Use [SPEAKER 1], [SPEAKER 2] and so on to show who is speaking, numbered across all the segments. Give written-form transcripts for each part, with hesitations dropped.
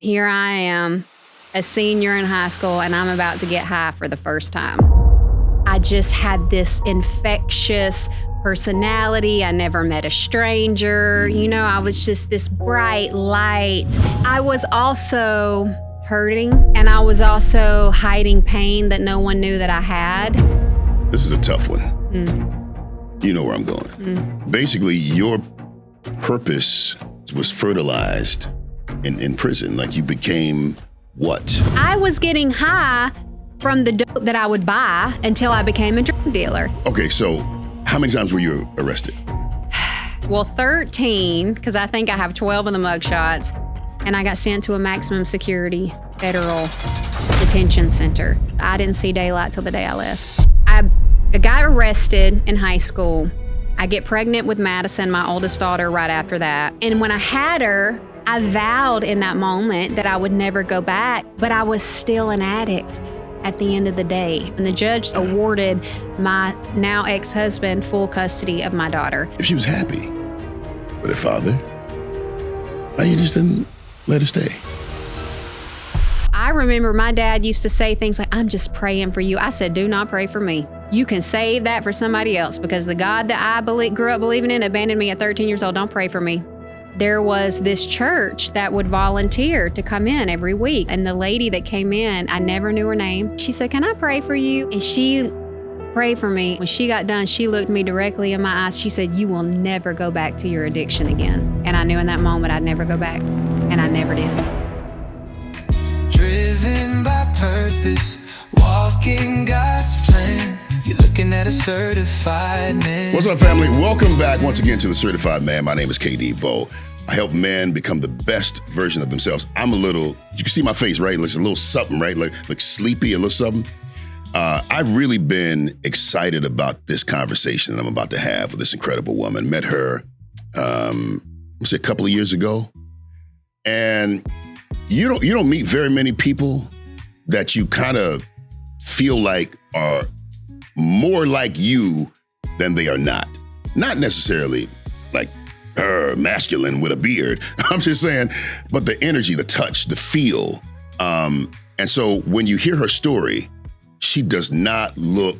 [SPEAKER 1] Here I am, a senior in high school, and I'm about to get high for the first time. I just had this infectious personality. I never met a stranger. You know, I was just this bright light. I was also hurting, and I was also hiding pain that no one knew that I had.
[SPEAKER 2] This is a tough one. You know where I'm going. Basically, your purpose was fertilized in prison. Like, you became what?
[SPEAKER 1] I was getting high from the dope that I would buy until I became a drug dealer.
[SPEAKER 2] Okay, so how many times were you arrested?
[SPEAKER 1] Well, 13, because I think I have 12 in the mugshots, and I got sent to a maximum security federal detention center. I didn't see daylight till the day I left. I got arrested in high school. I get pregnant with Madison, my oldest daughter, right after that. And when I had her, I vowed in that moment that I would never go back, but I was still an addict at the end of the day. And the judge awarded my now ex-husband full custody of my daughter.
[SPEAKER 2] If she was happy with her father, why you just didn't let her stay?
[SPEAKER 1] I remember my dad used to say things like, "I'm just praying for you." I said, "Do not pray for me. You can save that for somebody else, because the God that I grew up believing in abandoned me at 13 years old. Don't pray for me." There was this church that would volunteer to come in every week. And the lady that came in, I never knew her name. She said, "Can I pray for you?" And she prayed for me. When she got done, she looked me directly in my eyes. She said, "You will never go back to your addiction again." And I knew in that moment I'd never go back. And I never did.
[SPEAKER 3] Driven by purpose, walking God's plan. You're looking at a certified man.
[SPEAKER 2] What's up, family? Welcome back once again to The Certified Man. My name is KD Bo. I help men become the best version of themselves. I'm a little, you can see my face, right? Looks a little something, right? Like sleepy, a little something. I've really been excited about this conversation that I'm about to have with this incredible woman. Met her, a couple of years ago. And you don't meet very many people that you kind of feel like are more like you than they are not. Not necessarily like masculine with a beard. I'm just saying, but the energy, the touch, the feel. And so when you hear her story, she does not look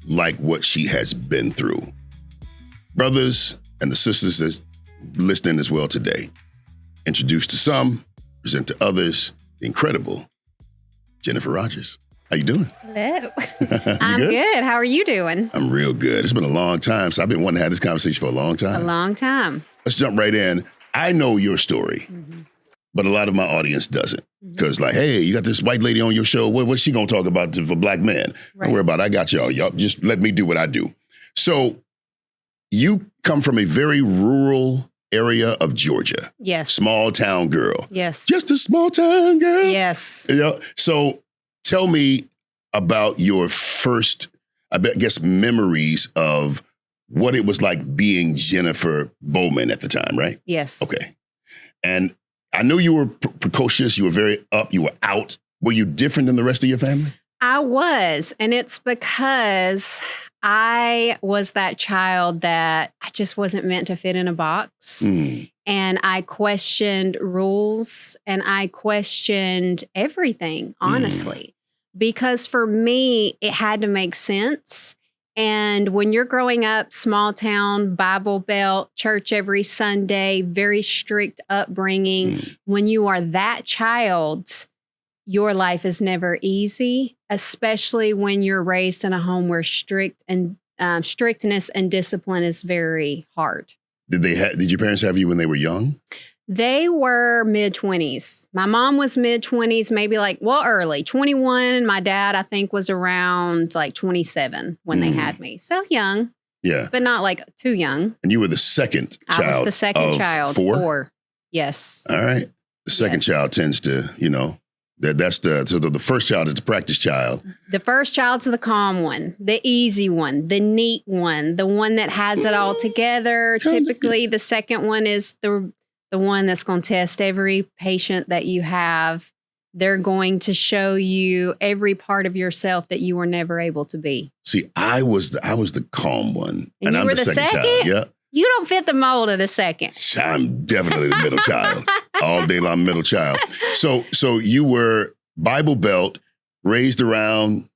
[SPEAKER 2] like what she has been through. Brothers and the sisters that's listening as well today, introduce to some, present to others, the incredible Jennifer Rogers. How you doing?
[SPEAKER 1] Hello. I'm good. How are you doing?
[SPEAKER 2] I'm real good. It's been a long time, so I've been wanting to have this conversation for a long time.
[SPEAKER 1] A long time.
[SPEAKER 2] Let's jump right in. I know your story, but a lot of my audience doesn't. Because like, hey, you got this white lady on your show. What's she going to talk about for black men?
[SPEAKER 1] Right.
[SPEAKER 2] Don't worry about it. I got y'all. Y'all just let me do what I do. So you come from a very rural area of Georgia.
[SPEAKER 1] Yes.
[SPEAKER 2] Small town girl.
[SPEAKER 1] Yes.
[SPEAKER 2] Just a small town girl.
[SPEAKER 1] Yes.
[SPEAKER 2] You know? So tell me about your first, I guess, memories of what it was like being Jennifer Bowman at the time, right?
[SPEAKER 1] Yes.
[SPEAKER 2] Okay. And I know you were precocious. You were very up. You were out. Were you different than the rest of your family?
[SPEAKER 1] I was. And it's because I was that child that I just wasn't meant to fit in a box. And I questioned rules and I questioned everything, honestly. Because for me, it had to make sense. And when you're growing up, small town, Bible Belt, church every Sunday, very strict upbringing, when you are that child, your life is never easy, especially when you're raised in a home where strictness and discipline is very hard.
[SPEAKER 2] Did your parents have you when they were young?
[SPEAKER 1] They were mid-20s. My mom was mid-20s, maybe early, 21. And my dad, I think, was around 27 when they had me. So young.
[SPEAKER 2] Yeah.
[SPEAKER 1] But not too young.
[SPEAKER 2] And you were the second child.
[SPEAKER 1] I was the second child.
[SPEAKER 2] Four?
[SPEAKER 1] Yes.
[SPEAKER 2] All right. The second child tends to, that's the first child is the practice child.
[SPEAKER 1] The first child's the calm one, the easy one, the neat one, the one that has it all together. Typically, the second one is the one that's going to test every patient that you have. They're going to show you every part of yourself that you were never able to be.
[SPEAKER 2] See, I was the calm one.
[SPEAKER 1] And you
[SPEAKER 2] I'm
[SPEAKER 1] were
[SPEAKER 2] the second child. Yeah.
[SPEAKER 1] You don't fit the mold of the second.
[SPEAKER 2] I'm definitely the middle child. All day long middle child. So you were Bible Belt, raised around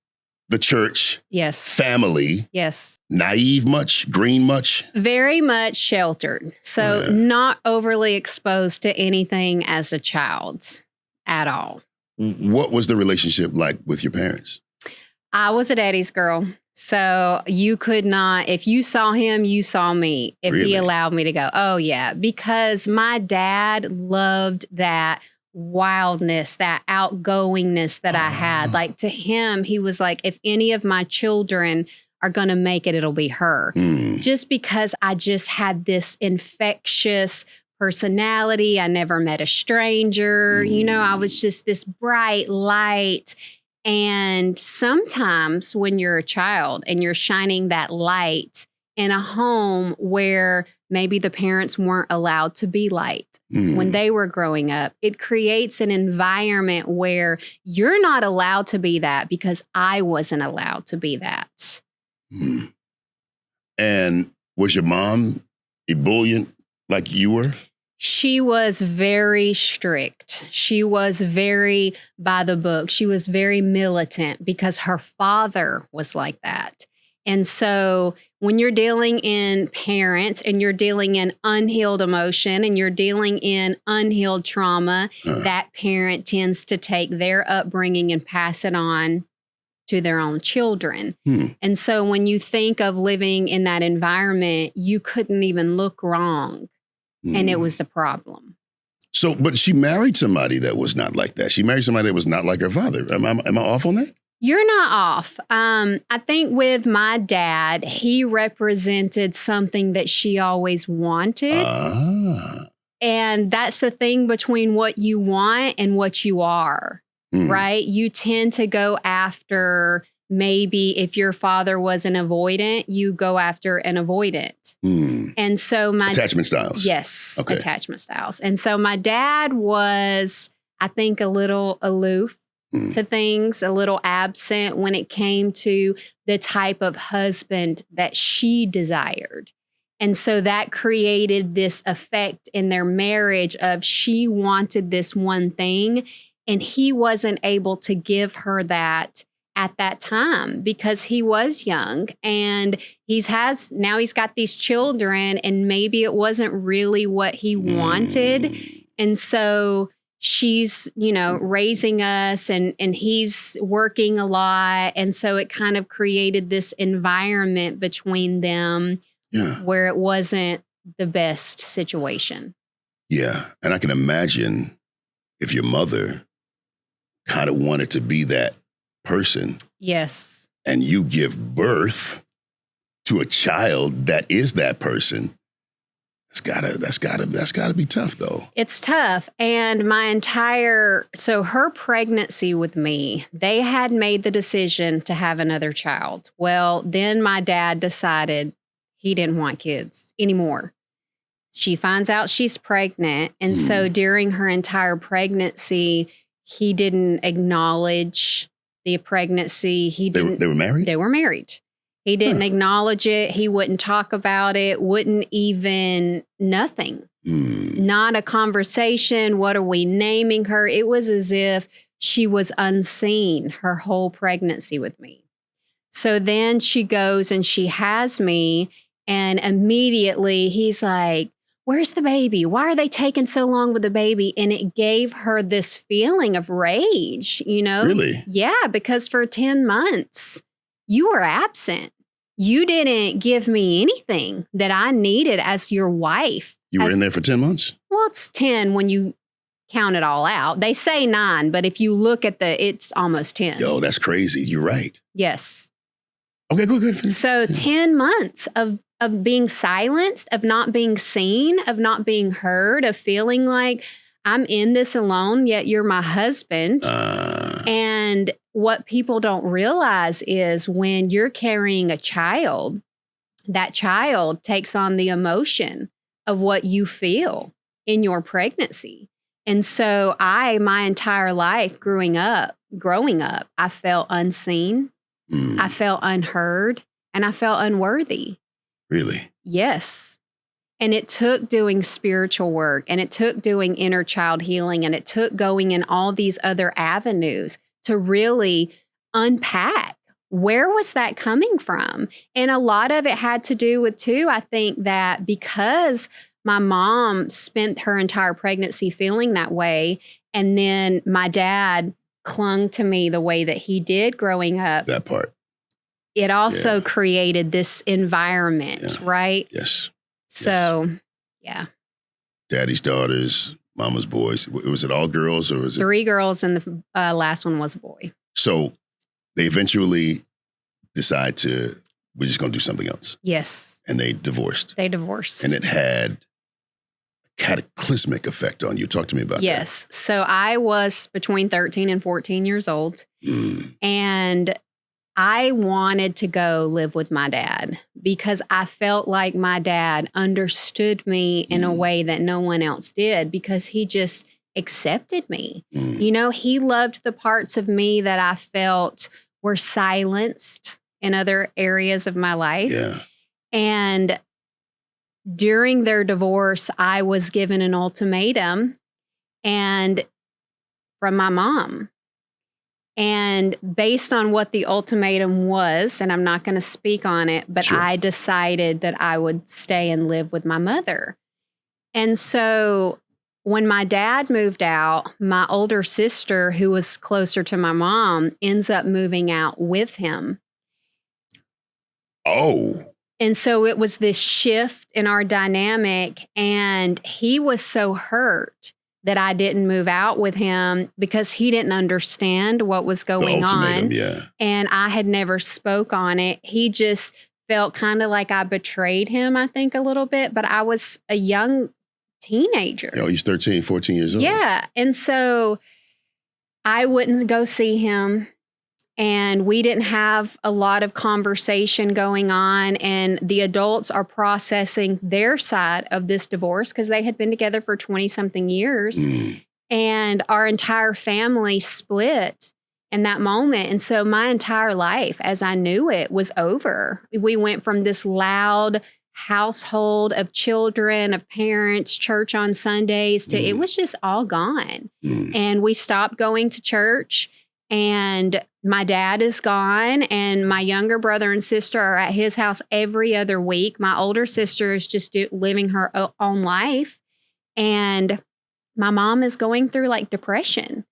[SPEAKER 2] the church.
[SPEAKER 1] Yes.
[SPEAKER 2] Family.
[SPEAKER 1] Yes.
[SPEAKER 2] Naive much? Green much?
[SPEAKER 1] Very much sheltered. So not overly exposed to anything as a child at all.
[SPEAKER 2] What was the relationship like with your parents?
[SPEAKER 1] I was a daddy's girl. So you could not, if you saw him, you saw me, if
[SPEAKER 2] Really?
[SPEAKER 1] he allowed me to go. Oh, yeah. Because my dad loved that wildness, that outgoingness that I had. Like to him, he was like, if any of my children are going to make it, it'll be her. Just because I just had this infectious personality. I never met a stranger. You know, I was just this bright light. And sometimes when you're a child and you're shining that light in a home where maybe the parents weren't allowed to be light when they were growing up, it creates an environment where you're not allowed to be that because I wasn't allowed to be that.
[SPEAKER 2] And was your mom ebullient like you were?
[SPEAKER 1] She was very strict. She was very by the book. She was very militant because her father was like that. And so when you're dealing in parents and you're dealing in unhealed emotion and you're dealing in unhealed trauma, that parent tends to take their upbringing and pass it on to their own children. And so when you think of living in that environment, you couldn't even look wrong. And it was a problem.
[SPEAKER 2] So, but she married somebody that was not like that. She married somebody that was not like her father. Am I off on that?
[SPEAKER 1] You're not off. I think with my dad, he represented something that she always wanted. And that's the thing between what you want and what you are, right? You tend to go after, maybe if your father was an avoidant, you go after an avoidant. And so my
[SPEAKER 2] attachment styles.
[SPEAKER 1] Yes.
[SPEAKER 2] Okay.
[SPEAKER 1] Attachment styles. And so my dad was, I think, a little aloof to things, a little absent when it came to the type of husband that she desired. And so that created this effect in their marriage of she wanted this one thing and he wasn't able to give her that at that time because he was young and he's got these children and maybe it wasn't really what he wanted. And so she's, raising us and he's working a lot. And so it kind of created this environment between them where it wasn't the best situation.
[SPEAKER 2] Yeah. And I can imagine if your mother kind of wanted to be that person.
[SPEAKER 1] Yes.
[SPEAKER 2] And you give birth to a child that is that person. That's gotta be tough though.
[SPEAKER 1] It's tough. And so her pregnancy with me, they had made the decision to have another child. Well, then my dad decided he didn't want kids anymore. She finds out she's pregnant. And so during her entire pregnancy, he didn't acknowledge the pregnancy. They
[SPEAKER 2] were married?
[SPEAKER 1] They were married. He didn't acknowledge it. He wouldn't talk about it, wouldn't even, nothing. Not a conversation. What are we naming her? It was as if she was unseen her whole pregnancy with me. So then she goes and she has me and immediately he's like, where's the baby? Why are they taking so long with the baby? And it gave her this feeling of rage,
[SPEAKER 2] Really?
[SPEAKER 1] Yeah, because for 10 months, you were absent. You didn't give me anything that I needed as your wife.
[SPEAKER 2] You were in there for 10 months?
[SPEAKER 1] Well, it's 10 when you count it all out. They say 9, but if you look at it's almost 10.
[SPEAKER 2] Yo, that's crazy. You're right.
[SPEAKER 1] Yes.
[SPEAKER 2] Okay, good.
[SPEAKER 1] So 10 months of being silenced, of not being seen, of not being heard, of feeling like I'm in this alone, yet you're my husband. And what people don't realize is when you're carrying a child, that child takes on the emotion of what you feel in your pregnancy. And so my entire life growing up, I felt unseen, I felt unheard, and I felt unworthy.
[SPEAKER 2] Really?
[SPEAKER 1] Yes. And it took doing spiritual work, and it took doing inner child healing, and it took going in all these other avenues to really unpack where was that coming from. And a lot of it had to do with, too, I think that because my mom spent her entire pregnancy feeling that way, and then my dad clung to me the way that he did growing up.
[SPEAKER 2] That part.
[SPEAKER 1] It also created this environment, right?
[SPEAKER 2] Yes.
[SPEAKER 1] So, yeah.
[SPEAKER 2] Daddy's daughters, mama's boys. Was it all girls or was it?
[SPEAKER 1] 3 girls and the last one was a boy.
[SPEAKER 2] So they eventually decide we're just going to do something else.
[SPEAKER 1] Yes.
[SPEAKER 2] And they divorced.
[SPEAKER 1] They divorced.
[SPEAKER 2] And it had a cataclysmic effect on you. Talk to me about that.
[SPEAKER 1] Yes. So I was between 13 and 14 years old. And I wanted to go live with my dad because I felt like my dad understood me in a way that no one else did because he just accepted me. You know, he loved the parts of me that I felt were silenced in other areas of my life.
[SPEAKER 2] Yeah.
[SPEAKER 1] And during their divorce, I was given an ultimatum and from my mom. And based on what the ultimatum was, and I'm not going to speak on it, but
[SPEAKER 2] Sure.
[SPEAKER 1] I decided that I would stay and live with my mother. And so when my dad moved out, my older sister, who was closer to my mom, ends up moving out with him.
[SPEAKER 2] Oh.
[SPEAKER 1] And so it was this shift in our dynamic, and he was so hurt that I didn't move out with him because he didn't understand what was going on.
[SPEAKER 2] Yeah.
[SPEAKER 1] And I had never spoke on it. He just felt kind of like I betrayed him, I think, a little bit. But I was a young teenager.
[SPEAKER 2] Oh, he's 13, 14 years old.
[SPEAKER 1] Yeah. And so I wouldn't go see him. And we didn't have a lot of conversation going on. And the adults are processing their side of this divorce because they had been together for 20-something years. And our entire family split in that moment. And so my entire life, as I knew it, was over. We went from this loud household of children, of parents, church on Sundays, to it was just all gone. And we stopped going to church. And my dad is gone, and my younger brother and sister are at his house every other week. My older sister is just living her own life. And my mom is going through like depression.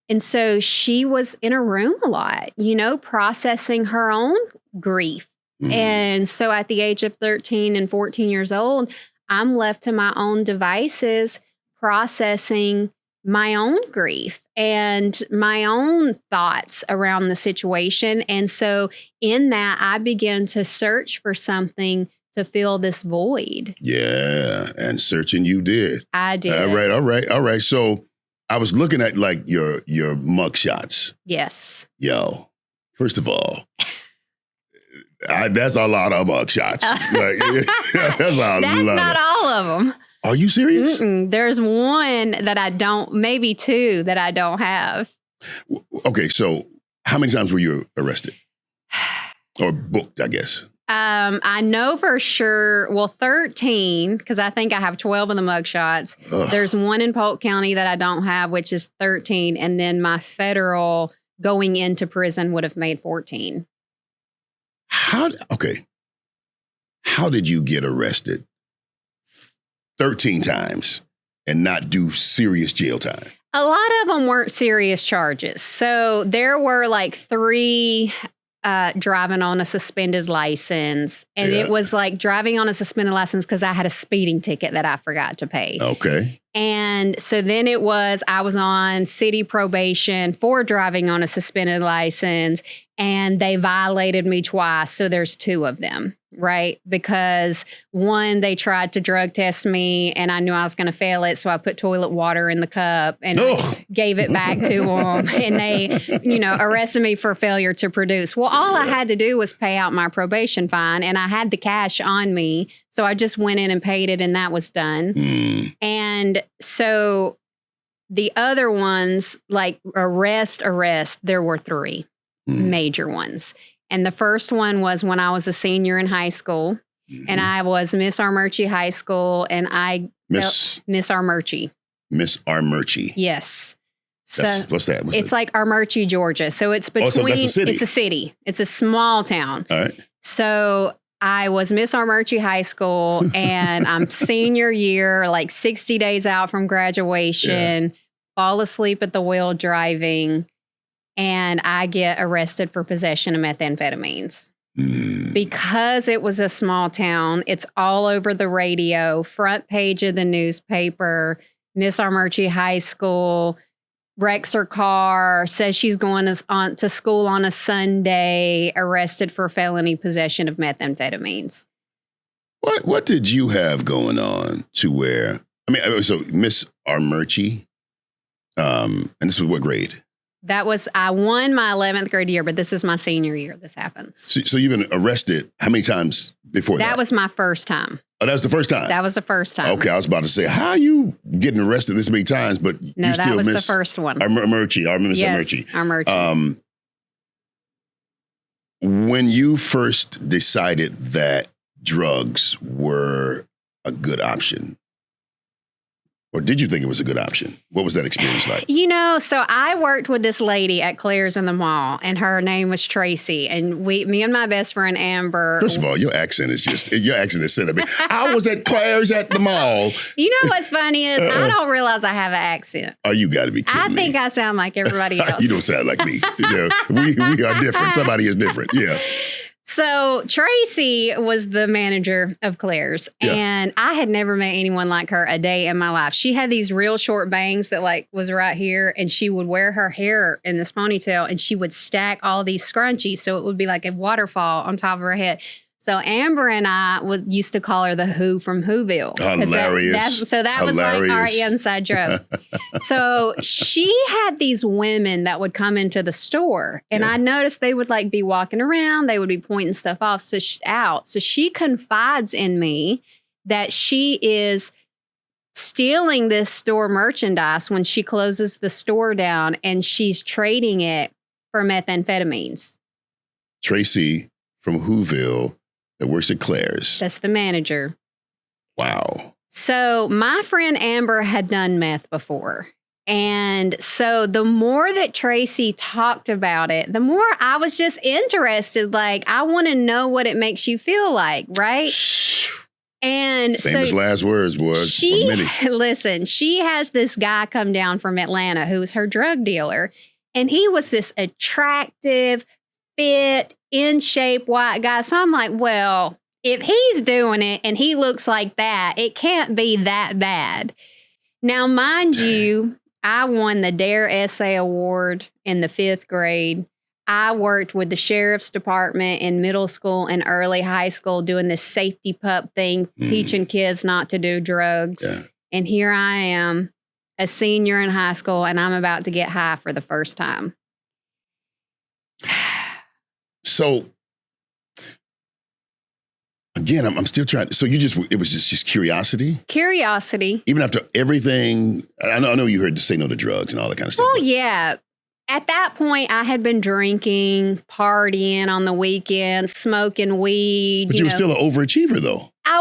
[SPEAKER 1] And so she was in a room a lot, you know, processing her own grief. And so at the age of 13 and 14 years old, I'm left to my own devices, processing my own grief and my own thoughts around the situation. And so in that, I began to search for something to fill this void.
[SPEAKER 2] Yeah. And searching you did.
[SPEAKER 1] I did.
[SPEAKER 2] All right. So I was looking at like your mug shots.
[SPEAKER 1] Yes.
[SPEAKER 2] Yo, first of all, that's a lot of mug shots. That's
[SPEAKER 1] That's not all of them.
[SPEAKER 2] Are you serious?
[SPEAKER 1] There's one that I don't, maybe 2 that I don't have.
[SPEAKER 2] Okay, so how many times were you arrested? Or booked, I guess.
[SPEAKER 1] I know for sure, 13, because I think I have 12 of the mugshots. There's one in Polk County that I don't have, which is 13. And then my federal going into prison would have made 14.
[SPEAKER 2] How did you get arrested 13 times and not do serious jail time?
[SPEAKER 1] A lot of them weren't serious charges. So there were like 3 driving on a suspended license. And it was like driving on a suspended license because I had a speeding ticket that I forgot to pay.
[SPEAKER 2] Okay.
[SPEAKER 1] And so then I was on city probation for driving on a suspended license, and they violated me twice. So there's 2 of them, right? Because one, they tried to drug test me and I knew I was going to fail it. So I put toilet water in the cup and I gave it back to them. And they, arrested me for failure to produce. Well, all I had to do was pay out my probation fine, and I had the cash on me. So I just went in and paid it, and that was done. And so the other ones, like arrest, there were 3 major ones. And the first one was when I was a senior in high school. And I was Miss Armurchie High School, and Miss Armurchie.
[SPEAKER 2] Miss Armurchie.
[SPEAKER 1] Yes.
[SPEAKER 2] What's that?
[SPEAKER 1] It's like Armurchie, Georgia. So it's between.
[SPEAKER 2] so that's a city.
[SPEAKER 1] It's a city. It's a small town.
[SPEAKER 2] All right.
[SPEAKER 1] So I was Miss Armurchie High School, and I'm senior year, like 60 days out from graduation, fall asleep at the wheel driving, and I get arrested for possession of methamphetamines. Because it was a small town, it's all over the radio, front page of the newspaper. Miss Armurchie High School wrecks her car, says she's going to school on a Sunday, arrested for felony possession of methamphetamines.
[SPEAKER 2] What did you have going on to where, so Miss Armurchie, and this was what grade?
[SPEAKER 1] I won my 11th grade year, but this is my senior year. This happens.
[SPEAKER 2] So you've been arrested how many times before that?
[SPEAKER 1] That was my first time.
[SPEAKER 2] Oh, that was the first time?
[SPEAKER 1] That was the first time.
[SPEAKER 2] Okay, I was about to say, how are you getting arrested this many times, but
[SPEAKER 1] no,
[SPEAKER 2] you still
[SPEAKER 1] that was
[SPEAKER 2] Miss
[SPEAKER 1] the first one.
[SPEAKER 2] Armurchie. I remember Miss Armurchie.
[SPEAKER 1] Armurchie.
[SPEAKER 2] When you first decided that drugs were a good option, or did you think it was a good option? What was that experience like?
[SPEAKER 1] So I worked with this lady at Claire's in the mall, and her name was Tracy. And me and my best friend Amber.
[SPEAKER 2] First of all, your accent is sending me. I was at Claire's at the mall.
[SPEAKER 1] You know what's funny is I don't realize I have an accent.
[SPEAKER 2] Oh, you got to be kidding me.
[SPEAKER 1] I think I sound like everybody else.
[SPEAKER 2] You don't sound like me. We are different. Somebody is different. Yeah.
[SPEAKER 1] So Tracy was the manager of Claire's, and I had never met anyone like her a day in my life. She had these real short bangs that was right here, and she would wear her hair in this ponytail, and she would stack all these scrunchies, so it would be like a waterfall on top of her head. So Amber and I used to call her the Who from Whoville.
[SPEAKER 2] Hilarious.
[SPEAKER 1] That was like our inside joke. So she had these women that would come into the store, and I noticed they would be walking around. They would be pointing stuff out. So she confides in me that she is stealing this store merchandise when she closes the store down, and she's trading it for methamphetamines.
[SPEAKER 2] Tracy from Whoville that works at Claire's.
[SPEAKER 1] That's the manager.
[SPEAKER 2] Wow.
[SPEAKER 1] So my friend Amber had done meth before. And so the more that Tracy talked about it, the more I was just interested. I want to know what it makes you feel like, right? And
[SPEAKER 2] famous last words, boy.
[SPEAKER 1] She has this guy come down from Atlanta who's her drug dealer. And he was this attractive, fit, in shape white guy. So I'm like, well, if he's doing it and he looks like that, it can't be that bad. Now, mind you, I won the DARE Essay Award in the 5th grade. I worked with the sheriff's department in middle school and early high school doing this safety pup thing, teaching kids not to do drugs. Yeah. And here I am, a senior in high school, and I'm about to get high for the first time.
[SPEAKER 2] So, again, I'm still trying. So it was just curiosity?
[SPEAKER 1] Curiosity.
[SPEAKER 2] Even after everything, I know you heard to say no to drugs and all that kind of stuff.
[SPEAKER 1] Well, yeah. At that point, I had been drinking, partying on the weekends, smoking weed.
[SPEAKER 2] But you were still an overachiever, though.
[SPEAKER 1] I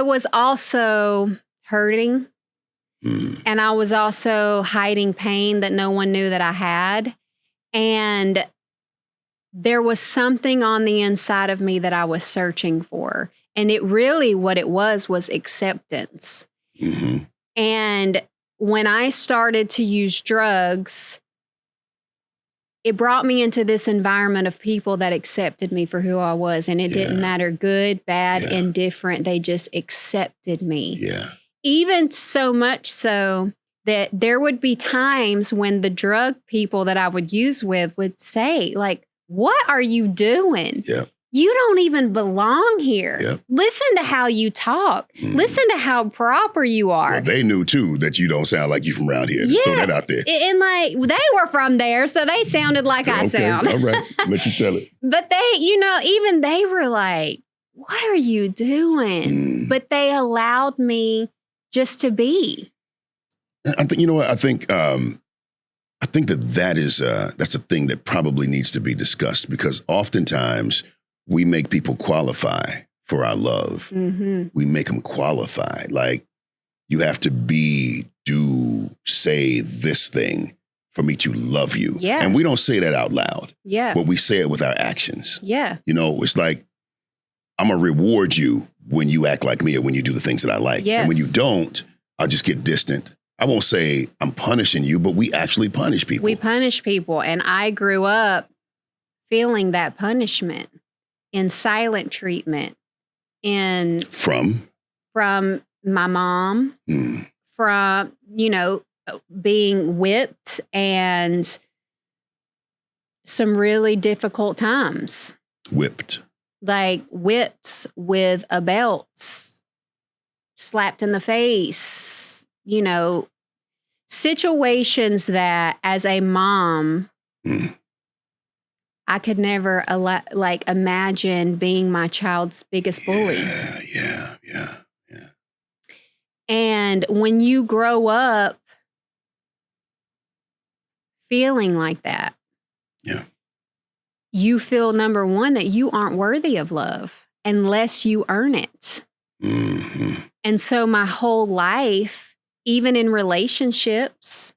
[SPEAKER 1] was also hurting. And I was also hiding pain that no one knew that I had. And there was something on the inside of me that I was searching for. And what it was acceptance. Mm-hmm. And when I started to use drugs, it brought me into this environment of people that accepted me for who I was. And it didn't matter good, bad, indifferent. They just accepted me. Yeah. Even so much so that there would be times when the drug people that I would use with would say, what are you doing? Yeah. You don't even belong here. Yeah. Listen to how you talk. Listen to how proper you are.
[SPEAKER 2] Well, they knew, too, that you don't sound like you from around here. Just throw that out there.
[SPEAKER 1] And they were from there, so they sounded like I sound.
[SPEAKER 2] All right. Let you tell it.
[SPEAKER 1] But they, even they were like, what are you doing? But they allowed me just to be.
[SPEAKER 2] I think, I think that's a thing that probably needs to be discussed, because oftentimes we make people qualify for our love. We make them qualify. Like, you have to do, say this thing for me to love you.
[SPEAKER 1] Yeah.
[SPEAKER 2] And we don't say that out loud.
[SPEAKER 1] Yeah.
[SPEAKER 2] But we say it with our actions.
[SPEAKER 1] Yeah.
[SPEAKER 2] You know, it's like, I'm going to reward you when you act like me or when you do the things that I like.
[SPEAKER 1] Yes.
[SPEAKER 2] And when you don't, I'll just get distant. I won't say I'm punishing you, but we actually punish people.
[SPEAKER 1] We punish people. And I grew up feeling that punishment in silent treatment and
[SPEAKER 2] From
[SPEAKER 1] my mom, from, being whipped and some really difficult times.
[SPEAKER 2] Whipped.
[SPEAKER 1] Like whipped with a belt, slapped in the face, situations that as a mom, I could never imagine being my child's biggest bully.
[SPEAKER 2] Yeah.
[SPEAKER 1] And when you grow up feeling like that, you feel, number one, that you aren't worthy of love unless you earn it. And so my whole life, even in relationships,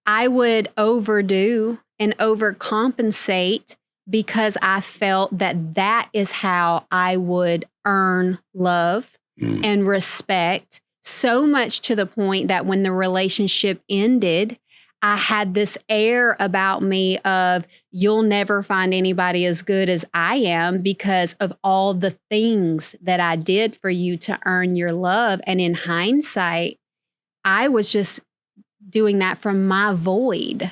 [SPEAKER 1] I would overdo and overcompensate because I felt that is how I would earn love and respect, so much to the point that when the relationship ended, I had this air about me of, you'll never find anybody as good as I am because of all the things that I did for you to earn your love. And in hindsight, I was just doing that from my void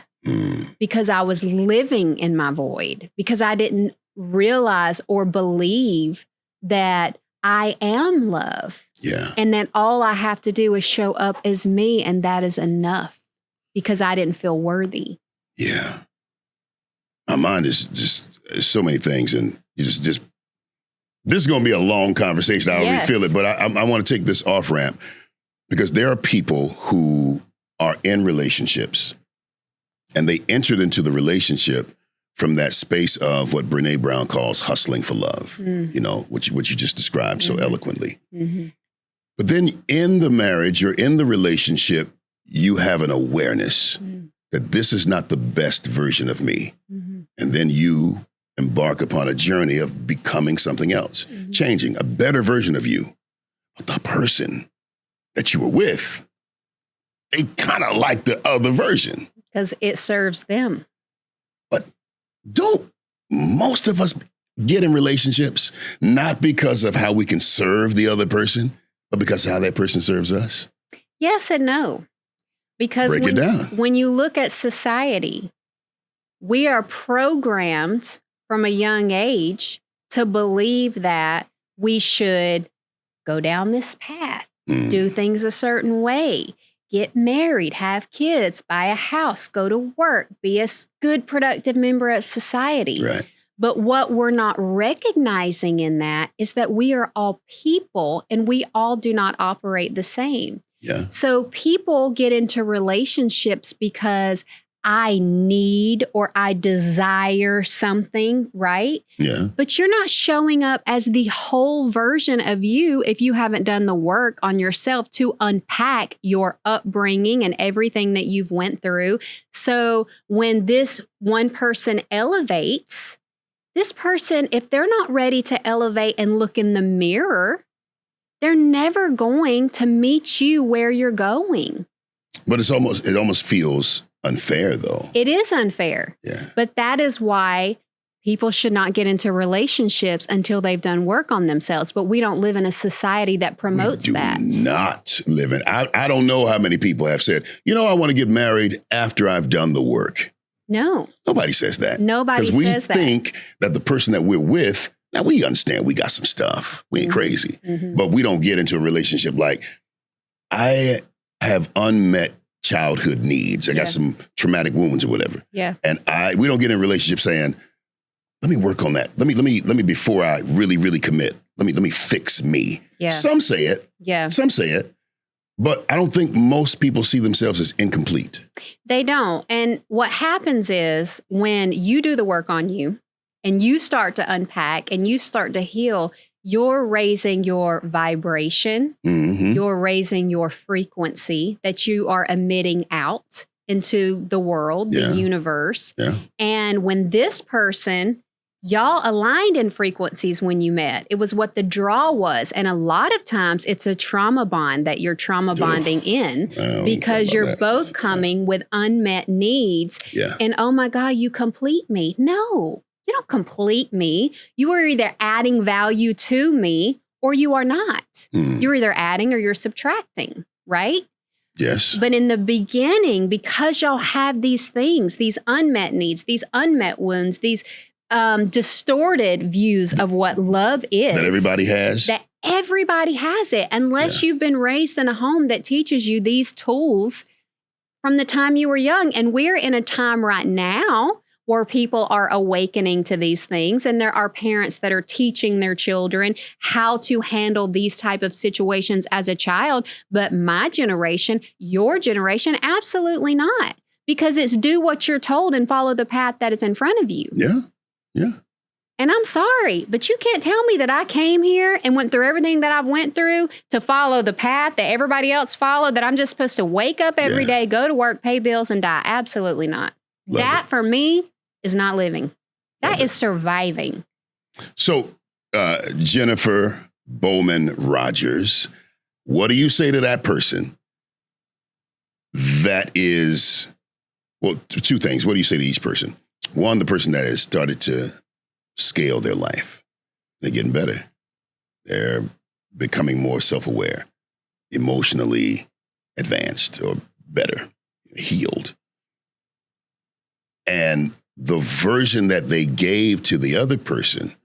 [SPEAKER 1] because I was living in my void, because I didn't realize or believe that I am love.
[SPEAKER 2] Yeah.
[SPEAKER 1] And that all I have to do is show up as me, and that is enough. Because I didn't feel worthy.
[SPEAKER 2] Yeah. My mind is just so many things, and you just this is going to be a long conversation. I already feel it, but I want to take this off ramp because there are people who are in relationships and they entered into the relationship from that space of what Brene Brown calls hustling for love, what you just described so eloquently. But then in the marriage or in the relationship, you have an awareness that this is not the best version of me. And then you embark upon a journey of becoming something else, changing, a better version of you. But the person that you were with, they kind of like the other version.
[SPEAKER 1] Because it serves them.
[SPEAKER 2] But don't most of us get in relationships not because of how we can serve the other person, but because of how that person serves us?
[SPEAKER 1] Yes and no. Because when you look at society, we are programmed from a young age to believe that we should go down this path, do things a certain way, get married, have kids, buy a house, go to work, be a good, productive member of society.
[SPEAKER 2] Right.
[SPEAKER 1] But what we're not recognizing in that is that we are all people and we all do not operate the same.
[SPEAKER 2] Yeah.
[SPEAKER 1] So people get into relationships because I need or I desire something, right?
[SPEAKER 2] Yeah.
[SPEAKER 1] But you're not showing up as the whole version of you if you haven't done the work on yourself to unpack your upbringing and everything that you've went through. So when this one person elevates, this person, if they're not ready to elevate and look in the mirror, they're never going to meet you where you're going.
[SPEAKER 2] But it almost feels unfair, though.
[SPEAKER 1] It is unfair.
[SPEAKER 2] Yeah.
[SPEAKER 1] But that is why people should not get into relationships until they've done work on themselves. But we don't live in a society that promotes that.
[SPEAKER 2] Not live in. I don't know how many people have said, I want to get married after I've done the work.
[SPEAKER 1] No.
[SPEAKER 2] Nobody says that.
[SPEAKER 1] Nobody says that.
[SPEAKER 2] Because we think that the person that we're with, now we understand we got some stuff. We ain't crazy. But we don't get into a relationship like, I have unmet childhood needs. I got some traumatic wounds or whatever.
[SPEAKER 1] Yeah.
[SPEAKER 2] And we don't get in a relationship saying, let me work on that. Let me before I really, really commit. Let me fix me.
[SPEAKER 1] Yeah.
[SPEAKER 2] Some say it.
[SPEAKER 1] Yeah.
[SPEAKER 2] Some say it. But I don't think most people see themselves as incomplete.
[SPEAKER 1] They don't. And what happens is when you do the work on you and you start to unpack and you start to heal, you're raising your vibration, you're raising your frequency that you are emitting out into the world, the universe. Yeah. And when this person, y'all aligned in frequencies when you met. It was what the draw was. And a lot of times it's a trauma bond that you're trauma bonding in because you're both coming with unmet needs. Yeah. And oh my God, you complete me. No, you don't complete me. You are either adding value to me or you are not. You're either adding or you're subtracting, right?
[SPEAKER 2] Yes.
[SPEAKER 1] But in the beginning, because y'all have these things, these unmet needs, these unmet wounds, these distorted views of what love is.
[SPEAKER 2] That everybody has.
[SPEAKER 1] That everybody has it, unless you've been raised in a home that teaches you these tools from the time you were young. And we're in a time right now where people are awakening to these things, and there are parents that are teaching their children how to handle these type of situations as a child. But my generation, your generation, absolutely not. Because it's do what you're told and follow the path that is in front of you.
[SPEAKER 2] Yeah. Yeah.
[SPEAKER 1] And I'm sorry, but you can't tell me that I came here and went through everything that I've went through to follow the path that everybody else followed, that I'm just supposed to wake up every day, go to work, pay bills, and die. Absolutely not. That for me is not living. That is surviving.
[SPEAKER 2] So, Jennifer Bowman Rogers, what do you say to that person that is, well, two things. What do you say to each person? One, the person that has started to scale their life. They're getting better. They're becoming more self-aware, emotionally advanced or better, healed. And the version that they gave to the other person,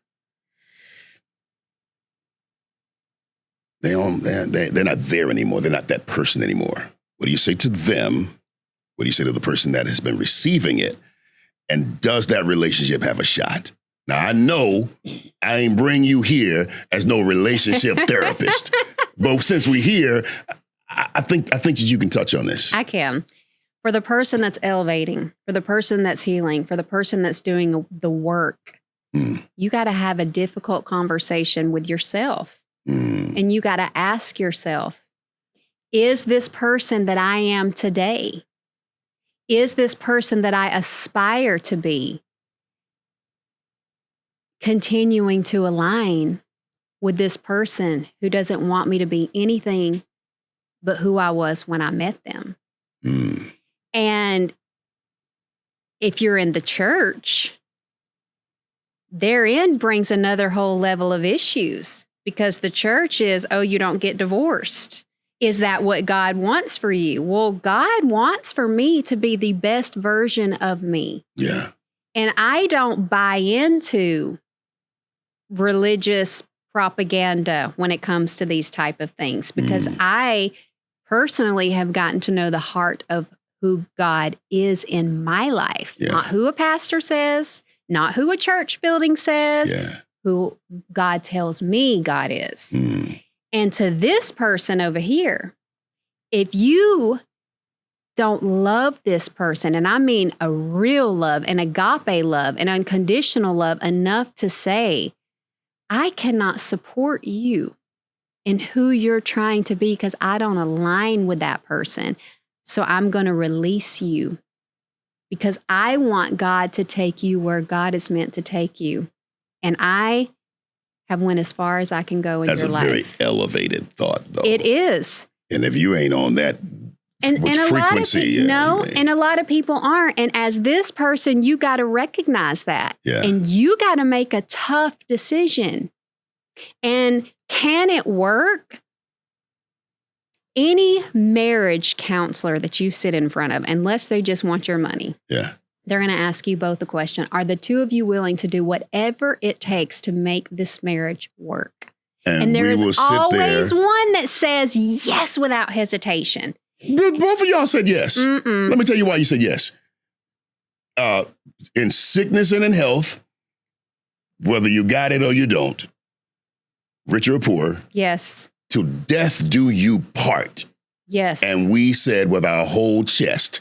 [SPEAKER 2] they're not there anymore. They're not that person anymore. What do you say to them? What do you say to the person that has been receiving it? And does that relationship have a shot? Now, I know I ain't bring you here as no relationship therapist, but since we're here, I think that you can touch on this.
[SPEAKER 1] I can. For the person that's elevating, for the person that's healing, for the person that's doing the work, you got to have a difficult conversation with yourself. And you got to ask yourself, is this person that I am today? Is this person that I aspire to be continuing to align with this person who doesn't want me to be anything but who I was when I met them? And if you're in the church, therein brings another whole level of issues, because the church is, oh, you don't get divorced. Is that what God wants for you? Well, God wants for me to be the best version of me.
[SPEAKER 2] Yeah.
[SPEAKER 1] And I don't buy into religious propaganda when it comes to these type of things, because I personally have gotten to know the heart of who God is in my life, not who a pastor says, not who a church building says, who God tells me God is. And to this person over here, if you don't love this person, and I mean a real love, an agape love, an unconditional love, enough to say, I cannot support you in who you're trying to be because I don't align with that person. So I'm going to release you because I want God to take you where God is meant to take you. And I have went as far as I can go in your life.
[SPEAKER 2] That's a very elevated thought, though.
[SPEAKER 1] It is.
[SPEAKER 2] And if you ain't on that,
[SPEAKER 1] and a
[SPEAKER 2] frequency?
[SPEAKER 1] And a lot of people aren't. And as this person, you got to recognize that.
[SPEAKER 2] Yeah.
[SPEAKER 1] And you got to make a tough decision. And can it work? Any marriage counselor that you sit in front of, unless they just want your money, they're going to ask you both the question, are the two of you willing to do whatever it takes to make this marriage work? And there is always one that says yes without hesitation.
[SPEAKER 2] Both of y'all said yes. Let me tell you why you said yes. In sickness and in health, whether you got it or you don't, rich or poor.
[SPEAKER 1] Yes.
[SPEAKER 2] Till death do you part.
[SPEAKER 1] Yes.
[SPEAKER 2] And we said with our whole chest,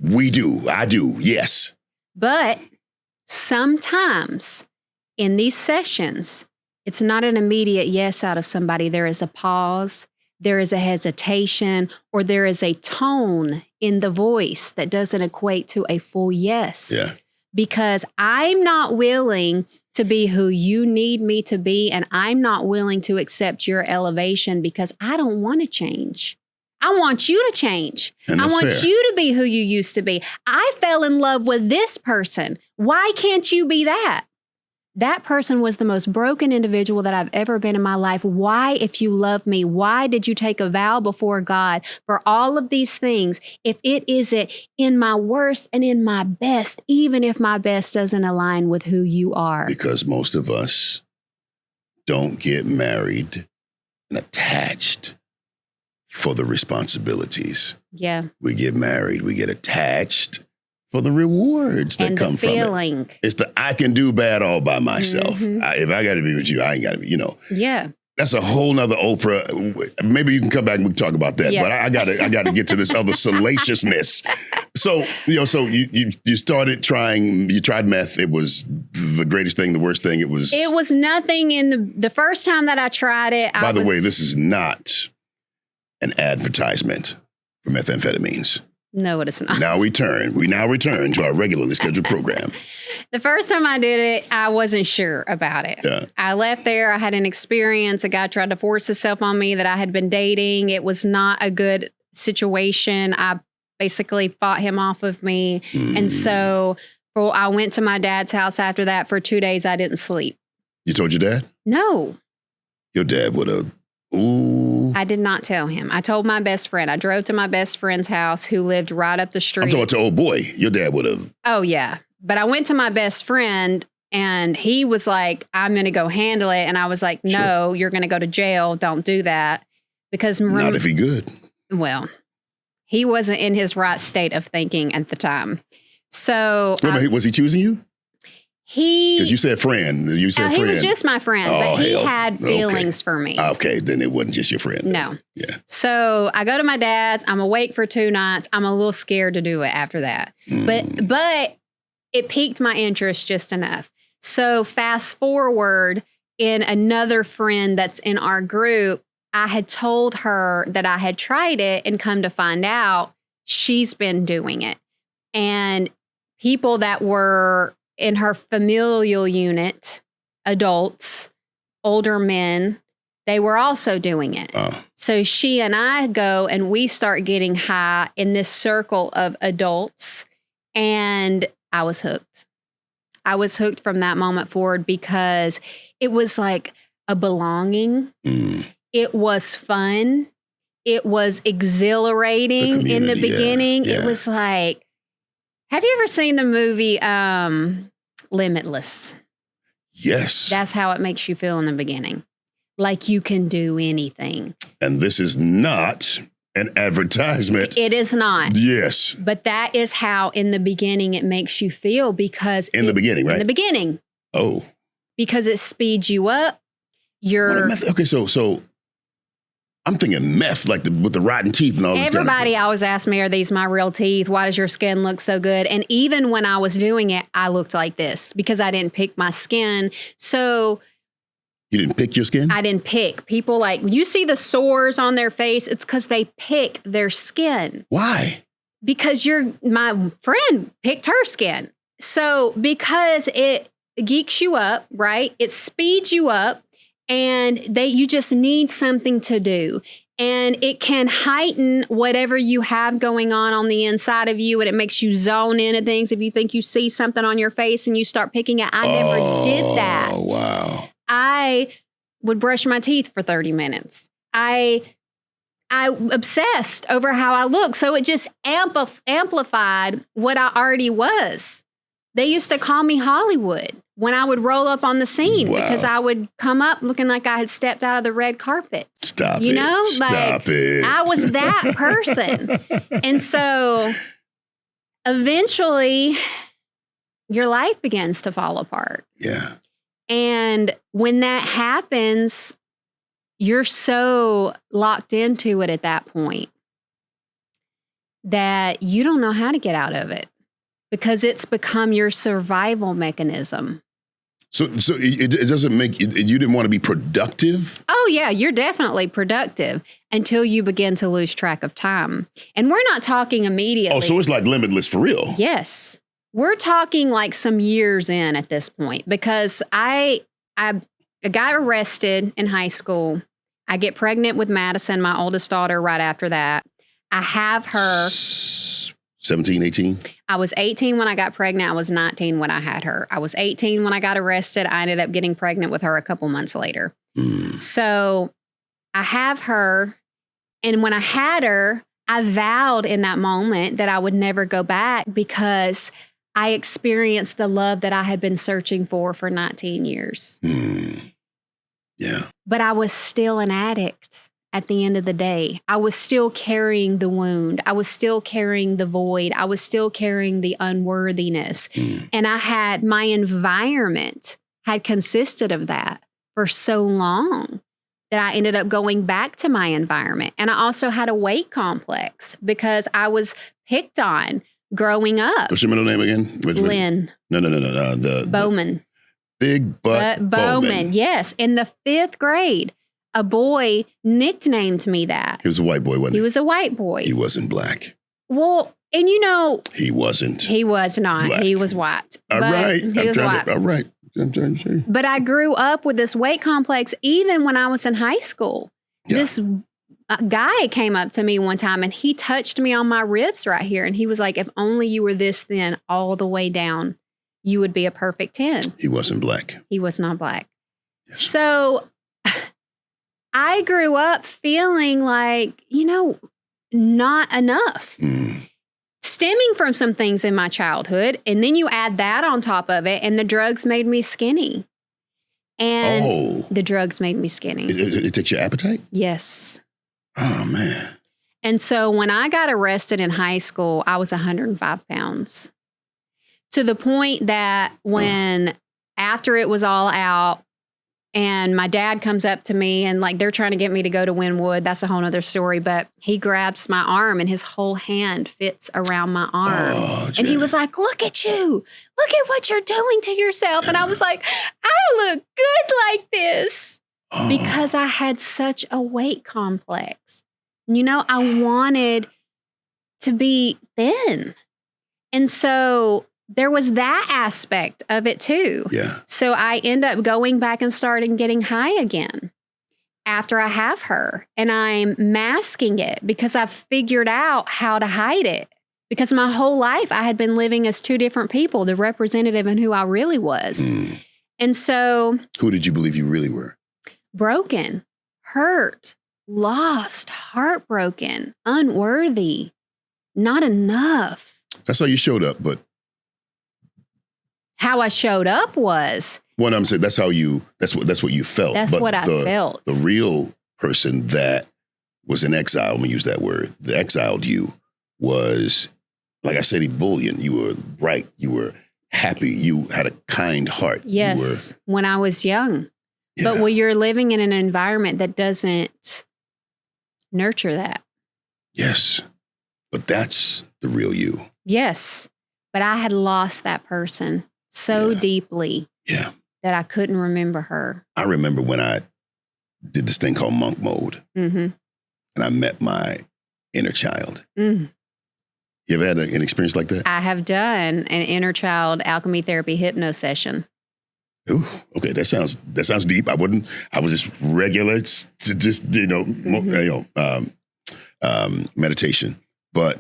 [SPEAKER 2] we do, I do, yes.
[SPEAKER 1] But sometimes in these sessions, it's not an immediate yes out of somebody. There is a pause, there is a hesitation, or there is a tone in the voice that doesn't equate to a full yes.
[SPEAKER 2] Yeah.
[SPEAKER 1] Because I'm not willing to be who you need me to be, and I'm not willing to accept your elevation because I don't want to change. I want you to change.
[SPEAKER 2] And
[SPEAKER 1] I
[SPEAKER 2] that's
[SPEAKER 1] want
[SPEAKER 2] fair.
[SPEAKER 1] you to be who you used to be. I fell in love with this person. Why can't you be that? That person was the most broken individual that I've ever been in my life. Why, if you love me, why did you take a vow before God for all of these things if it isn't in my worst and in my best, even if my best doesn't align with who you are?
[SPEAKER 2] Because most of us don't get married and attached for the responsibilities.
[SPEAKER 1] Yeah.
[SPEAKER 2] We get married, we get attached for the rewards that
[SPEAKER 1] And
[SPEAKER 2] come
[SPEAKER 1] the
[SPEAKER 2] from
[SPEAKER 1] feeling.
[SPEAKER 2] it. It's the I can do bad all by myself.
[SPEAKER 1] Mhm.
[SPEAKER 2] If I got to be with you, I ain't got to be,
[SPEAKER 1] Yeah.
[SPEAKER 2] That's a whole nother Oprah. Maybe you can come back and we can talk about that.
[SPEAKER 1] Yes.
[SPEAKER 2] But I gotta get to this other salaciousness. So, so you started trying, you tried meth. It was the greatest thing, the worst thing. It was
[SPEAKER 1] nothing in the first time that I tried it.
[SPEAKER 2] By the way, this is not an advertisement for methamphetamines.
[SPEAKER 1] No, it is not.
[SPEAKER 2] We now return to our regularly scheduled program.
[SPEAKER 1] The first time I did it, I wasn't sure about it.
[SPEAKER 2] Yeah.
[SPEAKER 1] I left there. I had an experience. A guy tried to force himself on me that I had been dating. It was not a good situation. I basically fought him off of me. And so I went to my dad's house after that. For 2 days, I didn't sleep.
[SPEAKER 2] You told your dad?
[SPEAKER 1] No.
[SPEAKER 2] Your dad would have. Ooh.
[SPEAKER 1] I did not tell him. I told my best friend. I drove to my best friend's house who lived right up the street.
[SPEAKER 2] I'm talking to old boy. Your dad would have.
[SPEAKER 1] Oh, yeah. But I went to my best friend and he was like, I'm going to go handle it. And I was like, no, You're going to go to jail. Don't do that. Because
[SPEAKER 2] not if he good.
[SPEAKER 1] Well, he wasn't in his right state of thinking at the time. So
[SPEAKER 2] Was he choosing you? Because you said friend. You said friend.
[SPEAKER 1] He was just my friend, but he had feelings for me.
[SPEAKER 2] Okay, then it wasn't just your friend.
[SPEAKER 1] No.
[SPEAKER 2] Yeah.
[SPEAKER 1] So I go to my dad's. I'm awake for 2 nights. I'm a little scared to do it after that. But it piqued my interest just enough. So fast forward, in another friend that's in our group, I had told her that I had tried it, and come to find out she's been doing it. And people that were in her familial unit, adults, older men, they were also doing it. So she and I go and we start getting high in this circle of adults. And I was hooked. I was hooked from that moment forward because it was like a belonging. It was fun. It was exhilarating in the beginning.
[SPEAKER 2] Yeah.
[SPEAKER 1] It was like, have you ever seen the movie Limitless?
[SPEAKER 2] Yes.
[SPEAKER 1] That's how it makes you feel in the beginning. Like you can do anything.
[SPEAKER 2] And this is not an advertisement.
[SPEAKER 1] It is not.
[SPEAKER 2] Yes.
[SPEAKER 1] But that is how in the beginning it makes you feel because
[SPEAKER 2] In the beginning, right?
[SPEAKER 1] In the beginning.
[SPEAKER 2] Oh.
[SPEAKER 1] Because it speeds you up.
[SPEAKER 2] Okay, so I'm thinking meth, like with the rotten teeth and all this.
[SPEAKER 1] Everybody always asks me, are these my real teeth? Why does your skin look so good? And even when I was doing it, I looked like this because I didn't pick my skin. So
[SPEAKER 2] you didn't pick your skin?
[SPEAKER 1] I didn't pick. People like, you see the sores on their face, it's because they pick their skin.
[SPEAKER 2] Why?
[SPEAKER 1] Because my friend picked her skin. So because it geeks you up, right? It speeds you up. And you just need something to do. And it can heighten whatever you have going on the inside of you. And it makes you zone into things. If you think you see something on your face and you start picking it, I never did that.
[SPEAKER 2] Oh, wow.
[SPEAKER 1] I would brush my teeth for 30 minutes. I obsessed over how I look. So it just amplified what I already was. They used to call me Hollywood when I would roll up on the scene because I would come up looking like I had stepped out of the red carpet.
[SPEAKER 2] Stop
[SPEAKER 1] it.
[SPEAKER 2] Stop it.
[SPEAKER 1] I was that person. And so eventually your life begins to fall apart.
[SPEAKER 2] Yeah.
[SPEAKER 1] And when that happens, you're so locked into it at that point that you don't know how to get out of it. because it's become your survival mechanism.
[SPEAKER 2] So it doesn't make, you didn't want to be productive?
[SPEAKER 1] Oh, yeah, you're definitely productive until you begin to lose track of time. And we're not talking immediately.
[SPEAKER 2] Oh, so it's like limitless for real?
[SPEAKER 1] Yes. We're talking like some years in at this point, because I got arrested in high school. I get pregnant with Madison, my oldest daughter, right after that. I have her.
[SPEAKER 2] 17, 18?
[SPEAKER 1] I was 18 when I got pregnant. I was 19 when I had her. I was 18 when I got arrested. I ended up getting pregnant with her a couple months later. So I have her. And when I had her, I vowed in that moment that I would never go back, because I experienced the love that I had been searching for 19 years.
[SPEAKER 2] Yeah.
[SPEAKER 1] But I was still an addict at the end of the day. I was still carrying the wound. I was still carrying the void. I was still carrying the unworthiness. And my environment had consisted of that for so long that I ended up going back to my environment. And I also had a weight complex because I was picked on growing up.
[SPEAKER 2] What's your middle name again?
[SPEAKER 1] Lynn.
[SPEAKER 2] No.
[SPEAKER 1] Bowman.
[SPEAKER 2] Big Butt Bowman.
[SPEAKER 1] Yes. In the 5th grade, a boy nicknamed me that.
[SPEAKER 2] He was a white boy, wasn't he?
[SPEAKER 1] He was a white boy.
[SPEAKER 2] He wasn't black.
[SPEAKER 1] Well, and
[SPEAKER 2] he wasn't.
[SPEAKER 1] He was not.
[SPEAKER 2] Black.
[SPEAKER 1] He was white.
[SPEAKER 2] All right.
[SPEAKER 1] He was white.
[SPEAKER 2] All right. I'm trying to show you.
[SPEAKER 1] But I grew up with this weight complex even when I was in high school.
[SPEAKER 2] Yeah.
[SPEAKER 1] This guy came up to me one time and he touched me on my ribs right here. And he was like, if only you were this thin all the way down, you would be a perfect 10.
[SPEAKER 2] He wasn't black.
[SPEAKER 1] He was not black.
[SPEAKER 2] Yes.
[SPEAKER 1] So I grew up feeling like, not enough. Stemming from some things in my childhood. And then you add that on top of it, and the drugs made me skinny. And the drugs made me skinny.
[SPEAKER 2] It takes your appetite?
[SPEAKER 1] Yes.
[SPEAKER 2] Oh, man.
[SPEAKER 1] And so when I got arrested in high school, I was 105 pounds. To the point that after it was all out, and my dad comes up to me and they're trying to get me to go to Wynwood. That's a whole nother story. But he grabs my arm and his whole hand fits around my arm.
[SPEAKER 2] Oh,
[SPEAKER 1] and he was like, look at you. Look at what you're doing to yourself. And I was like, I look good like this. Because I had such a weight complex. I wanted to be thin. And so there was that aspect of it too.
[SPEAKER 2] Yeah.
[SPEAKER 1] So I end up going back and starting getting high again after I have her. And I'm masking it because I've figured out how to hide it. Because my whole life I had been living as two different people, the representative and who I really was. And so...
[SPEAKER 2] Who did you believe you really were?
[SPEAKER 1] Broken, hurt, lost, heartbroken, unworthy, not enough.
[SPEAKER 2] That's how you showed up, but...
[SPEAKER 1] How I showed up was...
[SPEAKER 2] What I'm saying, that's what you felt.
[SPEAKER 1] That's what I felt.
[SPEAKER 2] The real person that was in exile, let me use that word, the exiled you was, like I said, ebullient. You were bright. You were happy. You had a kind heart.
[SPEAKER 1] Yes, when I was young. Yeah. But when you're living in an environment that doesn't nurture that.
[SPEAKER 2] Yes, but that's the real you.
[SPEAKER 1] Yes, but I had lost that person so deeply that I couldn't remember her.
[SPEAKER 2] I remember when I did this thing called monk mode, and I met my inner child. You ever had an experience like that?
[SPEAKER 1] I have done an inner child alchemy therapy hypno session.
[SPEAKER 2] Ooh, okay, that sounds deep. I was just regular, meditation, but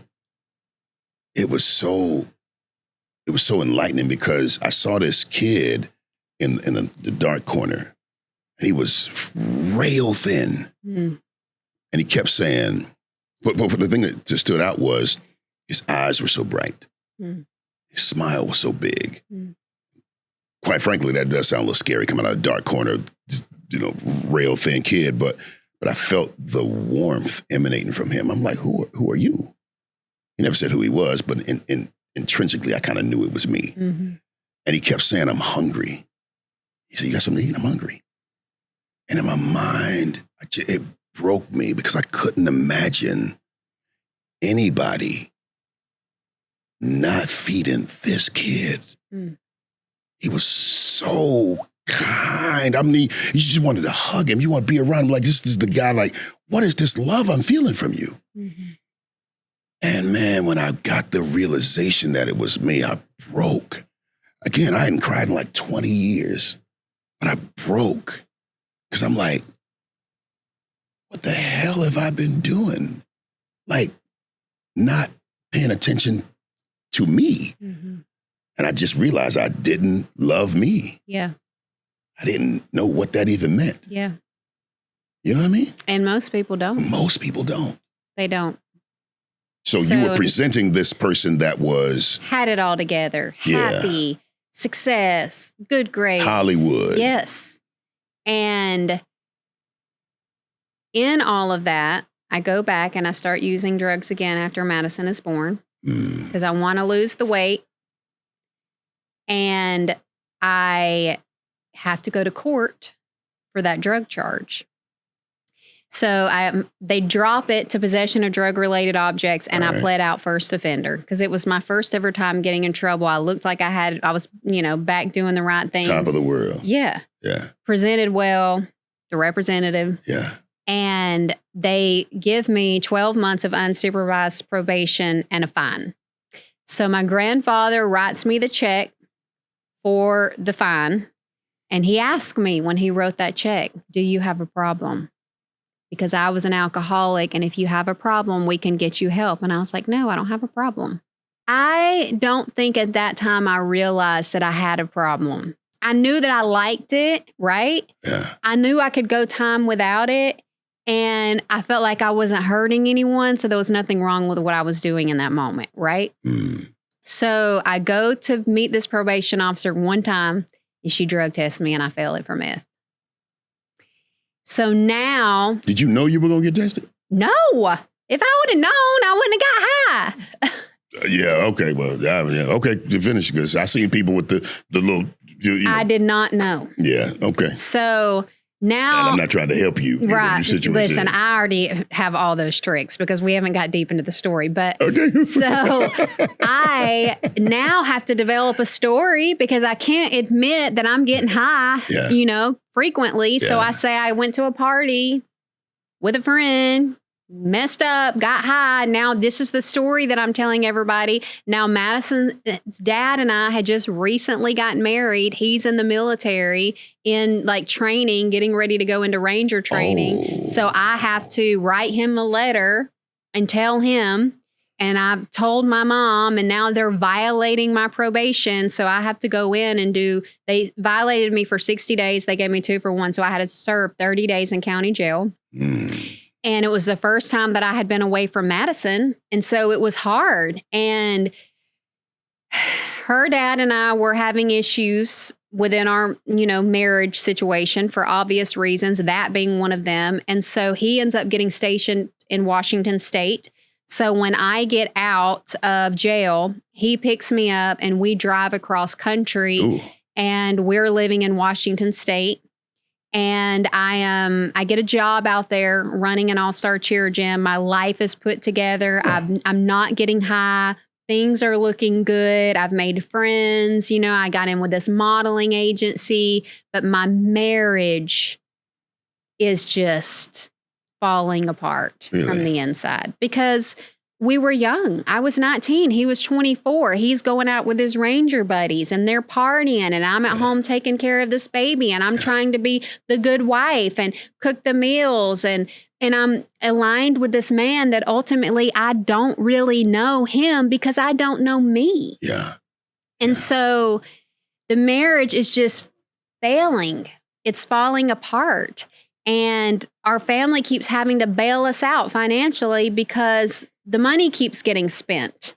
[SPEAKER 2] it was so enlightening because I saw this kid in the dark corner, and he was rail thin, and he kept saying, but the thing that just stood out was his eyes were so bright, his smile was so big. Quite frankly, that does sound a little scary coming out of a dark corner, rail thin kid, but I felt the warmth emanating from him. I'm like, who are you? He never said who he was, but intrinsically, I kind of knew it was me. And he kept saying, I'm hungry. He said, you got something to eat? I'm hungry. And in my mind, it broke me because I couldn't imagine anybody not feeding this kid.
[SPEAKER 1] Mm.
[SPEAKER 2] He was so kind. I mean, you just wanted to hug him. You want to be around him. Like, this is the guy, like, what is this love I'm feeling from you?
[SPEAKER 1] Mm-hmm.
[SPEAKER 2] And man, when I got the realization that it was me, I broke. Again, I hadn't cried in like 20 years, but I broke because I'm like, what the hell have I been doing? Like, not paying attention to me.
[SPEAKER 1] Mm-hmm.
[SPEAKER 2] And I just realized I didn't love me.
[SPEAKER 1] Yeah.
[SPEAKER 2] I didn't know what that even meant.
[SPEAKER 1] Yeah.
[SPEAKER 2] You know what I mean?
[SPEAKER 1] And most people don't.
[SPEAKER 2] Most people don't.
[SPEAKER 1] They don't.
[SPEAKER 2] So you were presenting this person that was...
[SPEAKER 1] Had it all together. Happy, success, good grades.
[SPEAKER 2] Hollywood.
[SPEAKER 1] Yes. And in all of that, I go back and I start using drugs again after Madison is born because I want to lose the weight. And I have to go to court for that drug charge. So they drop it to possession of drug-related objects, and I pled out first offender because it was my first ever time getting in trouble. I looked like I was, back doing the right things.
[SPEAKER 2] Top of the world.
[SPEAKER 1] Yeah.
[SPEAKER 2] Yeah.
[SPEAKER 1] Presented well, the representative.
[SPEAKER 2] Yeah.
[SPEAKER 1] And they give me 12 months of unsupervised probation and a fine. So my grandfather writes me the check for the fine, and he asked me when he wrote that check, do you have a problem? Because I was an alcoholic, and if you have a problem, we can get you help. And I was like, no, I don't have a problem. I don't think at that time I realized that I had a problem. I knew that I liked it, right?
[SPEAKER 2] Yeah.
[SPEAKER 1] I knew I could go time without it, and I felt like I wasn't hurting anyone, so there was nothing wrong with what I was doing in that moment, right?
[SPEAKER 2] Mm.
[SPEAKER 1] So I go to meet this probation officer one time, and she drug tests me, and I fail it for meth. So now...
[SPEAKER 2] Did you know you were going to get tested?
[SPEAKER 1] No. If I would have known, I wouldn't have got high.
[SPEAKER 2] Yeah, okay. Well, okay, to finish, because I seen people with the little...
[SPEAKER 1] I did not know.
[SPEAKER 2] Yeah, okay.
[SPEAKER 1] So now...
[SPEAKER 2] And I'm not trying to help you.
[SPEAKER 1] Right.
[SPEAKER 2] Situation.
[SPEAKER 1] Listen, I already have all those tricks because we haven't got deep into the story. But
[SPEAKER 2] okay.
[SPEAKER 1] So I now have to develop a story because I can't admit that I'm getting high, frequently. Yeah. So I say I went to a party with a friend, messed up, got high. Now this is the story that I'm telling everybody. Now Madison's dad and I had just recently gotten married. He's in the military in training, getting ready to go into Ranger training. Oh. So I have to write him a letter and tell him. And I've told my mom, and now they're violating my probation. So I have to go in and they violated me for 60 days. They gave me 2 for 1. So I had to serve 30 days in county jail. Mm. And it was the first time that I had been away from Madison. And so it was hard. And her dad and I were having issues within our, marriage situation for obvious reasons, that being one of them. And so he ends up getting stationed in Washington State. So when I get out of jail, he picks me up and we drive across country. Ooh. And we're living in Washington State. And I get a job out there running an all-star cheer gym. My life is put together. I'm not getting high. Things are looking good. I've made friends. I got in with this modeling agency, but my marriage is just falling apart from the inside because we were young. I was 19. He was 24. He's going out with his Ranger buddies and they're partying, and I'm at home taking care of this baby, and I'm trying to be the good wife and cook the meals, and I'm aligned with this man that ultimately I don't really know him because I don't know me.
[SPEAKER 2] Yeah.
[SPEAKER 1] And so the marriage is just failing. It's falling apart. And our family keeps having to bail us out financially because the money keeps getting spent.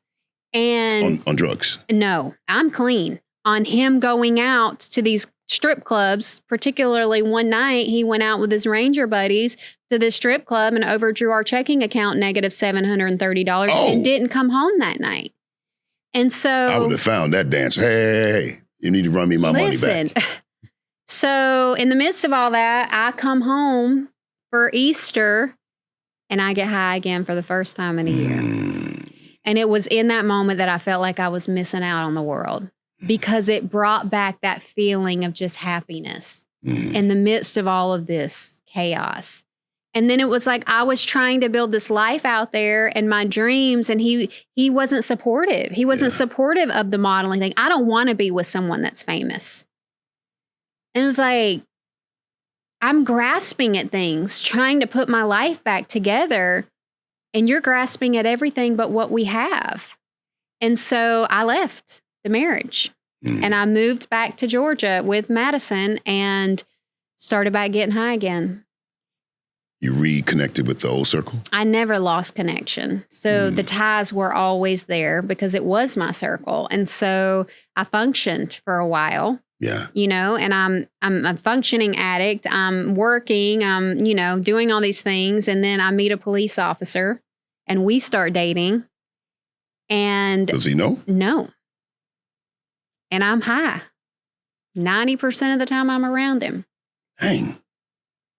[SPEAKER 1] And
[SPEAKER 2] on drugs?
[SPEAKER 1] No, I'm clean. On him going out to these strip clubs, particularly one night, he went out with his Ranger buddies to this strip club and overdrew our checking account negative $730 and didn't come home that night. And so
[SPEAKER 2] I would have found that dance. Hey, you need to run me my money back.
[SPEAKER 1] So in the midst of all that, I come home for Easter and I get high again for the first time in a year. And it was in that moment that I felt like I was missing out on the world because it brought back that feeling of just happiness in the midst of all of this chaos. And then it was like I was trying to build this life out there and my dreams, and he wasn't supportive. He wasn't supportive of the modeling thing. I don't want to be with someone that's famous. And it was like, I'm grasping at things, trying to put my life back together, and you're grasping at everything but what we have. And so I left the marriage and I moved back to Georgia with Madison and started back getting high again.
[SPEAKER 2] You reconnected with the old circle?
[SPEAKER 1] I never lost connection. So the ties were always there because it was my circle. And so I functioned for a while.
[SPEAKER 2] Yeah.
[SPEAKER 1] You know, and I'm a functioning addict. I'm working, I'm, you know, doing all these things. And then I meet a police officer and we start dating. And
[SPEAKER 2] does he know?
[SPEAKER 1] No. And I'm high. 90% of the time I'm around him.
[SPEAKER 2] Dang.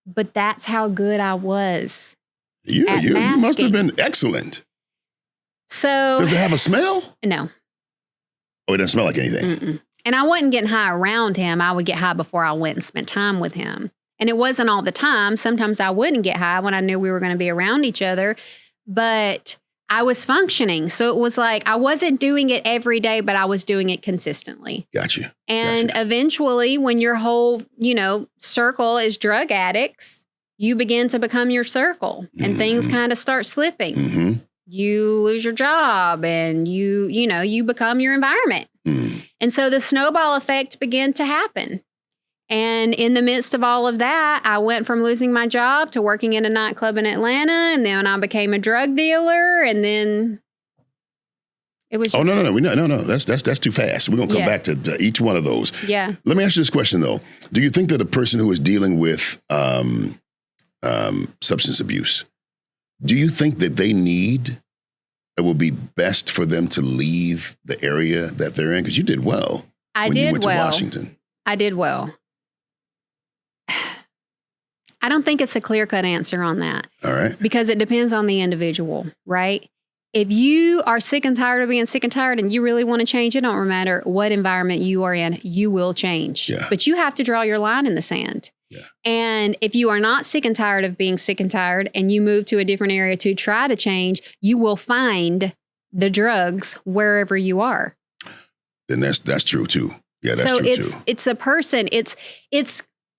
[SPEAKER 1] But that's how good I was.
[SPEAKER 2] Yeah, you must have been excellent.
[SPEAKER 1] So.
[SPEAKER 2] Does it have a smell?
[SPEAKER 1] No.
[SPEAKER 2] Oh, it doesn't smell like anything.
[SPEAKER 1] Mm-mm. And I wasn't getting high around him. I would get high before I went and spent time with him. And it wasn't all the time. Sometimes I wouldn't get high when I knew we were going to be around each other. But I was functioning. So it was like I wasn't doing it every day, but I was doing it consistently.
[SPEAKER 2] Gotcha.
[SPEAKER 1] And eventually, when your whole, you know, circle is drug addicts, you begin to become your circle and things kind of start slipping. You lose your job and you become your environment. And so the snowball effect began to happen. And in the midst of all of that, I went from losing my job to working in a nightclub in Atlanta. And then I became a drug dealer. And then it was just,
[SPEAKER 2] No. That's too fast. We're going to come back to each one of those.
[SPEAKER 1] Yeah.
[SPEAKER 2] Let me ask you this question, though. Do you think that a person who is dealing with substance abuse, do you think that it will be best for them to leave the area that they're in? Because you did well.
[SPEAKER 1] I
[SPEAKER 2] when
[SPEAKER 1] did
[SPEAKER 2] you went
[SPEAKER 1] well.
[SPEAKER 2] to Washington.
[SPEAKER 1] I did well. I don't think it's a clear-cut answer on that.
[SPEAKER 2] All right.
[SPEAKER 1] Because it depends on the individual, right? If you are sick and tired of being sick and tired and you really want to change, it don't matter what environment you are in, you will change.
[SPEAKER 2] Yeah.
[SPEAKER 1] But you have to draw your line in the sand.
[SPEAKER 2] Yeah.
[SPEAKER 1] And if you are not sick and tired of being sick and tired and you move to a different area to try to change, you will find the drugs wherever you are.
[SPEAKER 2] Then that's true too. Yeah, that's
[SPEAKER 1] so
[SPEAKER 2] true too.
[SPEAKER 1] It's a person, it's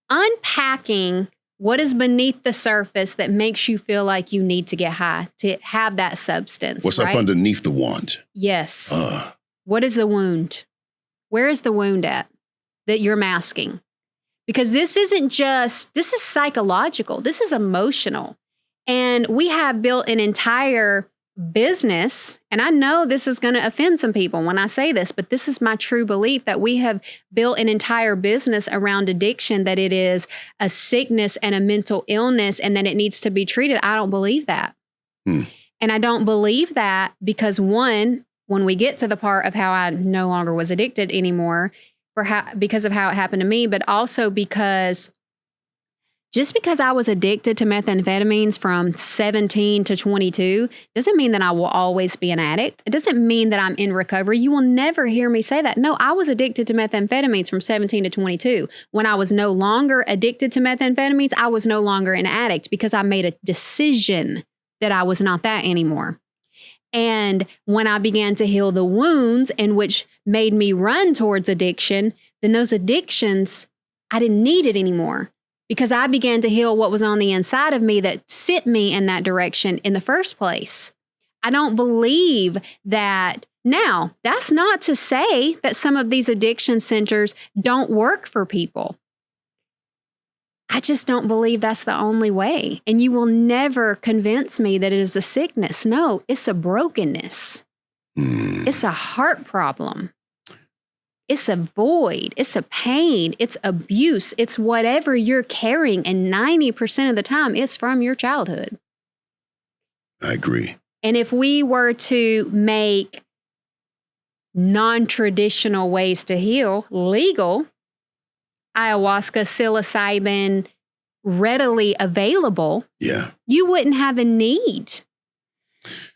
[SPEAKER 1] unpacking what is beneath the surface that makes you feel like you need to get high, to have that substance.
[SPEAKER 2] What's up underneath the want?
[SPEAKER 1] Yes. What is the wound? Where is the wound at that you're masking? Because this is psychological. This is emotional. And we have built an entire business, and I know this is going to offend some people when I say this, but this is my true belief that we have built an entire business around addiction, that it is a sickness and a mental illness and that it needs to be treated. I don't believe that. And I don't believe that because, one, when we get to the part of how I no longer was addicted anymore, because of how it happened to me, but also because just because I was addicted to methamphetamines from 17 to 22 doesn't mean that I will always be an addict. It doesn't mean that I'm in recovery. You will never hear me say that. No, I was addicted to methamphetamines from 17 to 22. When I was no longer addicted to methamphetamines, I was no longer an addict because I made a decision that I was not that anymore. And when I began to heal the wounds, and which made me run towards addiction, then those addictions, I didn't need it anymore. Because I began to heal what was on the inside of me that sent me in that direction in the first place. I don't believe that. Now, that's not to say that some of these addiction centers don't work for people. I just don't believe that's the only way. And you will never convince me that it is a sickness. No, it's a brokenness. It's a heart problem. It's a void. It's a pain. It's abuse. It's whatever you're carrying. And 90% of the time, it's from your childhood.
[SPEAKER 2] I agree.
[SPEAKER 1] And if we were to make non-traditional ways to heal legal, ayahuasca, psilocybin readily available, you wouldn't have a need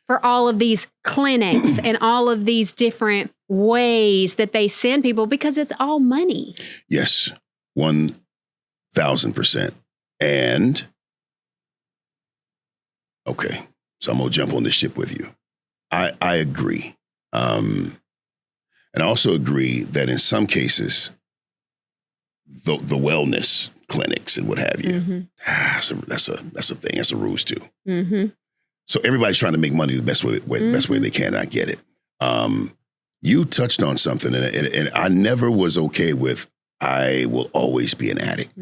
[SPEAKER 1] for all of these clinics and all of these different ways that they send people because it's all money.
[SPEAKER 2] Yes, 1,000%. And, okay, so I'm going to jump on this ship with you. I agree. And I also agree that in some cases, the wellness clinics and what have you, that's a thing. That's a ruse too. So everybody's trying to make money the best way they can. I get it. You touched on something, and I never was okay with. I will always be an addict.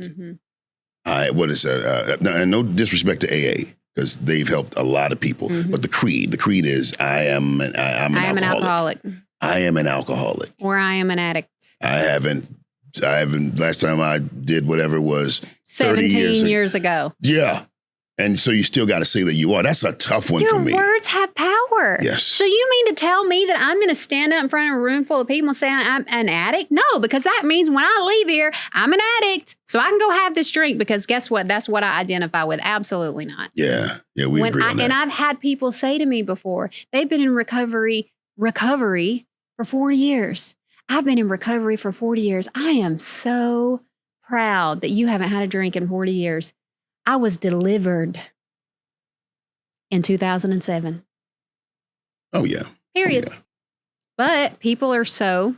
[SPEAKER 2] What is that? No disrespect to AA because they've helped a lot of people. But the creed is I am an alcoholic. I am an alcoholic.
[SPEAKER 1] Or I am an addict.
[SPEAKER 2] I haven't. Last time I did whatever was
[SPEAKER 1] 17 years ago.
[SPEAKER 2] Yeah. And so you still got to say that you are. That's a tough one for me.
[SPEAKER 1] Your words have power.
[SPEAKER 2] Yes.
[SPEAKER 1] So you mean to tell me that I'm going to stand up in front of a room full of people and say I'm an addict? No, because that means when I leave here, I'm an addict. So I can go have this drink because guess what? That's what I identify with. Absolutely not.
[SPEAKER 2] Yeah. Yeah, we agree on that.
[SPEAKER 1] And I've had people say to me before, they've been in recovery for 40 years. I've been in recovery for 40 years. I am so proud that you haven't had a drink in 40 years. I was delivered in 2007.
[SPEAKER 2] Oh, yeah.
[SPEAKER 1] Period.
[SPEAKER 2] Oh, yeah.
[SPEAKER 1] But people are so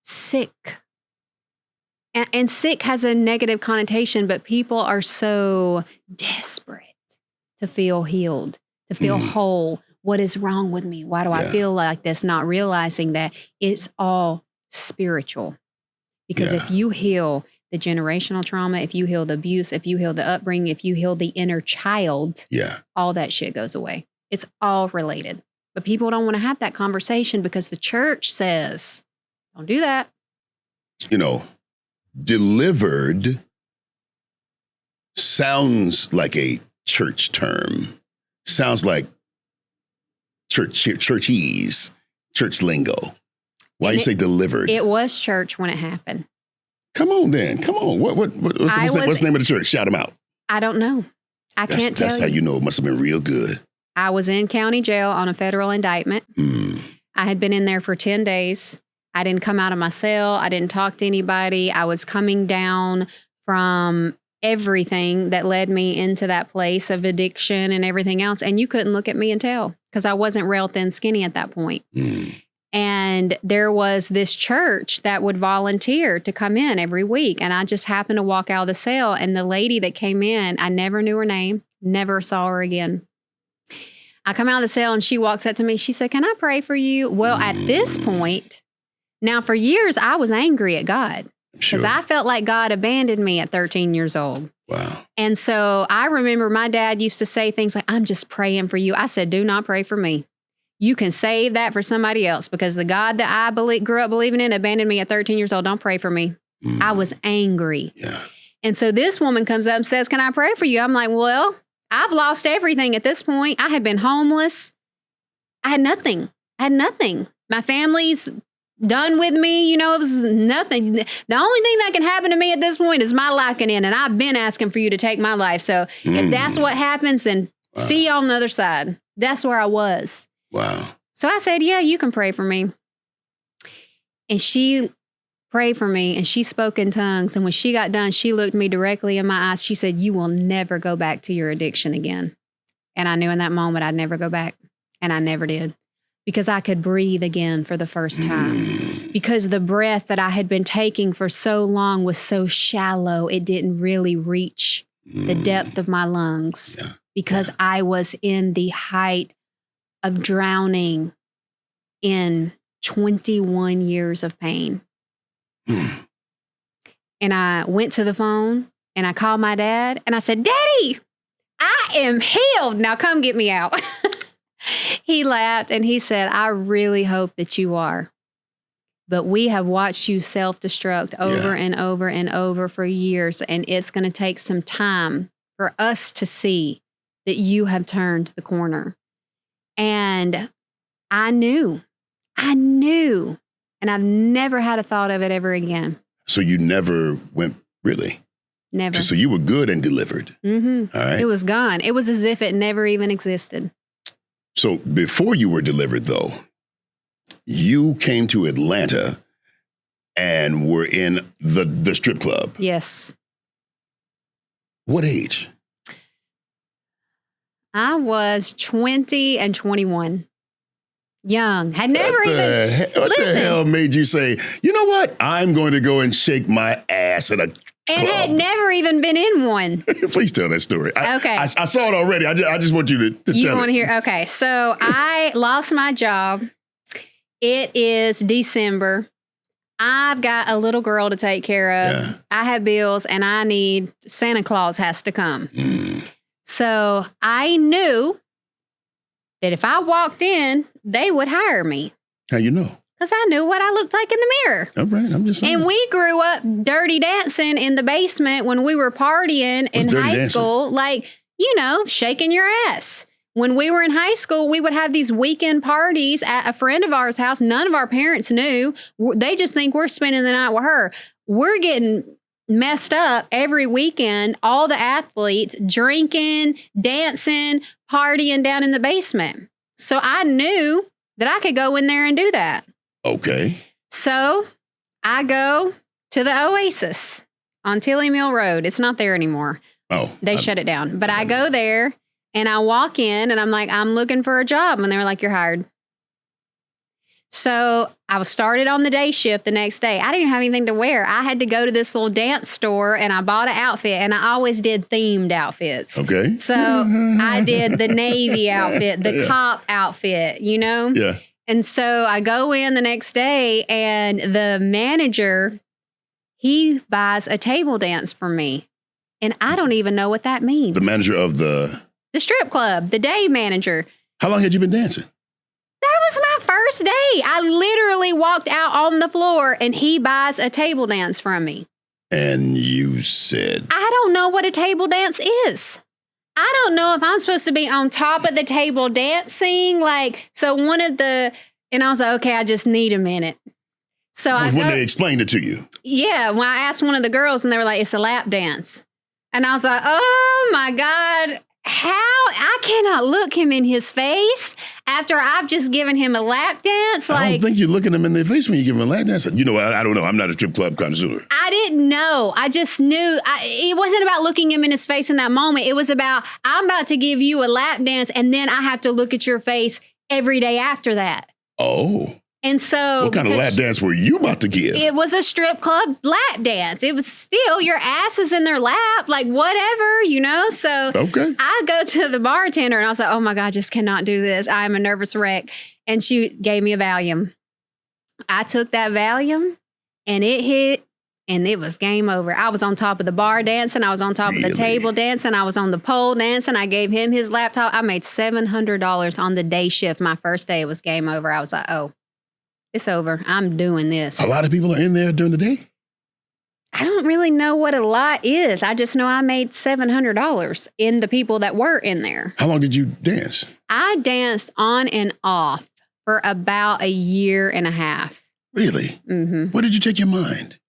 [SPEAKER 1] sick. And sick has a negative connotation, but people are so desperate to feel healed, to feel whole. What is wrong with me? Why do I feel like this? Not realizing that it's all spiritual. Because if you heal the generational trauma, if you heal the abuse, if you heal the upbringing, if you heal the inner child, all that shit goes away. It's all related. But people don't want to have that conversation because the church says, don't do that.
[SPEAKER 2] You know, delivered sounds like a church term. Sounds like churchese, church lingo. Why you say delivered?
[SPEAKER 1] It was church when it happened.
[SPEAKER 2] Come on, then. Come on. What's the name of the church? Shout them out.
[SPEAKER 1] I don't know. I can't tell you.
[SPEAKER 2] That's how you know it must have been real good.
[SPEAKER 1] I was in county jail on a federal indictment. I had been in there for 10 days. I didn't come out of my cell. I didn't talk to anybody. I was coming down from everything that led me into that place of addiction and everything else. And you couldn't look at me and tell because I wasn't real thin skinny at that point. And there was this church that would volunteer to come in every week. And I just happened to walk out of the cell. And the lady that came in, I never knew her name, never saw her again. I come out of the cell and she walks up to me. She said, "Can I pray for you?" Well, at this point, now for years, I was angry at God because I felt like God abandoned me at 13 years old.
[SPEAKER 2] Wow. And
[SPEAKER 1] so I remember my dad used to say things like, "I'm just praying for you." I said, "Do not pray for me. You can save that for somebody else because the God that I grew up believing in abandoned me at 13 years old. Don't pray for me." I was angry.
[SPEAKER 2] Yeah.
[SPEAKER 1] And so this woman comes up and says, "Can I pray for you?" I'm like, well, I've lost everything at this point. I had been homeless. I had nothing. My family's done with me. You know, it was nothing. The only thing that can happen to me at this point is my life can end. And I've been asking for you to take my life. So if that's what happens, then see you on the other side. That's where I was.
[SPEAKER 2] Wow.
[SPEAKER 1] So I said, "Yeah, you can pray for me." And she prayed for me and she spoke in tongues. And when she got done, she looked me directly in my eyes. She said, "You will never go back to your addiction again." And I knew in that moment I'd never go back. And I never did because I could breathe again for the first time. Because the breath that I had been taking for so long was so shallow, it didn't really reach the depth of my lungs because I was in the height of drowning in 21 years of pain. And I went to the phone and I called my dad and I said, "Daddy, I am healed. Now come get me out." He laughed and he said, "I really hope that you are. But we have watched you self-destruct over and over and over for years. And it's going to take some time for us to see that you have turned the corner." And I knew, and I've never had a thought of it ever again.
[SPEAKER 2] So you never went, really?
[SPEAKER 1] Never.
[SPEAKER 2] So you were good and delivered.
[SPEAKER 1] All
[SPEAKER 2] right.
[SPEAKER 1] It was gone. It was as if it never even existed.
[SPEAKER 2] So before you were delivered, though, you came to Atlanta and were in the strip club.
[SPEAKER 1] Yes.
[SPEAKER 2] What age?
[SPEAKER 1] I was 20 and 21. Young. Had never
[SPEAKER 2] What the hell made you say, you know what? I'm going to go and shake my ass at a club.
[SPEAKER 1] And had never even been in one.
[SPEAKER 2] Please tell that story.
[SPEAKER 1] Okay.
[SPEAKER 2] I saw it already. I just want you to tell it.
[SPEAKER 1] You want to hear? Okay. So I lost my job. It is December. I've got a little girl to take care of.
[SPEAKER 2] Yeah.
[SPEAKER 1] I have bills and I need Santa Claus has to come. So I knew that if I walked in, they would hire me.
[SPEAKER 2] How you know?
[SPEAKER 1] Because I knew what I looked like in the mirror.
[SPEAKER 2] All right, I'm just saying.
[SPEAKER 1] And we grew up dirty dancing in the basement when we were partying in high school. Like, shaking your ass. When we were in high school, we would have these weekend parties at a friend of ours' house. None of our parents knew. They just think we're spending the night with her. We're getting messed up every weekend. All the athletes drinking, dancing, partying down in the basement. So I knew that I could go in there and do that.
[SPEAKER 2] Okay.
[SPEAKER 1] So I go to the Oasis on Tilly Mill Road. It's not there anymore.
[SPEAKER 2] Oh.
[SPEAKER 1] They shut it down. But I go there and I walk in and I'm like, I'm looking for a job. And they were like, you're hired. So I was started on the day shift the next day. I didn't have anything to wear. I had to go to this little dance store and I bought an outfit, and I always did themed outfits.
[SPEAKER 2] Okay.
[SPEAKER 1] So I did the Navy outfit, the cop outfit,
[SPEAKER 2] Yeah.
[SPEAKER 1] And so I go in the next day and the manager, he buys a table dance for me. And I don't even know what that means.
[SPEAKER 2] The manager of the
[SPEAKER 1] strip club, the day manager.
[SPEAKER 2] How long had you been dancing?
[SPEAKER 1] That was my first day. I literally walked out on the floor and he buys a table dance from me.
[SPEAKER 2] And you said,
[SPEAKER 1] I don't know what a table dance is. I don't know if I'm supposed to be on top of the table dancing. And I was like, okay, I just need a minute. So
[SPEAKER 2] when they explained it to you.
[SPEAKER 1] Yeah. When I asked one of the girls and they were like, it's a lap dance. And I was like, oh my God. How? I cannot look him in his face after I've just given him a lap dance.
[SPEAKER 2] I don't think you're looking him in the face when you give him a lap dance. I don't know. I'm not a strip club connoisseur.
[SPEAKER 1] I didn't know. I just knew. It wasn't about looking him in his face in that moment. It was about, I'm about to give you a lap dance and then I have to look at your face every day after that.
[SPEAKER 2] Oh.
[SPEAKER 1] And so,
[SPEAKER 2] what kind of lap dance were you about to give?
[SPEAKER 1] It was a strip club lap dance. It was still your ass is in their lap, like whatever, So
[SPEAKER 2] okay.
[SPEAKER 1] I go to the bartender and I was like, oh my God, I just cannot do this. I'm a nervous wreck. And she gave me a Valium. I took that Valium and it hit and it was game over. I was on top of the bar dancing. I was on top of the table dancing. I was on the pole dancing. I gave him his laptop. I made $700 on the day shift. My first day, it was game over. I was like, oh. It's over. I'm doing this.
[SPEAKER 2] A lot of people are in there during the day?
[SPEAKER 1] I don't really know what a lot is. I just know I made $700 in the people that were in there.
[SPEAKER 2] How long did you dance?
[SPEAKER 1] I danced on and off for about a year and a half.
[SPEAKER 2] Really?
[SPEAKER 1] Mm-hmm.
[SPEAKER 2] What did you take your mind?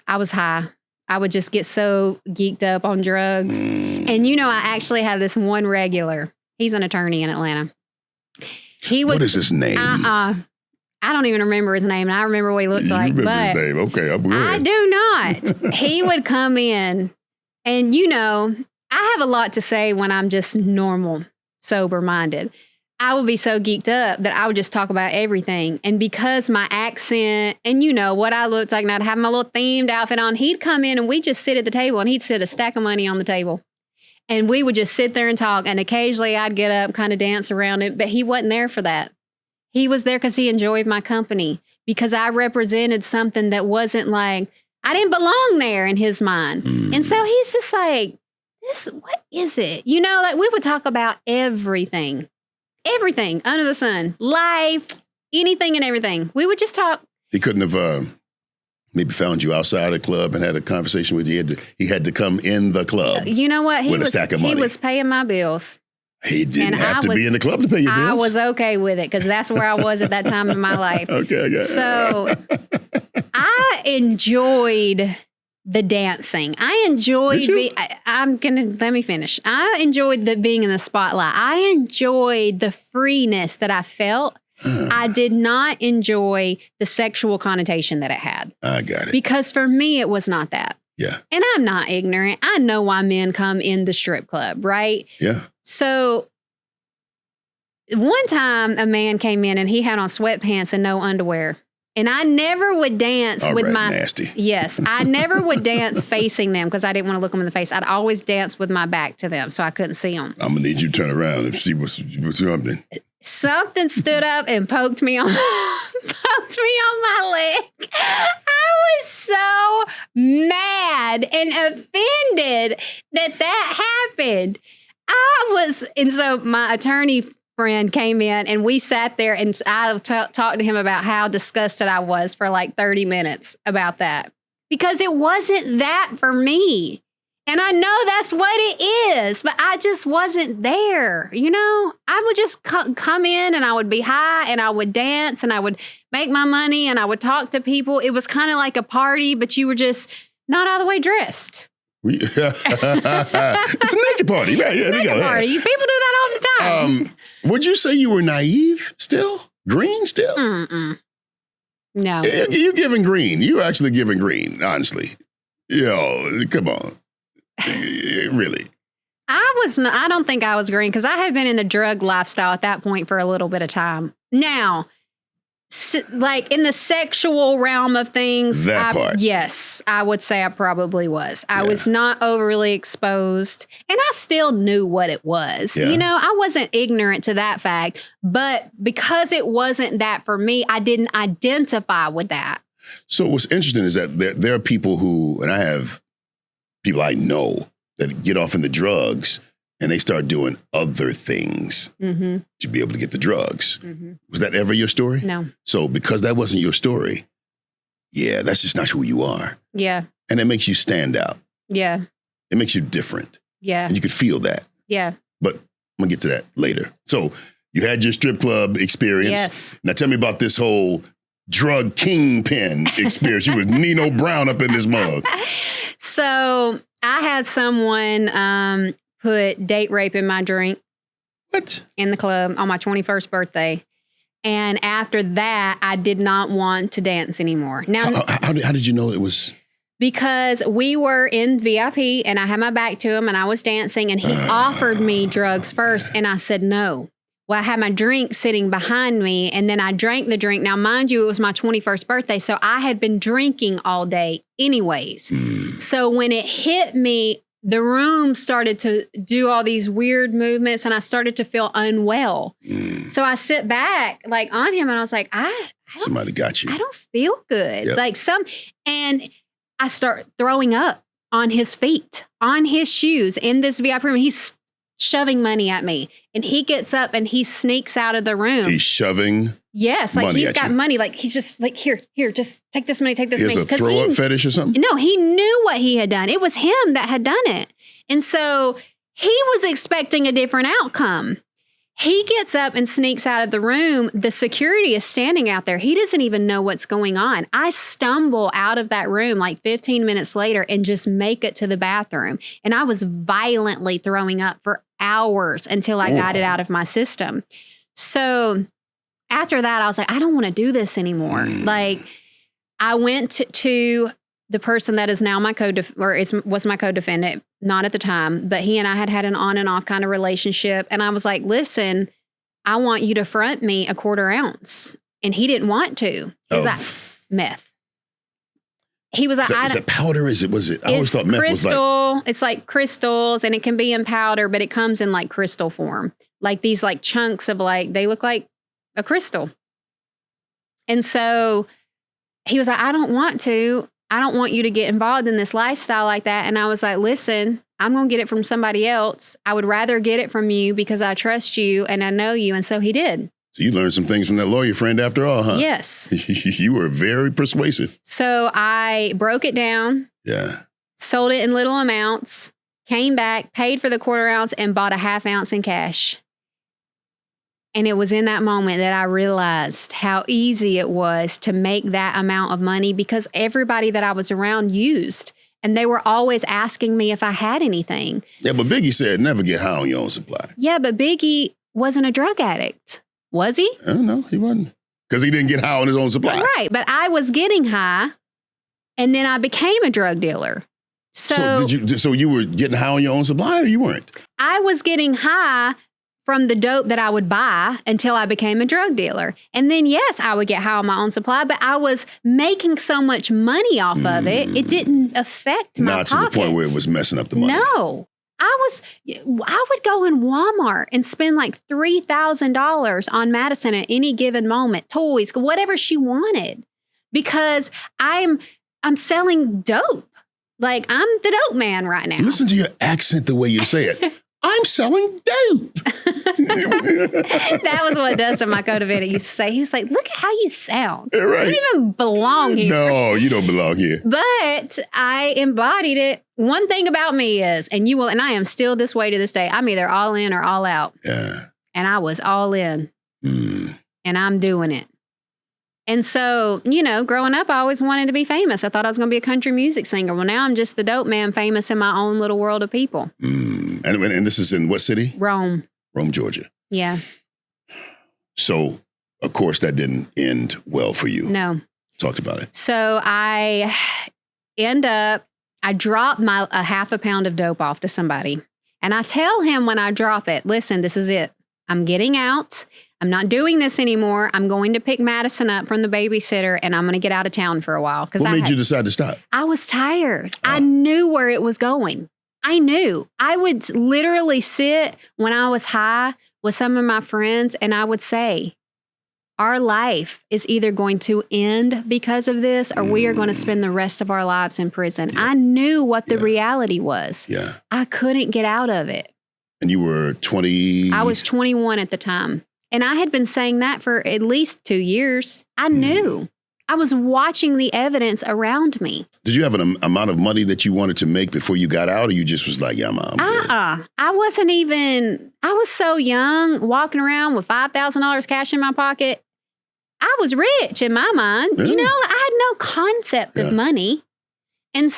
[SPEAKER 1] I was high. I would just get so geeked up on drugs. And I actually had this one regular. He's an attorney in Atlanta.
[SPEAKER 2] What is his name?
[SPEAKER 1] I don't even remember his name, and I remember what he looks like.
[SPEAKER 2] But his name. Okay, I'm
[SPEAKER 1] I do not. He would come in, and I have a lot to say when I'm just normal, sober-minded. I would be so geeked up that I would just talk about everything. And because my accent and what I looked like, and I'd have my little themed outfit on, he'd come in and we'd just sit at the table, and he'd sit a stack of money on the table. And we would just sit there and talk. And occasionally I'd get up, kind of dance around it, but he wasn't there for that. He was there because he enjoyed my company, because I represented something that wasn't like, I didn't belong there in his mind. And so he's just like, what is it? We would talk about everything under the sun, life, anything and everything. We would just talk.
[SPEAKER 2] He couldn't have maybe found you outside a club and had a conversation with you. He had to come in the club.
[SPEAKER 1] You know what?
[SPEAKER 2] With a stack of money.
[SPEAKER 1] He was paying my bills.
[SPEAKER 2] He didn't have to be in the club to pay your bills.
[SPEAKER 1] I was okay with it because that's where I was at that time in my life.
[SPEAKER 2] Okay, I got it.
[SPEAKER 1] So I enjoyed the dancing. I enjoyed let me finish. I enjoyed being in the spotlight. I enjoyed the freeness that I felt. I did not enjoy the sexual connotation that it had.
[SPEAKER 2] I got it.
[SPEAKER 1] Because for me, it was not that.
[SPEAKER 2] Yeah.
[SPEAKER 1] And I'm not ignorant. I know why men come in the strip club, right?
[SPEAKER 2] Yeah.
[SPEAKER 1] So one time a man came in and he had on sweatpants and no underwear. And I never would dance with my
[SPEAKER 2] nasty.
[SPEAKER 1] Yes, I never would dance facing them because I didn't want to look them in the face. I'd always dance with my back to them so I couldn't see them.
[SPEAKER 2] I'm gonna need you to turn around and see what's happening.
[SPEAKER 1] Something stood up and poked me on my leg. I was so mad and offended that happened. And so my attorney friend came in and we sat there and I talked to him about how disgusted I was for like 30 minutes about that because it wasn't that for me. And I know that's what it is, but I just wasn't there. You know, I would just come in and I would be high and I would dance and I would make my money and I would talk to people. It was kind of like a party, but you were just not all the way dressed.
[SPEAKER 2] It's a naked party, right? Yeah,
[SPEAKER 1] naked party. People do that all the time.
[SPEAKER 2] Would you say you were naive still? Green still?
[SPEAKER 1] No.
[SPEAKER 2] You're giving green. You're actually giving green, honestly. Yo, come on. Really?
[SPEAKER 1] I don't think I was green because I had been in the drug lifestyle at that point for a little bit of time. Now, like in the sexual realm of things, yes, I would say I probably was. I was not overly exposed and I still knew what it was. Yeah. You know, I wasn't ignorant to that fact, but because it wasn't that for me, I didn't identify with that.
[SPEAKER 2] So what's interesting is that there are people who, and I have people I know that get off in the drugs and they start doing other things to be able to get the drugs. Was that ever your story?
[SPEAKER 1] No.
[SPEAKER 2] So because that wasn't your story, that's just not who you are.
[SPEAKER 1] Yeah.
[SPEAKER 2] And it makes you stand out.
[SPEAKER 1] Yeah.
[SPEAKER 2] It makes you different.
[SPEAKER 1] Yeah.
[SPEAKER 2] And you could feel that.
[SPEAKER 1] Yeah.
[SPEAKER 2] But I'm going to get to that later. So you had your strip club experience.
[SPEAKER 1] Yes.
[SPEAKER 2] Now tell me about this whole drug kingpin experience. You was Nino Brown up in this mug.
[SPEAKER 1] So I had someone put date rape in my drink.
[SPEAKER 2] What?
[SPEAKER 1] In the club on my 21st birthday. And after that, I did not want to dance anymore. Now,
[SPEAKER 2] how did you know it was?
[SPEAKER 1] Because we were in VIP and I had my back to him and I was dancing and he offered me drugs first and I said no. Well, I had my drink sitting behind me and then I drank the drink. Now, mind you, it was my 21st birthday, so I had been drinking all day anyways. So when it hit me, the room started to do all these weird movements and I started to feel unwell. So I sit back like on him and I was like,
[SPEAKER 2] somebody got you.
[SPEAKER 1] I don't feel good. Yep. And I start throwing up on his feet, on his shoes in this VIP room. He's shoving money at me and he gets up and he sneaks out of the room.
[SPEAKER 2] He's shoving.
[SPEAKER 1] Yes, like he's got money. Like he's just like, here, just take this money, take this money.
[SPEAKER 2] He has a throw up fetish or something?
[SPEAKER 1] No, he knew what he had done. It was him that had done it. And so he was expecting a different outcome. He gets up and sneaks out of the room. The security is standing out there. He doesn't even know what's going on. I stumble out of that room like 15 minutes later and just make it to the bathroom. And I was violently throwing up for hours until I got it out of my system. So after that, I was like, I don't want to do this anymore. Like I went to the person that is now my was my co-defendant, not at the time, but he and I had an on and off kind of relationship. And I was like, listen, I want you to front me a 1/4 ounce. And he didn't want to. He was like, meth. He was like,
[SPEAKER 2] is it powder? Was it? I always thought meth was like.
[SPEAKER 1] It's like crystals and it can be in powder, but it comes in like crystal form. Like these like chunks of like, they look like a crystal. And so he was like, I don't want you to get involved in this lifestyle like that. And I was like, listen, I'm going to get it from somebody else. I would rather get it from you because I trust you and I know you. And so he did.
[SPEAKER 2] So you learned some things from that lawyer friend after all, huh?
[SPEAKER 1] Yes.
[SPEAKER 2] You were very persuasive.
[SPEAKER 1] So I broke it down.
[SPEAKER 2] Yeah.
[SPEAKER 1] Sold it in little amounts, came back, paid for the 1/4 ounce and bought a 1/2 ounce in cash. And it was in that moment that I realized how easy it was to make that amount of money because everybody that I was around used. And they were always asking me if I had anything.
[SPEAKER 2] Yeah, but Biggie said never get high on your own supply.
[SPEAKER 1] Yeah, but Biggie wasn't a drug addict. Was he?
[SPEAKER 2] I don't know. He wasn't. Because he didn't get high on his own supply.
[SPEAKER 1] Right. But I was getting high, and then I became a drug dealer. So
[SPEAKER 2] you were getting high on your own supply, or you weren't?
[SPEAKER 1] I was getting high from the dope that I would buy until I became a drug dealer. And then, yes, I would get high on my own supply, but I was making so much money off of it, it didn't affect my pockets.
[SPEAKER 2] Not to the point where it was messing up the money.
[SPEAKER 1] No. I would go in Walmart and spend like $3,000 on Madison at any given moment, toys, whatever she wanted, because I'm selling dope. Like, I'm the dope man right now.
[SPEAKER 2] Listen to your accent, the way you say it. I'm selling dope.
[SPEAKER 1] That was what Dustin, my co-defendant, used to say. He was like, look at how you sound.
[SPEAKER 2] Right.
[SPEAKER 1] You don't even belong here.
[SPEAKER 2] No, you don't belong here.
[SPEAKER 1] But I embodied it. One thing about me is, and I am still this way to this day, I'm either all in or all out.
[SPEAKER 2] Yeah.
[SPEAKER 1] And I was all in. And I'm doing it. And so, growing up, I always wanted to be famous. I thought I was going to be a country music singer. Well, now I'm just the dope man, famous in my own little world of people.
[SPEAKER 2] And this is in what city?
[SPEAKER 1] Rome,
[SPEAKER 2] Georgia.
[SPEAKER 1] Yeah.
[SPEAKER 2] So, of course, that didn't end well for you.
[SPEAKER 1] No.
[SPEAKER 2] Talked about it.
[SPEAKER 1] So I dropped a half a pound of dope off to somebody. And I tell him when I drop it, listen, this is it. I'm getting out. I'm not doing this anymore. I'm going to pick Madison up from the babysitter, and I'm going to get out of town for a while.
[SPEAKER 2] What made you decide to stop?
[SPEAKER 1] I was tired. Oh. I knew where it was going. I knew. I would literally sit when I was high with some of my friends, and I would say, our life is either going to end because of this, or we are going to spend the rest of our lives in prison. Yeah. I knew what the reality was.
[SPEAKER 2] Yeah.
[SPEAKER 1] I couldn't get out of it.
[SPEAKER 2] And you were 20?
[SPEAKER 1] I was 21 at the time. And I had been saying that for at least 2 years. I knew. I was watching the evidence around me.
[SPEAKER 2] Did you have an amount of money that you wanted to make before you got out, or you just was like, yeah, I'm good?
[SPEAKER 1] I wasn't even, I was so young, walking around with $5,000 cash in my pocket. I was rich in my mind. Yeah. I had no concept of money. And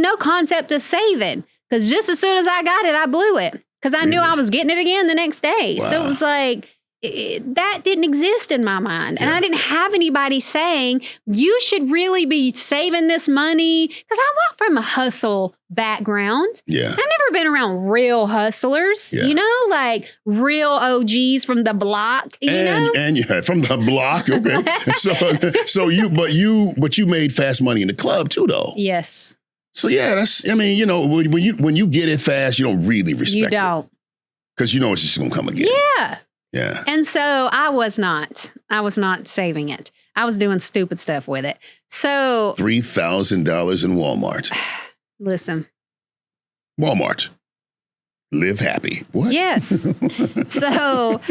[SPEAKER 1] no concept of saving. Because just as soon as I got it, I blew it. Because I knew I was getting it again the next day. Wow. So it was like, that didn't exist in my mind. And I didn't have anybody saying, you should really be saving this money. Because I'm not from a hustle background.
[SPEAKER 2] Yeah.
[SPEAKER 1] I've never been around real hustlers, like real OGs from the block,
[SPEAKER 2] And from the block. Okay. But you made fast money in the club too, though.
[SPEAKER 1] Yes.
[SPEAKER 2] So when you get it fast, you don't really respect it.
[SPEAKER 1] You don't.
[SPEAKER 2] Because it's just going to come again.
[SPEAKER 1] Yeah.
[SPEAKER 2] Yeah.
[SPEAKER 1] And so I was not saving it. I was doing stupid stuff with it. So
[SPEAKER 2] $3,000 in Walmart.
[SPEAKER 1] Listen.
[SPEAKER 2] Walmart. Live happy. What?
[SPEAKER 1] Yes. So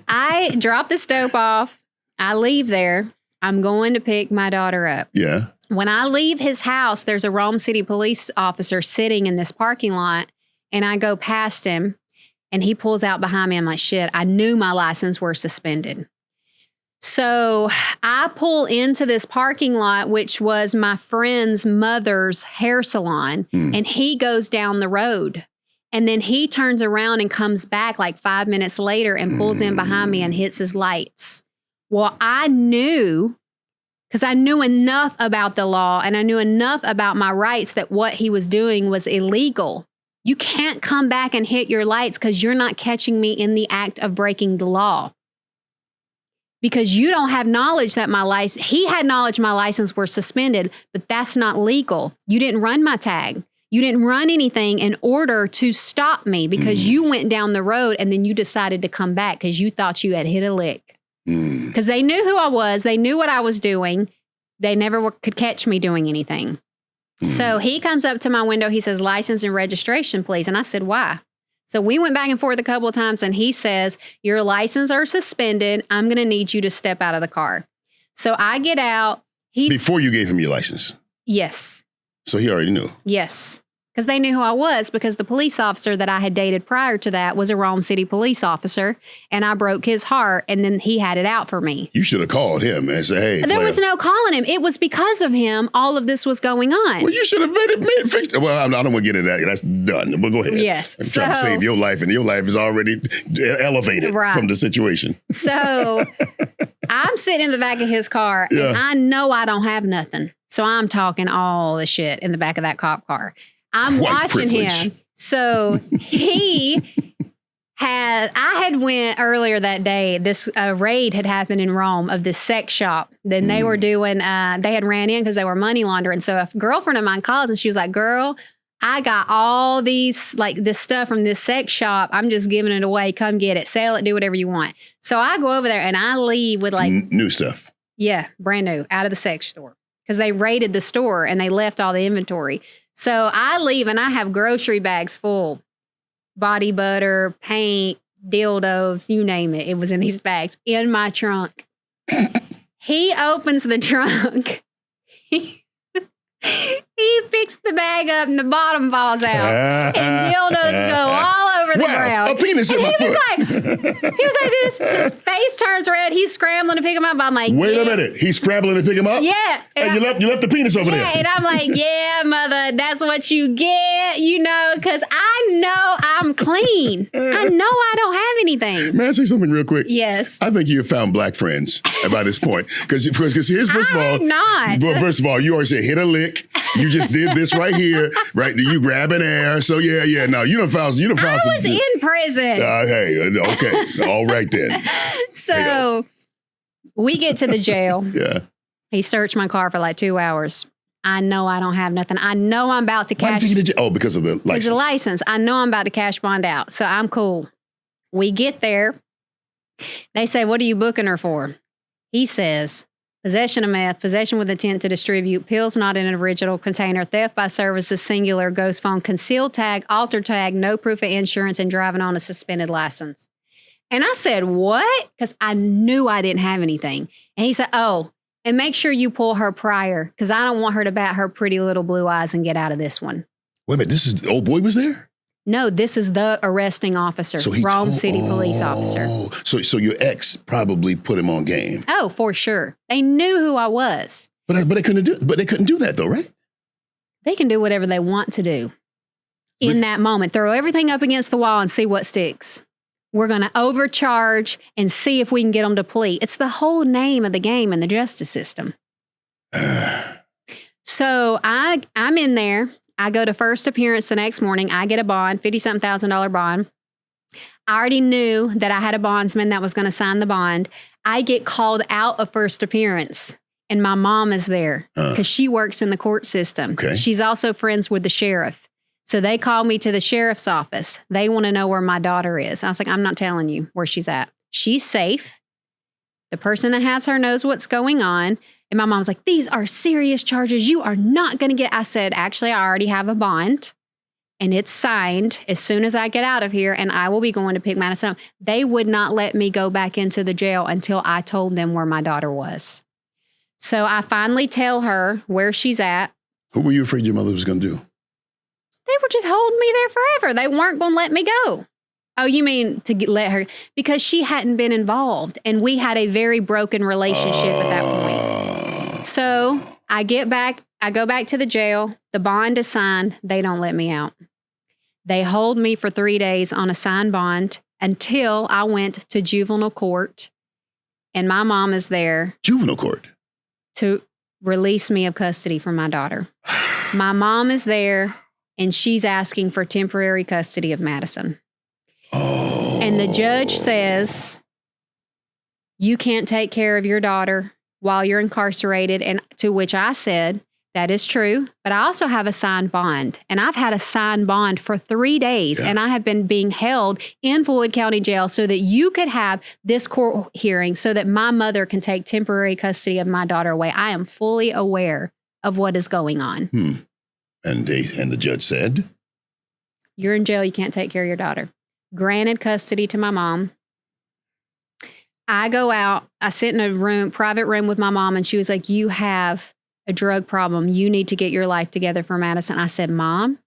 [SPEAKER 1] I drop this dope off. I leave there. I'm going to pick my daughter up.
[SPEAKER 2] Yeah.
[SPEAKER 1] When I leave his house, there's a Rome City police officer sitting in this parking lot, and I go past him, and he pulls out behind me. I'm like, shit, I knew my license were suspended. So I pull into this parking lot, which was my friend's mother's hair salon, and he goes down the road. And then he turns around and comes back like 5 minutes later and pulls in behind me and hits his lights. Well, I knew, because I knew enough about the law and I knew enough about my rights that what he was doing was illegal. You can't come back and hit your lights because you're not catching me in the act of breaking the law. Because you don't have knowledge that he had knowledge my license were suspended, but that's not legal. You didn't run my tag. You didn't run anything in order to stop me because you went down the road and then you decided to come back because you thought you had hit a lick. Because they knew who I was. They knew what I was doing. They never could catch me doing anything. So he comes up to my window. He says, license and registration, please. And I said, why? So we went back and forth a couple of times and he says, your license are suspended. I'm going to need you to step out of the car. So I get out.
[SPEAKER 2] Before you gave him your license?
[SPEAKER 1] Yes.
[SPEAKER 2] So he already knew?
[SPEAKER 1] Yes. because they knew who I was, because the police officer that I had dated prior to that was a Rome City police officer, and I broke his heart, and then he had it out for me.
[SPEAKER 2] You should have called him and said, hey,
[SPEAKER 1] There was no calling him. It was because of him all of this was going on.
[SPEAKER 2] Well, you should have fixed it. Well, I don't want to get into that. That's done. But go ahead.
[SPEAKER 1] Yes.
[SPEAKER 2] I'm trying to save your life, and your life is already elevated from the situation.
[SPEAKER 1] So I'm sitting in the back of his car, and I know I don't have nothing. So I'm talking all the shit in the back of that cop car. I'm watching him. So I had went earlier that day. This raid had happened in Rome of this sex shop. Then they were doing, they had ran in because they were money laundering. So a girlfriend of mine calls and she was like, girl, I got all these, like this stuff from this sex shop. I'm just giving it away. Come get it. Sell it. Do whatever you want. So I go over there and I leave with like
[SPEAKER 2] new stuff.
[SPEAKER 1] Yeah. Brand new out of the sex store. Because they raided the store and they left all the inventory. So I leave and I have grocery bags full. Body butter, paint, dildos, you name it. It was in these bags in my trunk. He opens the trunk. He picks the bag up and the bottom falls out. And dildos go all over the ground.
[SPEAKER 2] A penis in my foot.
[SPEAKER 1] He was like this. His face turns red. He's scrambling to pick him up. I'm like,
[SPEAKER 2] wait a minute. He's scrambling to pick him up?
[SPEAKER 1] Yeah.
[SPEAKER 2] And you left the penis over there.
[SPEAKER 1] Yeah, and I'm like, yeah, mother, that's what you get, because I know I'm clean. I know I don't have anything.
[SPEAKER 2] May I say something real quick?
[SPEAKER 1] Yes.
[SPEAKER 2] I think you have found black friends by this point. Because here's, first of all.
[SPEAKER 1] Not.
[SPEAKER 2] First of all, you already said hit a lick. You just did this right here, right? You grabbing air. So yeah. No, you done found some.
[SPEAKER 1] I was in prison.
[SPEAKER 2] Hey, okay. All right then.
[SPEAKER 1] So we get to the jail.
[SPEAKER 2] Yeah.
[SPEAKER 1] He searched my car for like 2 hours. I know I don't have nothing. I know I'm about to cash.
[SPEAKER 2] Why did you get to jail? Oh, because of the license.
[SPEAKER 1] Because of the license. I know I'm about to cash bond out. So I'm cool. We get there. They say, what are you booking her for? He says, possession of meth, possession with intent to distribute, pills not in an original container, theft by services, singular, ghost phone, concealed tag, alter tag, no proof of insurance, and driving on a suspended license. And I said, what? Because I knew I didn't have anything. And he said, oh, and make sure you pull her prior, because I don't want her to bat her pretty little blue eyes and get out of this one.
[SPEAKER 2] Wait a minute, this is the old boy was there?
[SPEAKER 1] No, this is the arresting officer, Rome City police officer.
[SPEAKER 2] So your ex probably put him on game.
[SPEAKER 1] Oh, for sure. They knew who I was.
[SPEAKER 2] But they couldn't do that though, right?
[SPEAKER 1] They can do whatever they want to do in that moment. Throw everything up against the wall and see what sticks. We're going to overcharge and see if we can get them to plea. It's the whole name of the game in the justice system. So I'm in there. I go to first appearance the next morning. I get a bond, $50,000 bond. I already knew that I had a bondsman that was going to sign the bond. I get called out of first appearance, and my mom is there because she works in the court system.
[SPEAKER 2] Okay.
[SPEAKER 1] She's also friends with the sheriff. So they call me to the sheriff's office. They want to know where my daughter is. I was like, I'm not telling you where she's at. She's safe. The person that has her knows what's going on. And my mom's like, these are serious charges. You are not going to get. I said, actually, I already have a bond and it's signed as soon as I get out of here, and I will be going to pick Madison up. They would not let me go back into the jail until I told them where my daughter was. So I finally tell her where she's at.
[SPEAKER 2] What were you afraid your mother was going to do?
[SPEAKER 1] They were just holding me there forever. They weren't going to let me go. Oh, you mean to let her? Because she hadn't been involved, and we had a very broken relationship at that point. So I get back. I go back to the jail. The bond is signed. They don't let me out. They hold me for 3 days on a signed bond until I went to juvenile court, and my mom is there.
[SPEAKER 2] Juvenile court?
[SPEAKER 1] To release me of custody from my daughter. My mom is there, and she's asking for temporary custody of Madison.
[SPEAKER 2] Oh.
[SPEAKER 1] And the judge says, you can't take care of your daughter while you're incarcerated. And to which I said, that is true, but I also have a signed bond. And I've had a signed bond for 3 days, and I have been being held in Floyd County Jail so that you could have this court hearing so that my mother can take temporary custody of my daughter away. I am fully aware of what is going on.
[SPEAKER 2] And the judge said,
[SPEAKER 1] you're in jail. You can't take care of your daughter. Granted custody to my mom. I go out. I sit in a private room with my mom, and she was like, you have a drug problem. You need to get your life together for Madison. I said, Mom,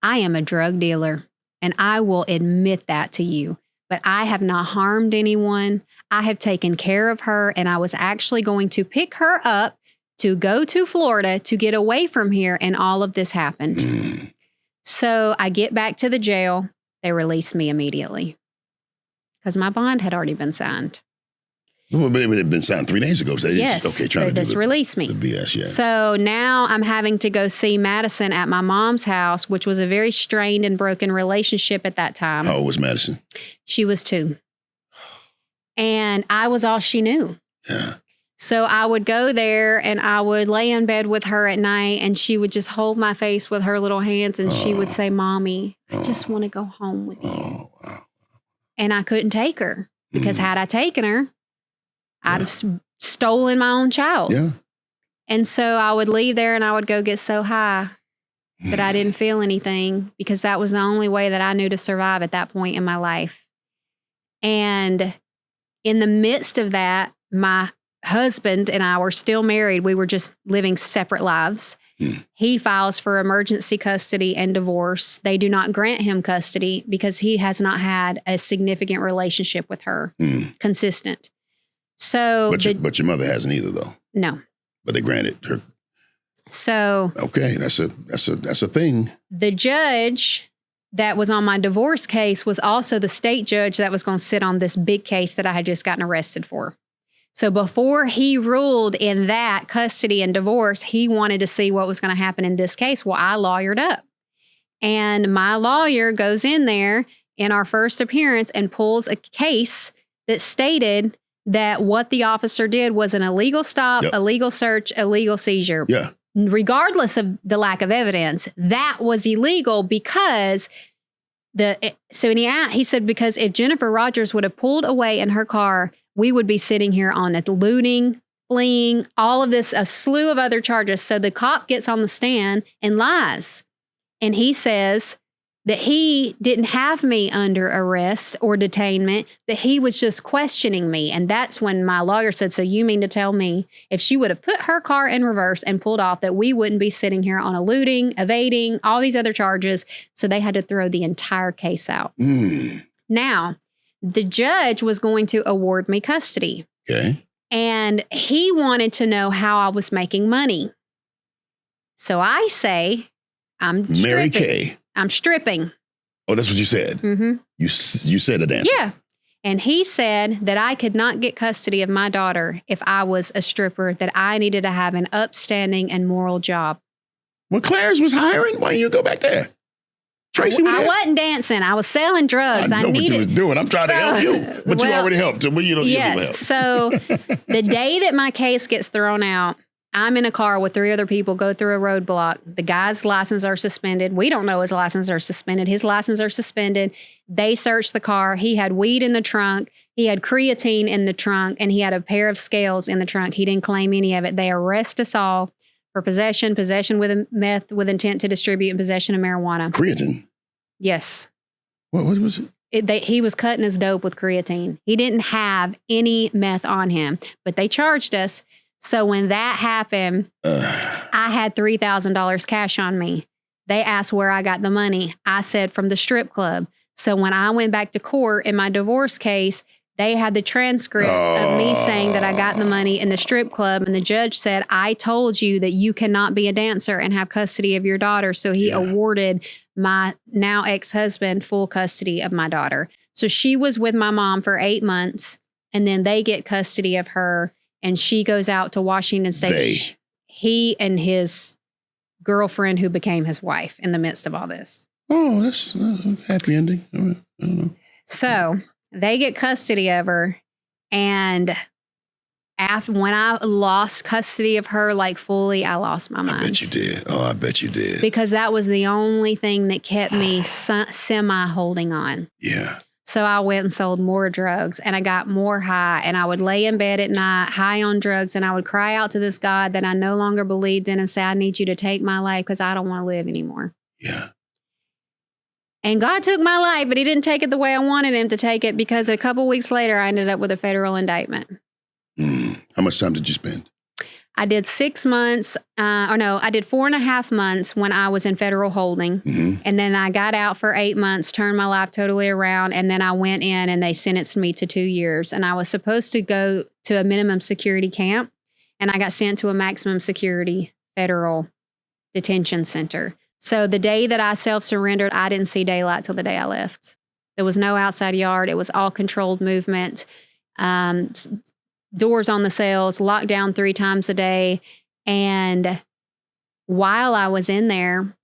[SPEAKER 1] I am a drug dealer, and I will admit that to you. But I have not harmed anyone. I have taken care of her, and I was actually going to pick her up to go to Florida to get away from here, and all of this happened. So I get back to the jail. They release me immediately because my bond had already been signed.
[SPEAKER 2] Well, but it had been signed 3 days ago. So
[SPEAKER 1] Yes,
[SPEAKER 2] okay, trying to
[SPEAKER 1] just release me.
[SPEAKER 2] The BS, yeah.
[SPEAKER 1] So now I'm having to go see Madison at my mom's house, which was a very strained and broken relationship at that time.
[SPEAKER 2] How old was Madison?
[SPEAKER 1] She was 2. And I was all she knew.
[SPEAKER 2] Yeah.
[SPEAKER 1] So I would go there and I would lay in bed with her at night, and she would just hold my face with her little hands, and she would say, Mommy, I just want to go home with you.
[SPEAKER 2] Wow.
[SPEAKER 1] And I couldn't take her because had I taken her, I'd have stolen my own child.
[SPEAKER 2] Yeah.
[SPEAKER 1] And so I would leave there and I would go get so high that I didn't feel anything, because that was the only way that I knew to survive at that point in my life. And in the midst of that, my husband and I were still married. We were just living separate lives. He files for emergency custody and divorce. They do not grant him custody because he has not had a significant relationship with her, consistent. So,
[SPEAKER 2] but your mother hasn't either, though.
[SPEAKER 1] No.
[SPEAKER 2] But they granted her.
[SPEAKER 1] So
[SPEAKER 2] Okay, that's a thing.
[SPEAKER 1] The judge that was on my divorce case was also the state judge that was going to sit on this big case that I had just gotten arrested for. So before he ruled in that custody and divorce, he wanted to see what was going to happen in this case. Well, I lawyered up. And my lawyer goes in there in our first appearance and pulls a case that stated that what the officer did was an illegal stop, illegal search, illegal seizure.
[SPEAKER 2] Yeah.
[SPEAKER 1] Regardless of the lack of evidence, that was illegal because he said, because if Jennifer Rogers would have pulled away in her car, we would be sitting here on a looting, fleeing, all of this, a slew of other charges. So the cop gets on the stand and lies. And he says that he didn't have me under arrest or detainment, that he was just questioning me. And that's when my lawyer said, so you mean to tell me if she would have put her car in reverse and pulled off, that we wouldn't be sitting here on a looting, evading, all these other charges? So they had to throw the entire case out. Now, the judge was going to award me custody.
[SPEAKER 2] Okay.
[SPEAKER 1] And he wanted to know how I was making money. So I say, I'm stripping.
[SPEAKER 2] Mary Kay.
[SPEAKER 1] I'm stripping.
[SPEAKER 2] Oh, that's what you said? Mm-hmm. You said a dancer.
[SPEAKER 1] Yeah. And he said that I could not get custody of my daughter if I was a stripper, that I needed to have an upstanding and moral job.
[SPEAKER 2] Well, Claire's was hiring. Why didn't you go back there? Tracy,
[SPEAKER 1] I wasn't dancing. I was selling drugs.
[SPEAKER 2] I know what you was doing. I'm trying to help you. But you already helped. Well, you don't help.
[SPEAKER 1] So the day that my case gets thrown out, I'm in a car with 3 other people, go through a roadblock. The guy's license are suspended. We don't know his license are suspended. His license are suspended. They searched the car. He had weed in the trunk. He had creatine in the trunk, and he had a pair of scales in the trunk. He didn't claim any of it. They arrest us all for possession with meth with intent to distribute, and possession of marijuana.
[SPEAKER 2] Creatine?
[SPEAKER 1] Yes.
[SPEAKER 2] What was it?
[SPEAKER 1] He was cutting his dope with creatine. He didn't have any meth on him, but they charged us. So when that happened, I had $3,000 cash on me. They asked where I got the money. I said from the strip club. So when I went back to court in my divorce case, they had the transcript of me saying that I got the money in the strip club. And the judge said, I told you that you cannot be a dancer and have custody of your daughter. So he awarded my now ex-husband full custody of my daughter. So she was with my mom for 8 months, and then they get custody of her. And she goes out to Washington State. He and his girlfriend, who became his wife, in the midst of all this.
[SPEAKER 2] Oh, that's a happy ending. I don't know.
[SPEAKER 1] So they get custody of her. And when I lost custody of her, like fully, I lost my mind.
[SPEAKER 2] I bet you did. Oh, I bet you did.
[SPEAKER 1] Because that was the only thing that kept me semi holding on.
[SPEAKER 2] Yeah.
[SPEAKER 1] So I went and sold more drugs, and I got more high, and I would lay in bed at night high on drugs, and I would cry out to this God that I no longer believed in and say, I need you to take my life because I don't want to live anymore.
[SPEAKER 2] Yeah.
[SPEAKER 1] And God took my life, but he didn't take it the way I wanted him to take it, because a couple weeks later, I ended up with a federal indictment.
[SPEAKER 2] How much time did you spend?
[SPEAKER 1] I did 6 months, I did 4.5 months when I was in federal holding. And then I got out for 8 months, turned my life totally around. And then I went in and they sentenced me to 2 years. And I was supposed to go to a minimum security camp. And I got sent to a maximum security federal detention center. So the day that I self-surrendered, I didn't see daylight till the day I left. There was no outside yard. It was all controlled movement. Doors on the cells, locked down 3 times a day. And while I was in there,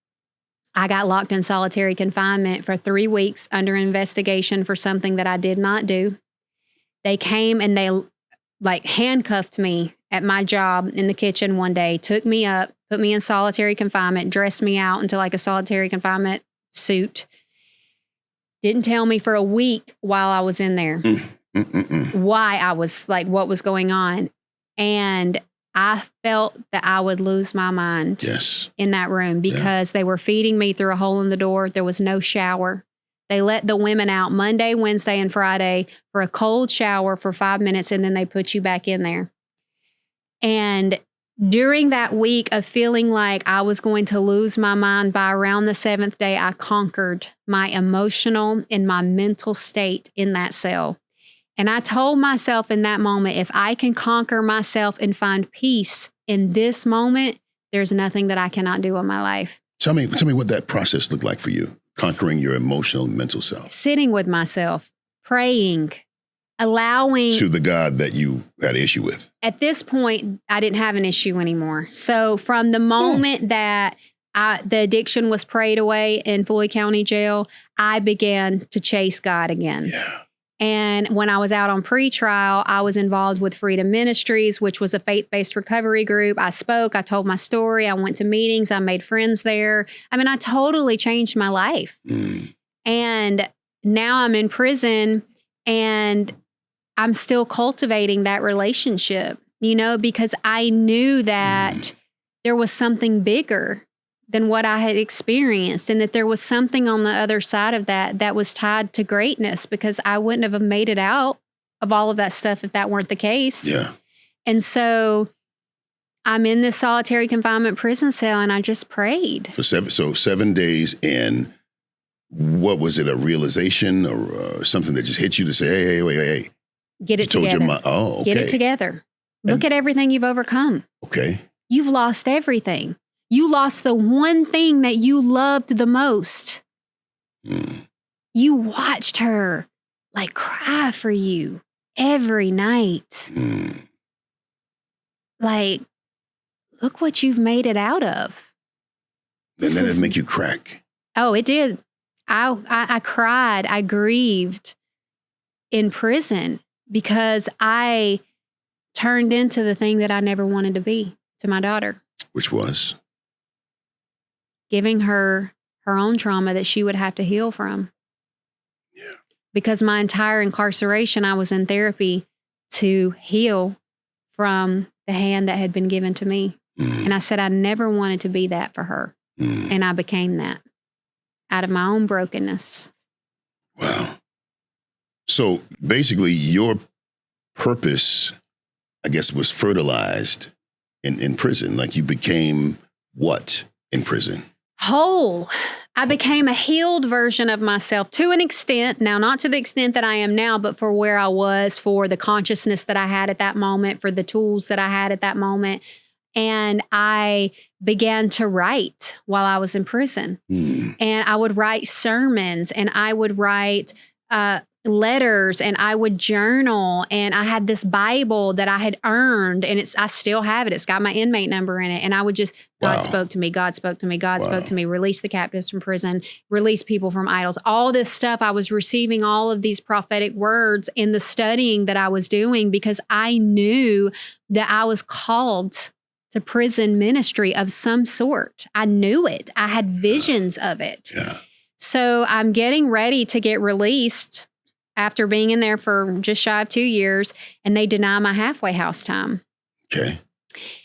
[SPEAKER 1] I got locked in solitary confinement for 3 weeks under investigation for something that I did not do. They came and they handcuffed me at my job in the kitchen one day, took me up, put me in solitary confinement, dressed me out into a solitary confinement suit. Didn't tell me for a week while I was in there why I was what was going on. And I felt that I would lose my mind in that room because they were feeding me through a hole in the door. There was no shower. They let the women out Monday, Wednesday, and Friday for a cold shower for 5 minutes, and then they put you back in there. And during that week of feeling like I was going to lose my mind, by around the 7th day, I conquered my emotional and my mental state in that cell. And I told myself in that moment, if I can conquer myself and find peace in this moment, there's nothing that I cannot do in my life.
[SPEAKER 2] Tell me what that process looked like for you, conquering your emotional and mental self.
[SPEAKER 1] Sitting with myself, praying, allowing
[SPEAKER 2] to the God that you had an issue with.
[SPEAKER 1] At this point, I didn't have an issue anymore. So from the moment that the addiction was prayed away in Floyd County Jail, I began to chase God again.
[SPEAKER 2] Yeah.
[SPEAKER 1] And when I was out on pretrial, I was involved with Freedom Ministries, which was a faith-based recovery group. I spoke, I told my story, I went to meetings, I made friends there. I mean, I totally changed my life. And now I'm in prison and I'm still cultivating that relationship, because I knew that there was something bigger than what I had experienced, and that there was something on the other side of that was tied to greatness, because I wouldn't have made it out of all of that stuff if that weren't the case.
[SPEAKER 2] Yeah.
[SPEAKER 1] And so I'm in this solitary confinement prison cell, and I just prayed.
[SPEAKER 2] For 7 days in, what was it, a realization or something that just hit you to say, hey, wait.
[SPEAKER 1] Get it together.
[SPEAKER 2] Okay.
[SPEAKER 1] Get it together. Look at everything you've overcome.
[SPEAKER 2] Okay.
[SPEAKER 1] You've lost everything. You lost the one thing that you loved the most. You watched her cry for you every night. Look what you've made it out of.
[SPEAKER 2] And then it make you crack.
[SPEAKER 1] Oh, it did. I cried. I grieved in prison because I turned into the thing that I never wanted to be to my daughter.
[SPEAKER 2] Which was?
[SPEAKER 1] Giving her own trauma that she would have to heal from.
[SPEAKER 2] Yeah. Because
[SPEAKER 1] my entire incarceration, I was in therapy to heal from the hand that had been given to me. And I said I never wanted to be that for her. And I became that out of my own brokenness.
[SPEAKER 2] Wow. So basically your purpose, I guess, was fertilized in prison. You became what in prison?
[SPEAKER 1] Whole. I became a healed version of myself to an extent. Now, not to the extent that I am now, but for where I was, for the consciousness that I had at that moment, for the tools that I had at that moment. And I began to write while I was in prison. And I would write sermons, and I would write letters, and I would journal, and I had this Bible that I had earned, and I still have it. It's got my inmate number in it. And I would just, God spoke to me, God spoke to me, God spoke to me, release the captives from prison, release people from idols, all this stuff. I was receiving all of these prophetic words in the studying that I was doing, because I knew that I was called to prison ministry of some sort. I knew it. I had visions of it.
[SPEAKER 2] Yeah.
[SPEAKER 1] So I'm getting ready to get released after being in there for just shy of 2 years, and they deny my halfway house time.
[SPEAKER 2] Okay.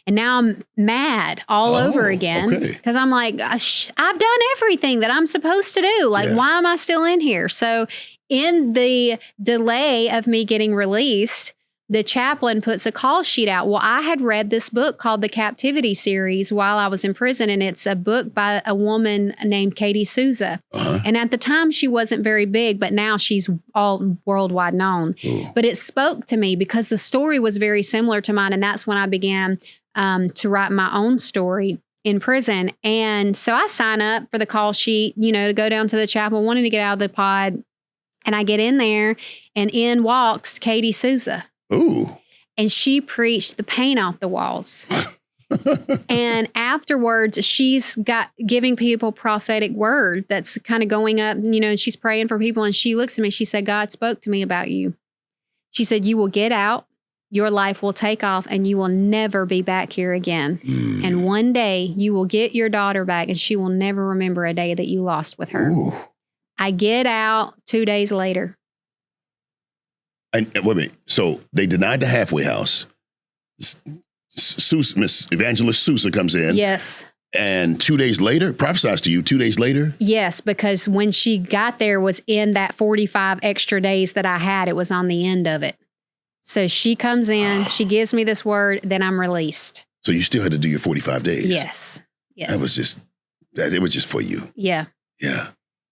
[SPEAKER 1] And now I'm mad all over again, because I'm like, I've done everything that I'm supposed to do. Why am I still in here? So in the delay of me getting released, the chaplain puts a call sheet out. Well, I had read this book called The Captivity Series while I was in prison, and it's a book by a woman named Katie Souza. And at the time, she wasn't very big, but now she's all worldwide known. But it spoke to me because the story was very similar to mine, and that's when I began to write my own story in prison. And so I sign up for the call sheet, to go down to the chapel, wanting to get out of the pod. And I get in there, and in walks Katie Souza.
[SPEAKER 2] Ooh.
[SPEAKER 1] And she preached the paint off the walls. And afterwards, she's giving people prophetic word that's kind of going up, and she's praying for people. And she looks at me, she said, God spoke to me about you. She said, you will get out, your life will take off, and you will never be back here again. And one day you will get your daughter back, and she will never remember a day that you lost with her.
[SPEAKER 2] Ooh. I
[SPEAKER 1] get out 2 days later.
[SPEAKER 2] And wait a minute. So they denied the halfway house. Miss Evangelist Sousa comes in.
[SPEAKER 1] Yes.
[SPEAKER 2] And 2 days later, prophesies to you 2 days later?
[SPEAKER 1] Yes, because when she got there was in that 45 extra days that I had. It was on the end of it. So she comes in, she gives me this word, then I'm released.
[SPEAKER 2] So you still had to do your 45 days?
[SPEAKER 1] Yes.
[SPEAKER 2] It was just for you.
[SPEAKER 1] Yeah.
[SPEAKER 2] Yeah.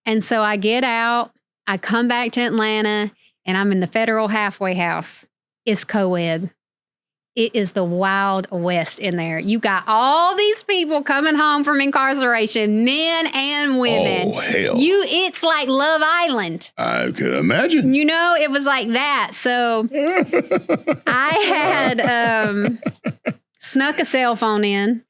[SPEAKER 1] And so I get out, I come back to Atlanta, and I'm in the federal halfway house. It's co-ed. It is the Wild West in there. You got all these people coming home from incarceration, men and women.
[SPEAKER 2] Oh, hell.
[SPEAKER 1] It's like Love Island.
[SPEAKER 2] I could imagine.
[SPEAKER 1] It was like that. So I had snuck a cell phone in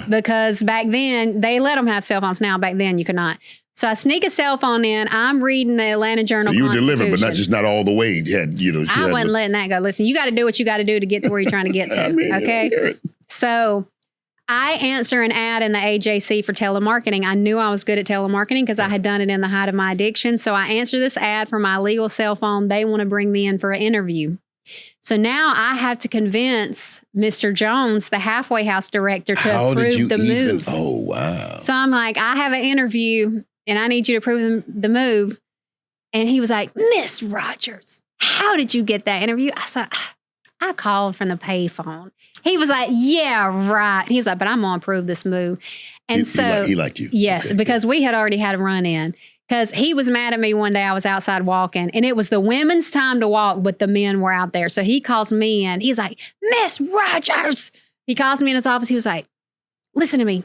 [SPEAKER 1] because back then, they let them have cell phones now. Back then, you could not. So I sneak a cell phone in. I'm reading the Atlanta Journal.
[SPEAKER 2] You delivered, but not all the way. You had,
[SPEAKER 1] I wasn't letting that go. Listen, you got to do what you got to do to get to where you're trying to get to. Okay. So I answer an ad in the AJC for telemarketing. I knew I was good at telemarketing because I had done it in the height of my addiction. So I answer this ad for my legal cell phone. They want to bring me in for an interview. So now I have to convince Mr. Jones, the halfway house director, to approve the move.
[SPEAKER 2] Oh, wow.
[SPEAKER 1] So I'm like, I have an interview and I need you to approve the move. And he was like, Miss Rogers, how did you get that interview? I said, I called from the payphone. He was like, yeah, right. He was like, but I'm going to approve this move. And
[SPEAKER 2] he liked you.
[SPEAKER 1] Yes,
[SPEAKER 2] okay,
[SPEAKER 1] because we had already had a run in. Because he was mad at me one day. I was outside walking, and it was the women's time to walk, but the men were out there. So he calls me in. He's like, Miss Rogers. He calls me in his office. He was like, listen to me.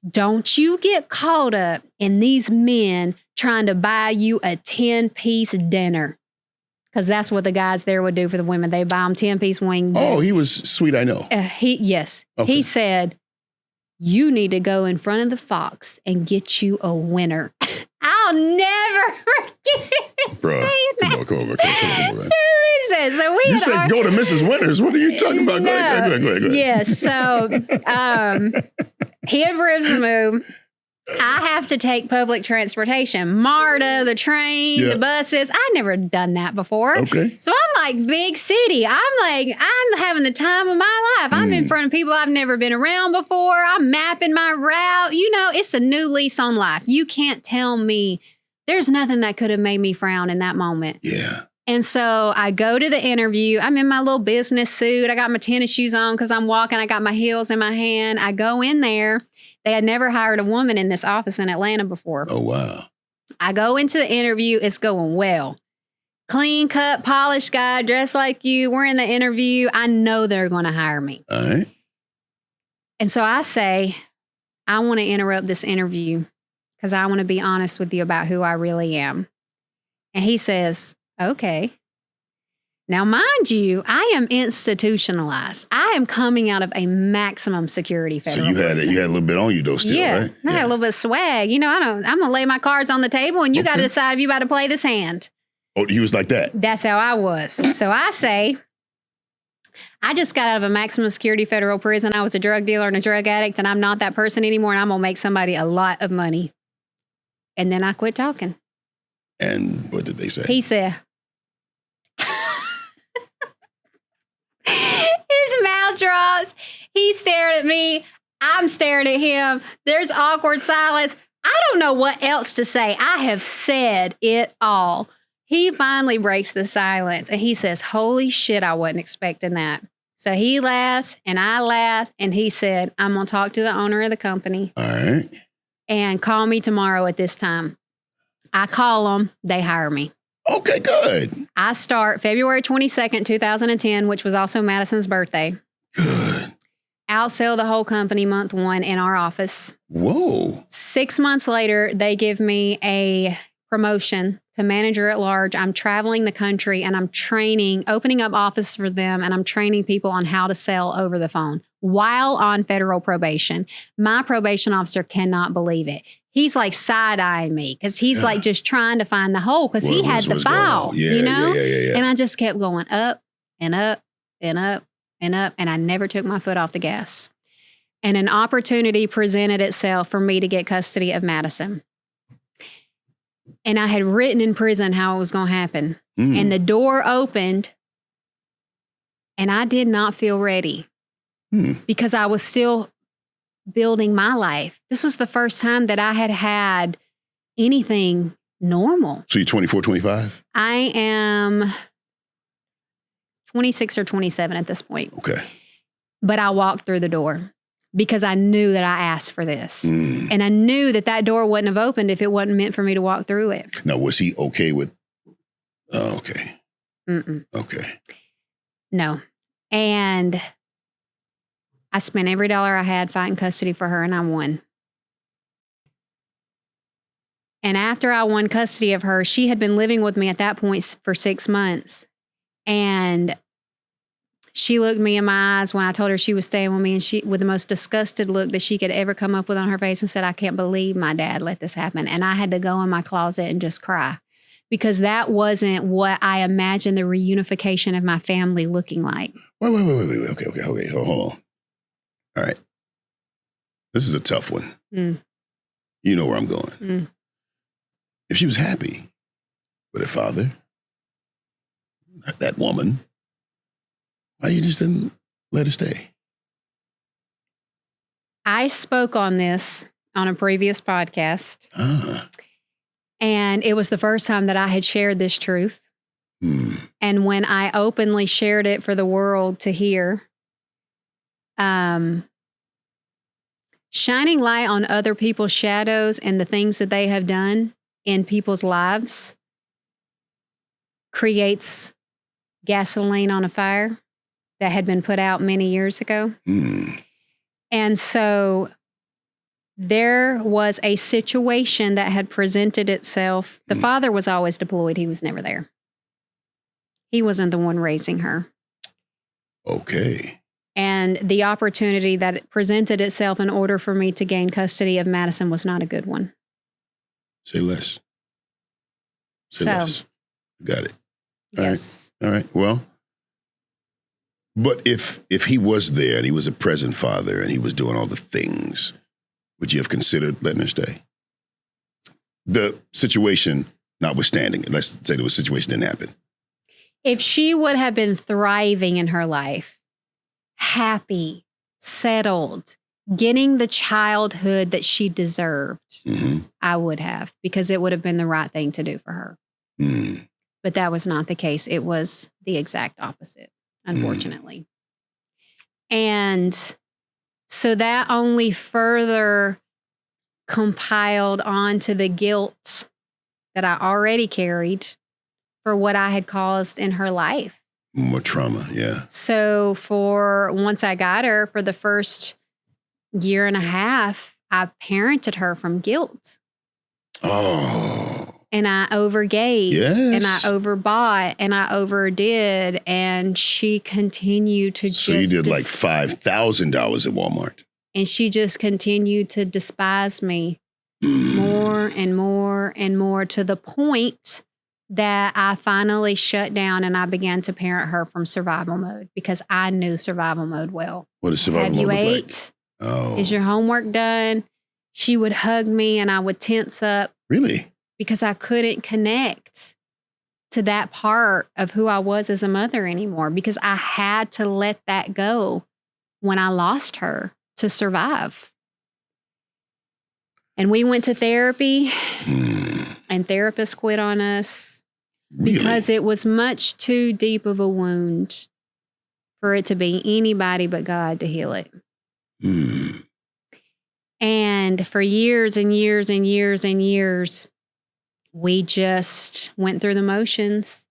[SPEAKER 1] Don't you get caught up in these men trying to buy you a 10-piece dinner. Because that's what the guys there would do for the women. They buy them 10-piece wing dinner.
[SPEAKER 2] Oh, he was sweet, I know.
[SPEAKER 1] Yes. Okay. He said, you need to go in front of the Fox and get you a winner. I'll never forget
[SPEAKER 2] Bruh.
[SPEAKER 1] saying that.
[SPEAKER 2] Come on.
[SPEAKER 1] So
[SPEAKER 2] you said go to Mrs. Winters. What are you talking about? Go ahead.
[SPEAKER 1] Yes. So he approves the move. I have to take public transportation. MARTA, the train, the buses. I never done that before.
[SPEAKER 2] Okay.
[SPEAKER 1] So I'm like, big city. I'm having the time of my life. I'm in front of people I've never been around before. I'm mapping my route. It's a new lease on life. You can't tell me there's nothing that could have made me frown in that moment.
[SPEAKER 2] Yeah.
[SPEAKER 1] And so I go to the interview. I'm in my little business suit. I got my tennis shoes on because I'm walking. I got my heels in my hand. I go in there. They had never hired a woman in this office in Atlanta before.
[SPEAKER 2] Oh, wow.
[SPEAKER 1] I go into the interview. It's going well. Clean cut, polished guy, dressed like you. We're in the interview. I know they're going to hire me.
[SPEAKER 2] All right.
[SPEAKER 1] And so I say, I want to interrupt this interview because I want to be honest with you about who I really am. And he says, okay. Now, mind you, I am institutionalized. I am coming out of a maximum security federal prison.
[SPEAKER 2] You had a little bit on you though still, right?
[SPEAKER 1] I had a little bit of swag. I'm going to lay my cards on the table and you got to decide if you about to play this hand.
[SPEAKER 2] Oh, he was like that?
[SPEAKER 1] That's how I was. So I say, I just got out of a maximum security federal prison. I was a drug dealer and a drug addict and I'm not that person anymore and I'm going to make somebody a lot of money. And then I quit talking.
[SPEAKER 2] And what did they say?
[SPEAKER 1] He said, his mouth drops. He stared at me. I'm staring at him. There's awkward silence. I don't know what else to say. I have said it all. He finally breaks the silence and he says, holy shit, I wasn't expecting that. So he laughs and I laugh and he said, I'm going to talk to the owner of the company.
[SPEAKER 2] All right.
[SPEAKER 1] And call me tomorrow at this time. I call them, they hire me.
[SPEAKER 2] Okay, good.
[SPEAKER 1] I start February 22nd, 2010, which was also Madison's birthday.
[SPEAKER 2] Good.
[SPEAKER 1] Outsell the whole company month 1 in our office.
[SPEAKER 2] Whoa.
[SPEAKER 1] 6 months later, they give me a promotion to manager at large. I'm traveling the country and I'm training, opening up office for them, and I'm training people on how to sell over the phone while on federal probation. My probation officer cannot believe it. He's like side-eyeing me because he's like just trying to find the hole because he had the file, you know?
[SPEAKER 2] Yeah.
[SPEAKER 1] And I just kept going up and up and up and up, and I never took my foot off the gas. And an opportunity presented itself for me to get custody of Madison. And I had written in prison how it was going to happen. And the door opened, and I did not feel ready because I was still building my life. This was the first time that I had had anything normal.
[SPEAKER 2] So you're 24, 25?
[SPEAKER 1] I am 26 or 27 at this point.
[SPEAKER 2] Okay.
[SPEAKER 1] But I walked through the door because I knew that I asked for this. And I knew that that door wouldn't have opened if it wasn't meant for me to walk through it.
[SPEAKER 2] Now, was he okay with? Oh, okay.
[SPEAKER 1] Mm-mm.
[SPEAKER 2] Okay.
[SPEAKER 1] No. And I spent every dollar I had fighting custody for her, and I won. And after I won custody of her, she had been living with me at that point for 6 months. And she looked me in my eyes when I told her she was staying with me, and she, with the most disgusted look that she could ever come up with on her face, and said, I can't believe my dad let this happen. And I had to go in my closet and just cry because that wasn't what I imagined the reunification of my family looking like.
[SPEAKER 2] Wait. Okay. Hold on. All right. This is a tough one. You know where I'm going. If she was happy with her father, that woman, why you just didn't let her stay?
[SPEAKER 1] I spoke on this on a previous podcast. And it was the first time that I had shared this truth. And when I openly shared it for the world to hear, shining light on other people's shadows and the things that they have done in people's lives creates gasoline on a fire that had been put out many years ago. And so there was a situation that had presented itself. The father was always deployed. He was never there. He wasn't the one raising her.
[SPEAKER 2] Okay.
[SPEAKER 1] And the opportunity that presented itself in order for me to gain custody of Madison was not a good one.
[SPEAKER 2] Say less. Say less. Got it.
[SPEAKER 1] Yes.
[SPEAKER 2] All right. Well, but if he was there and he was a present father and he was doing all the things, would you have considered letting her stay? The situation notwithstanding, let's say the situation didn't happen.
[SPEAKER 1] If she would have been thriving in her life, happy, settled, getting the childhood that she deserved, I would have, because it would have been the right thing to do for her. But that was not the case. It was the exact opposite, unfortunately. And so that only further compiled onto the guilt that I already carried for what I had caused in her life.
[SPEAKER 2] More trauma, yeah.
[SPEAKER 1] So once I got her, for the first year and a half, I parented her from guilt.
[SPEAKER 2] Oh.
[SPEAKER 1] And I overgave.
[SPEAKER 2] Yes.
[SPEAKER 1] And I overbought. And I overdid. And she continued to
[SPEAKER 2] So you did like $5,000 at Walmart.
[SPEAKER 1] And she just continued to despise me more and more and more, to the point that I finally shut down and I began to parent her from survival mode, because I knew survival mode well.
[SPEAKER 2] What does survival mode look like?
[SPEAKER 1] Have you ate?
[SPEAKER 2] Oh.
[SPEAKER 1] Is your homework done? She would hug me and I would tense up.
[SPEAKER 2] Really?
[SPEAKER 1] Because I couldn't connect to that part of who I was as a mother anymore, because I had to let that go when I lost her to survive. And we went to therapy and therapists quit on us.
[SPEAKER 2] Really?
[SPEAKER 1] Because it was much too deep of a wound for it to be anybody but God to heal it. And for years and years and years and years, we just went through the motions.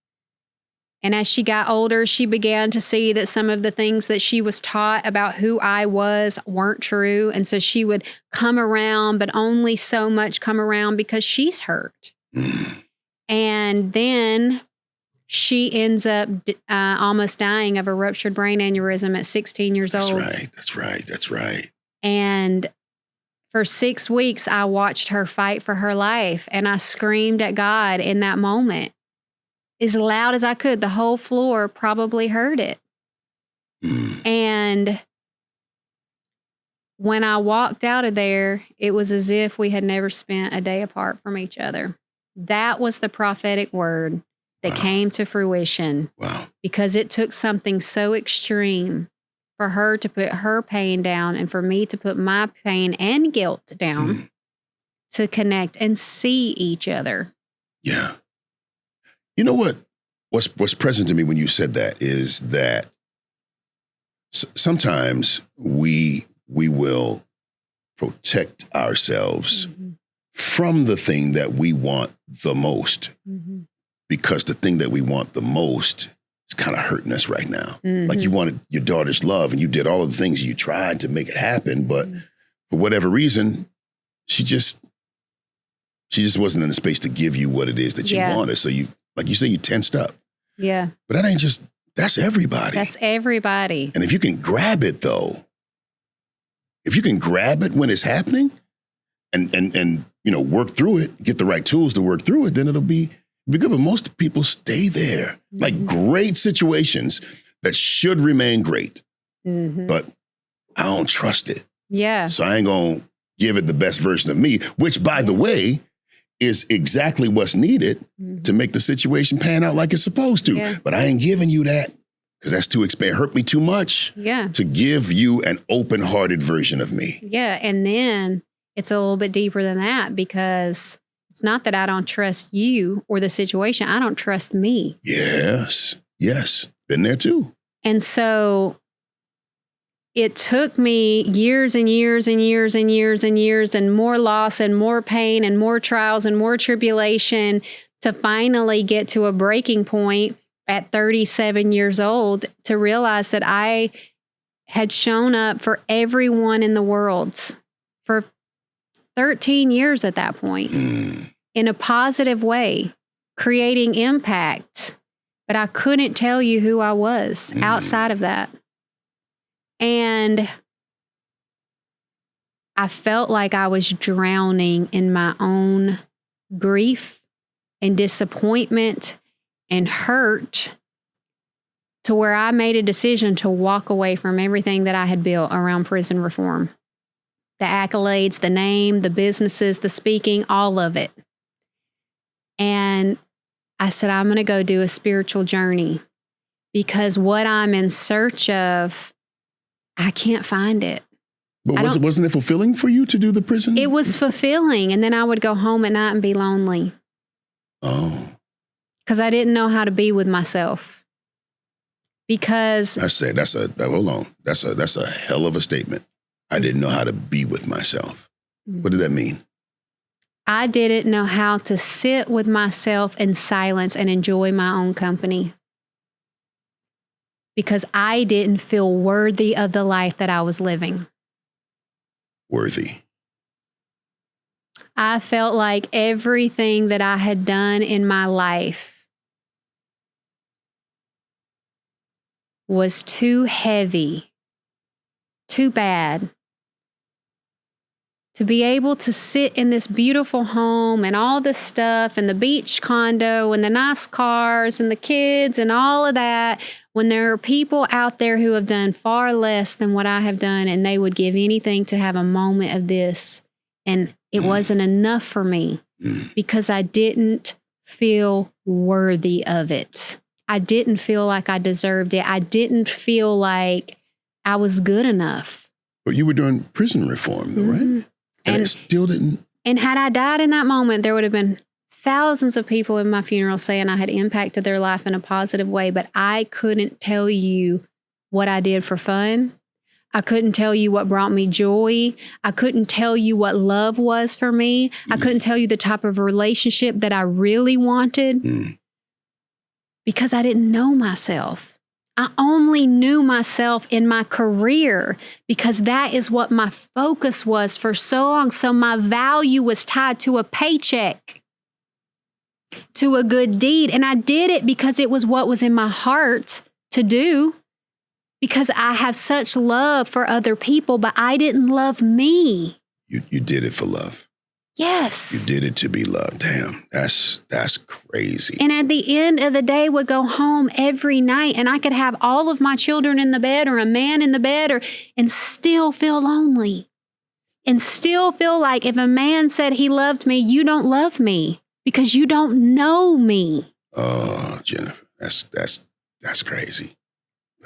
[SPEAKER 1] And as she got older, she began to see that some of the things that she was taught about who I was weren't true. And so she would come around, but only so much come around because she's hurt. And then she ends up almost dying of a ruptured brain aneurysm at 16 years old.
[SPEAKER 2] That's right.
[SPEAKER 1] And for 6 weeks, I watched her fight for her life. And I screamed at God in that moment as loud as I could. The whole floor probably heard it. And when I walked out of there, it was as if we had never spent a day apart from each other. That was the prophetic word that came to fruition. Because it took something so extreme for her to put her pain down and for me to put my pain and guilt down to connect and see each other.
[SPEAKER 2] Yeah. You know what's present to me when you said that is that sometimes we will protect ourselves from the thing that we want the most, because the thing that we want the most is kind of hurting us right now. Like you wanted your daughter's love and you did all of the things, you tried to make it happen, but for whatever reason, she just wasn't in the space to give you what it is that you wanted. So you, like you say, you tensed up.
[SPEAKER 1] Yeah.
[SPEAKER 2] But that ain't just, that's everybody.
[SPEAKER 1] That's everybody.
[SPEAKER 2] And if you can grab it though, if you can grab it when it's happening and you know, work through it, get the right tools to work through it, then it'll be good. But most people stay there. Like great situations that should remain great. But I don't trust it.
[SPEAKER 1] Yeah.
[SPEAKER 2] So I ain't going to give it the best version of me, which by the way, is exactly what's needed to make the situation pan out like it's supposed to.
[SPEAKER 1] Yeah.
[SPEAKER 2] But I ain't giving you that because that's too expensive. Hurt me too much to give you an open-hearted version of me.
[SPEAKER 1] Yeah. And then it's a little bit deeper than that, because it's not that I don't trust you or the situation. I don't trust me. Yes.
[SPEAKER 2] Been there too.
[SPEAKER 1] And so it took me years and years and years and years and years and more loss and more pain and more trials and more tribulation to finally get to a breaking point at 37 years old to realize that I had shown up for everyone in the world for 13 years at that point in a positive way, creating impact. But I couldn't tell you who I was outside of that. And I felt like I was drowning in my own grief and disappointment and hurt, to where I made a decision to walk away from everything that I had built around prison reform. The accolades, the name, the businesses, the speaking, all of it. And I said, I'm going to go do a spiritual journey, because what I'm in search of, I can't find it.
[SPEAKER 2] But wasn't it fulfilling for you to do the prison?
[SPEAKER 1] It was fulfilling. And then I would go home at night and be lonely.
[SPEAKER 2] Oh.
[SPEAKER 1] Because I didn't know how to be with myself. Because
[SPEAKER 2] hold on. That's a hell of a statement. I didn't know how to be with myself. What did that mean?
[SPEAKER 1] I didn't know how to sit with myself in silence and enjoy my own company. Because I didn't feel worthy of the life that I was living.
[SPEAKER 2] Worthy.
[SPEAKER 1] I felt like everything that I had done in my life was too heavy, too bad, to be able to sit in this beautiful home and all this stuff and the beach condo and the nice cars and the kids and all of that, when there are people out there who have done far less than what I have done, and they would give anything to have a moment of this. And it wasn't enough for me because I didn't feel worthy of it. I didn't feel like I deserved it. I didn't feel like I was good enough.
[SPEAKER 2] But you were doing prison reform though, right? And it still didn't.
[SPEAKER 1] And had I died in that moment, there would have been thousands of people in my funeral saying I had impacted their life in a positive way, but I couldn't tell you what I did for fun. I couldn't tell you what brought me joy. I couldn't tell you what love was for me. I couldn't tell you the type of relationship that I really wanted because I didn't know myself. I only knew myself in my career because that is what my focus was for so long. So my value was tied to a paycheck, to a good deed. And I did it because it was what was in my heart to do. Because I have such love for other people, but I didn't love me.
[SPEAKER 2] You did it for love.
[SPEAKER 1] Yes.
[SPEAKER 2] You did it to be loved. Damn, that's crazy.
[SPEAKER 1] And at the end of the day, would go home every night and I could have all of my children in the bed or a man in the bed and still feel lonely. And still feel like if a man said he loved me, you don't love me because you don't know me.
[SPEAKER 2] Oh, Jennifer, that's crazy.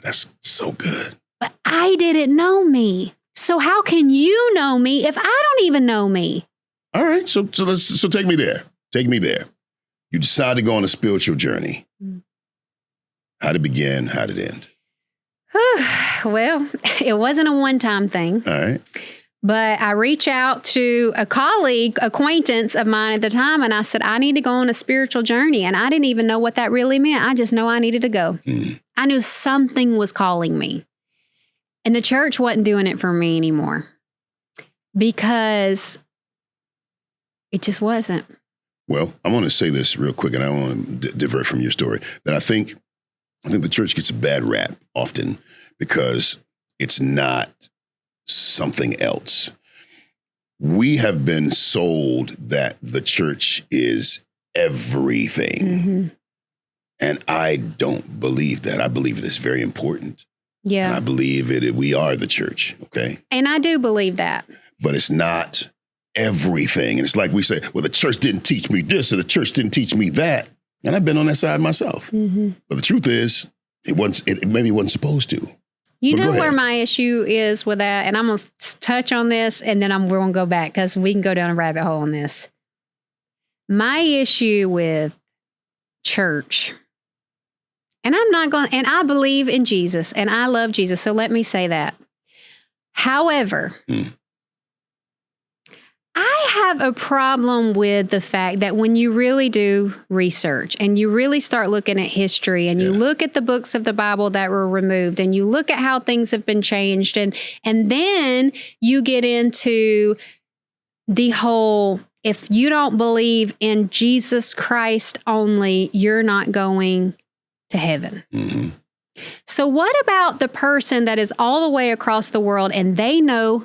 [SPEAKER 2] That's so good.
[SPEAKER 1] But I didn't know me. So how can you know me if I don't even know me?
[SPEAKER 2] All right. So take me there. Take me there. You decide to go on a spiritual journey. How did it begin? How did it end?
[SPEAKER 1] Well, it wasn't a one-time thing.
[SPEAKER 2] All right.
[SPEAKER 1] But I reached out to a colleague, acquaintance of mine at the time, and I said, I need to go on a spiritual journey. And I didn't even know what that really meant. I just know I needed to go. I knew something was calling me. And the church wasn't doing it for me anymore because it just wasn't.
[SPEAKER 2] Well, I want to say this real quick, and I don't want to divert from your story, that I think the church gets a bad rap often because it's not something else. We have been sold that the church is everything. And I don't believe that. I believe it's very important.
[SPEAKER 1] Yeah.
[SPEAKER 2] And I believe we are the church, okay?
[SPEAKER 1] And I do believe that.
[SPEAKER 2] But it's not everything. And it's like we say, well, the church didn't teach me this or the church didn't teach me that. And I've been on that side myself. But the truth is, it maybe wasn't supposed to.
[SPEAKER 1] You know where my issue is with that? And I'm going to touch on this and then we're going to go back because we can go down a rabbit hole on this. My issue with church, and I believe in Jesus and I love Jesus. So let me say that. However, I have a problem with the fact that when you really do research and you really start looking at history and you look at the books of the Bible that were removed and you look at how things have been changed and then you get into the whole, if you don't believe in Jesus Christ only, you're not going to heaven. So what about the person that is all the way across the world and they know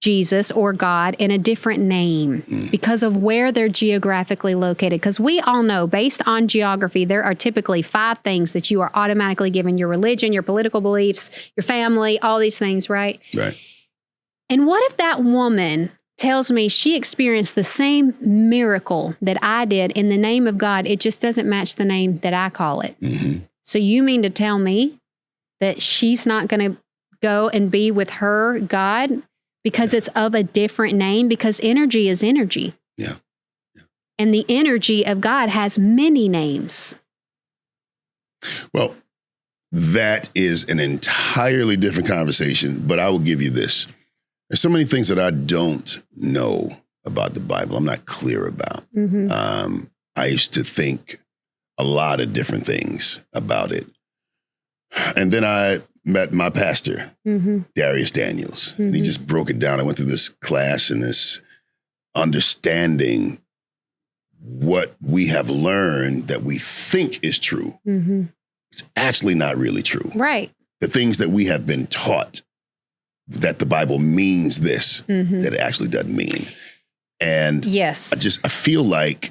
[SPEAKER 1] Jesus or God in a different name because of where they're geographically located? Because we all know, based on geography, there are typically 5 things that you are automatically given: your religion, your political beliefs, your family, all these things, right?
[SPEAKER 2] Right.
[SPEAKER 1] And what if that woman tells me she experienced the same miracle that I did in the name of God? It just doesn't match the name that I call it. So you mean to tell me that she's not going to go and be with her God because it's of a different name? Because energy is energy.
[SPEAKER 2] Yeah.
[SPEAKER 1] And the energy of God has many names.
[SPEAKER 2] Well, that is an entirely different conversation, but I will give you this. There's so many things that I don't know about the Bible. I'm not clear about. I used to think a lot of different things about it. And then I met my pastor, Darius Daniels, and he just broke it down. I went through this class and this understanding what we have learned that we think is true. It's actually not really true.
[SPEAKER 1] Right.
[SPEAKER 2] The things that we have been taught that the Bible means this, that it actually doesn't mean. And
[SPEAKER 1] yes,
[SPEAKER 2] I feel like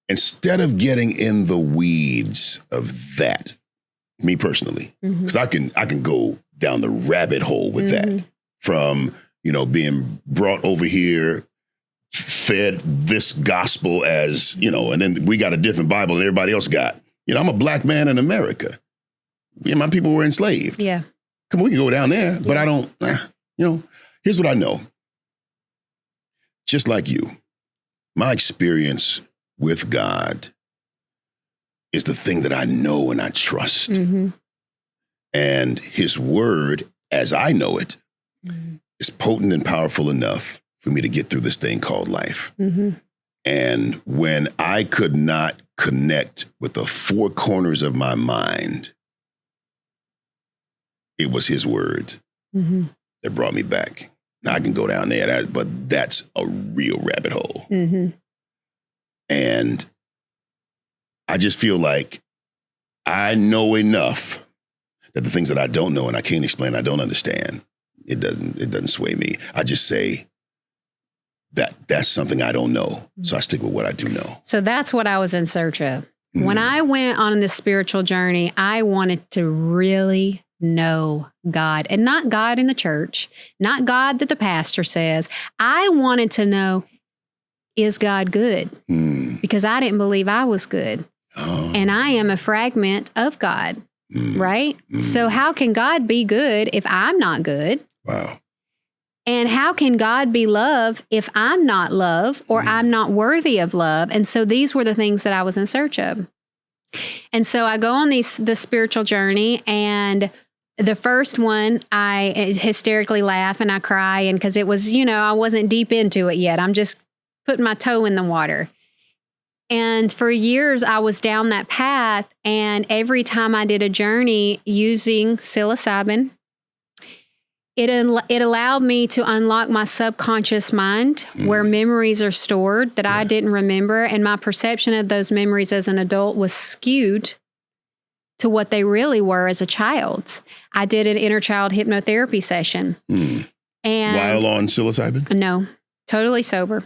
[SPEAKER 2] instead of getting in the weeds of that, me personally, because I can go down the rabbit hole with that, from, being brought over here, fed this gospel as, and then we got a different Bible than everybody else got. I'm a black man in America. My people were enslaved.
[SPEAKER 1] Yeah.
[SPEAKER 2] Come on, we can go down there, but I don't, here's what I know. Just like you, my experience with God is the thing that I know and I trust.
[SPEAKER 1] Mm-hmm.
[SPEAKER 2] And his word, as I know it, is potent and powerful enough for me to get through this thing called life.
[SPEAKER 1] Mm-hmm.
[SPEAKER 2] And when I could not connect with the four corners of my mind, it was his word that brought me back. Now I can go down there, but that's a real rabbit hole.
[SPEAKER 1] Mm-hmm.
[SPEAKER 2] And I just feel like I know enough that the things that I don't know and I can't explain, I don't understand, it doesn't sway me. I just say that's something I don't know. So I stick with what I do know. So
[SPEAKER 1] that's what I was in search of. When I went on this spiritual journey, I wanted to really know God, and not God in the church, not God that the pastor says. I wanted to know, is God good? Because I didn't believe I was good. Oh. And I am a fragment of God, right? So how can God be good if I'm not good?
[SPEAKER 2] Wow.
[SPEAKER 1] And how can God be love if I'm not love or I'm not worthy of love? And so these were the things that I was in search of. And so I go on the spiritual journey, and the first one, I hysterically laugh and I cry, and because it was, I wasn't deep into it yet. I'm just putting my toe in the water. And for years, I was down that path, and every time I did a journey using psilocybin, it allowed me to unlock my subconscious mind where memories are stored that I didn't remember, and my perception of those memories as an adult was skewed to what they really were as a child. I did an inner child hypnotherapy session. And
[SPEAKER 2] while on psilocybin?
[SPEAKER 1] No, totally sober.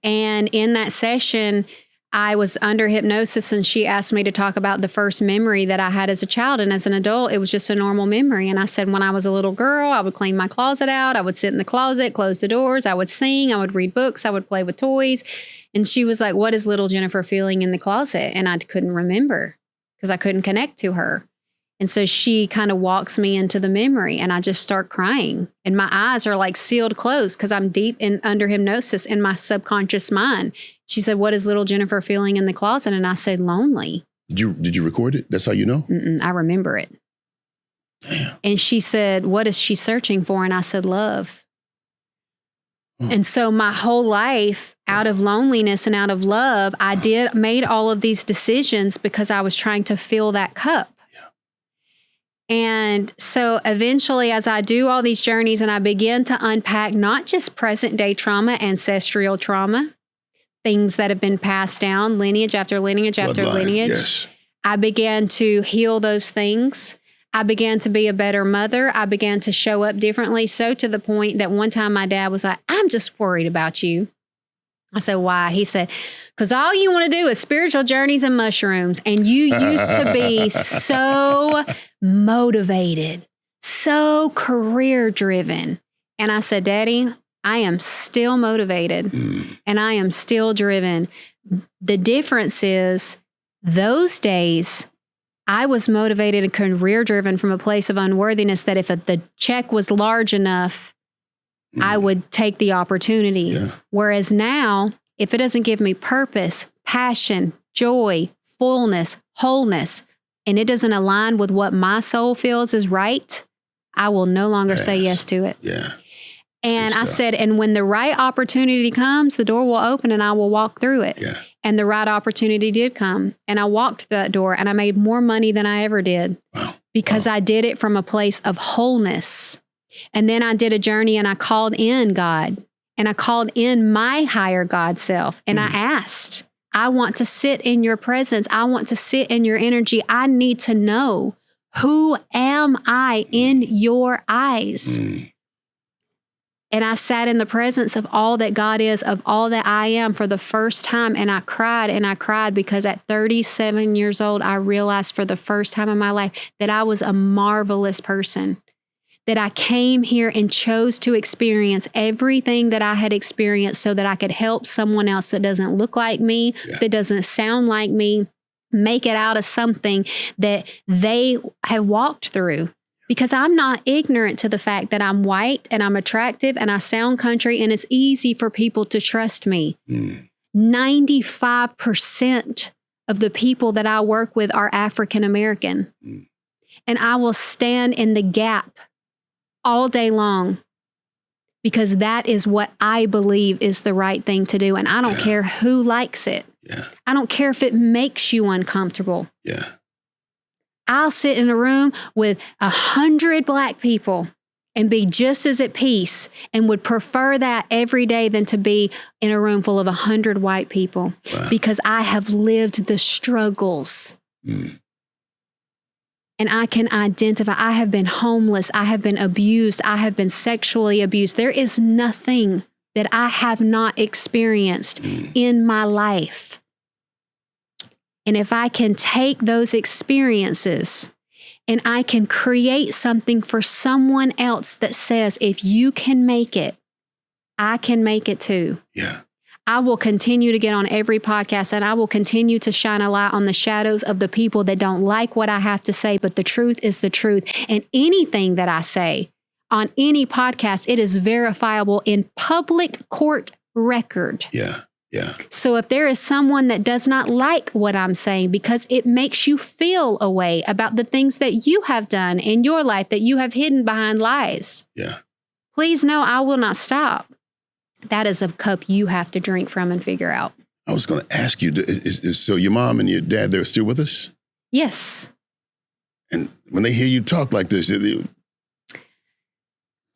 [SPEAKER 1] And in that session, I was under hypnosis, and she asked me to talk about the first memory that I had as a child. And as an adult, it was just a normal memory. And I said, when I was a little girl, I would clean my closet out. I would sit in the closet, close the doors. I would sing. I would read books. I would play with toys. And she was like, what is little Jennifer feeling in the closet? And I couldn't remember because I couldn't connect to her. And so she kind of walks me into the memory, and I just start crying. And my eyes are like sealed closed because I'm deep under hypnosis in my subconscious mind. She said, what is little Jennifer feeling in the closet? And I said, lonely.
[SPEAKER 2] Did you record it? That's how you know?
[SPEAKER 1] I remember it.
[SPEAKER 2] Damn.
[SPEAKER 1] And she said, what is she searching for? And I said, love. And so my whole life, out of loneliness and out of love, I made all of these decisions because I was trying to fill that cup. And so eventually, as I do all these journeys and I begin to unpack not just present day trauma, ancestral trauma, things that have been passed down, lineage after lineage after lineage, I began to heal those things. I began to be a better mother. I began to show up differently. So to the point that one time my dad was like, I'm just worried about you. I said, why? He said, because all you want to do is spiritual journeys and mushrooms. And you used to be so motivated, so career driven. And I said, Daddy, I am still motivated and I am still driven. The difference is those days I was motivated and career driven from a place of unworthiness that if the check was large enough, I would take the opportunity. Yeah. Whereas now, if it doesn't give me purpose, passion, joy, fullness, wholeness, and it doesn't align with what my soul feels is right, I will no longer say yes to it.
[SPEAKER 2] Yeah.
[SPEAKER 1] And I said, and when the right opportunity comes, the door will open and I will walk through it.
[SPEAKER 2] Yeah.
[SPEAKER 1] And the right opportunity did come. And I walked through that door and I made more money than I ever did.
[SPEAKER 2] Wow.
[SPEAKER 1] Because I did it from a place of wholeness. And then I did a journey and I called in God and I called in my higher God self. And I asked, I want to sit in your presence. I want to sit in your energy. I need to know, who am I in your eyes? And I sat in the presence of all that God is, of all that I am for the first time. And I cried because at 37 years old, I realized for the first time in my life that I was a marvelous person. That I came here and chose to experience everything that I had experienced so that I could help someone else that doesn't look like me, that doesn't sound like me, make it out of something that they had walked through. Because I'm not ignorant to the fact that I'm white and I'm attractive and I sound country and it's easy for people to trust me. 95% of the people that I work with are African American. And I will stand in the gap all day long because that is what I believe is the right thing to do. And I don't care who likes it. I don't care if it makes you uncomfortable. I'll sit in a room with 100 Black people and be just as at peace and would prefer that every day than to be in a room full of 100 white people because I have lived the struggles. And I can identify, I have been homeless, I have been abused, I have been sexually abused. There is nothing that I have not experienced in my life. And if I can take those experiences and I can create something for someone else that says, if you can make it, I can make it too. I will continue to get on every podcast and I will continue to shine a light on the shadows of the people that don't like what I have to say, but the truth is the truth. And anything that I say on any podcast, it is verifiable in public court record. So if there is someone that does not like what I'm saying because it makes you feel a way about the things that you have done in your life that you have hidden behind lies, please know I will not stop. That is a cup you have to drink from and figure out.
[SPEAKER 2] I was going to ask you, so your mom and your dad, they're still with us?
[SPEAKER 1] Yes.
[SPEAKER 2] And when they hear you talk like this,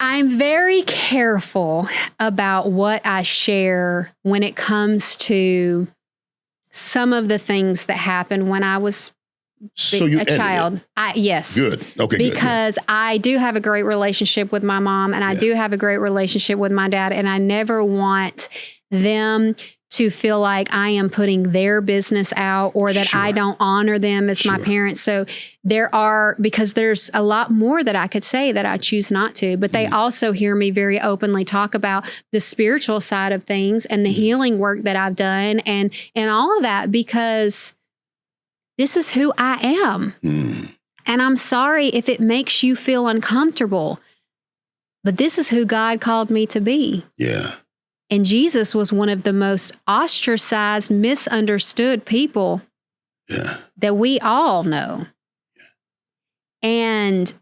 [SPEAKER 1] I'm very careful about what I share when it comes to some of the things that happened when I was a child. Yes.
[SPEAKER 2] Good. Okay.
[SPEAKER 1] Because I do have a great relationship with my mom and I do have a great relationship with my dad. And I never want them to feel like I am putting their business out or that I don't honor them as my parents. So because there's a lot more that I could say that I choose not to, but they also hear me very openly talk about the spiritual side of things and the healing work that I've done and all of that because this is who I am. And I'm sorry if it makes you feel uncomfortable, but this is who God called me to be. And Jesus was one of the most ostracized, misunderstood people that we all know. And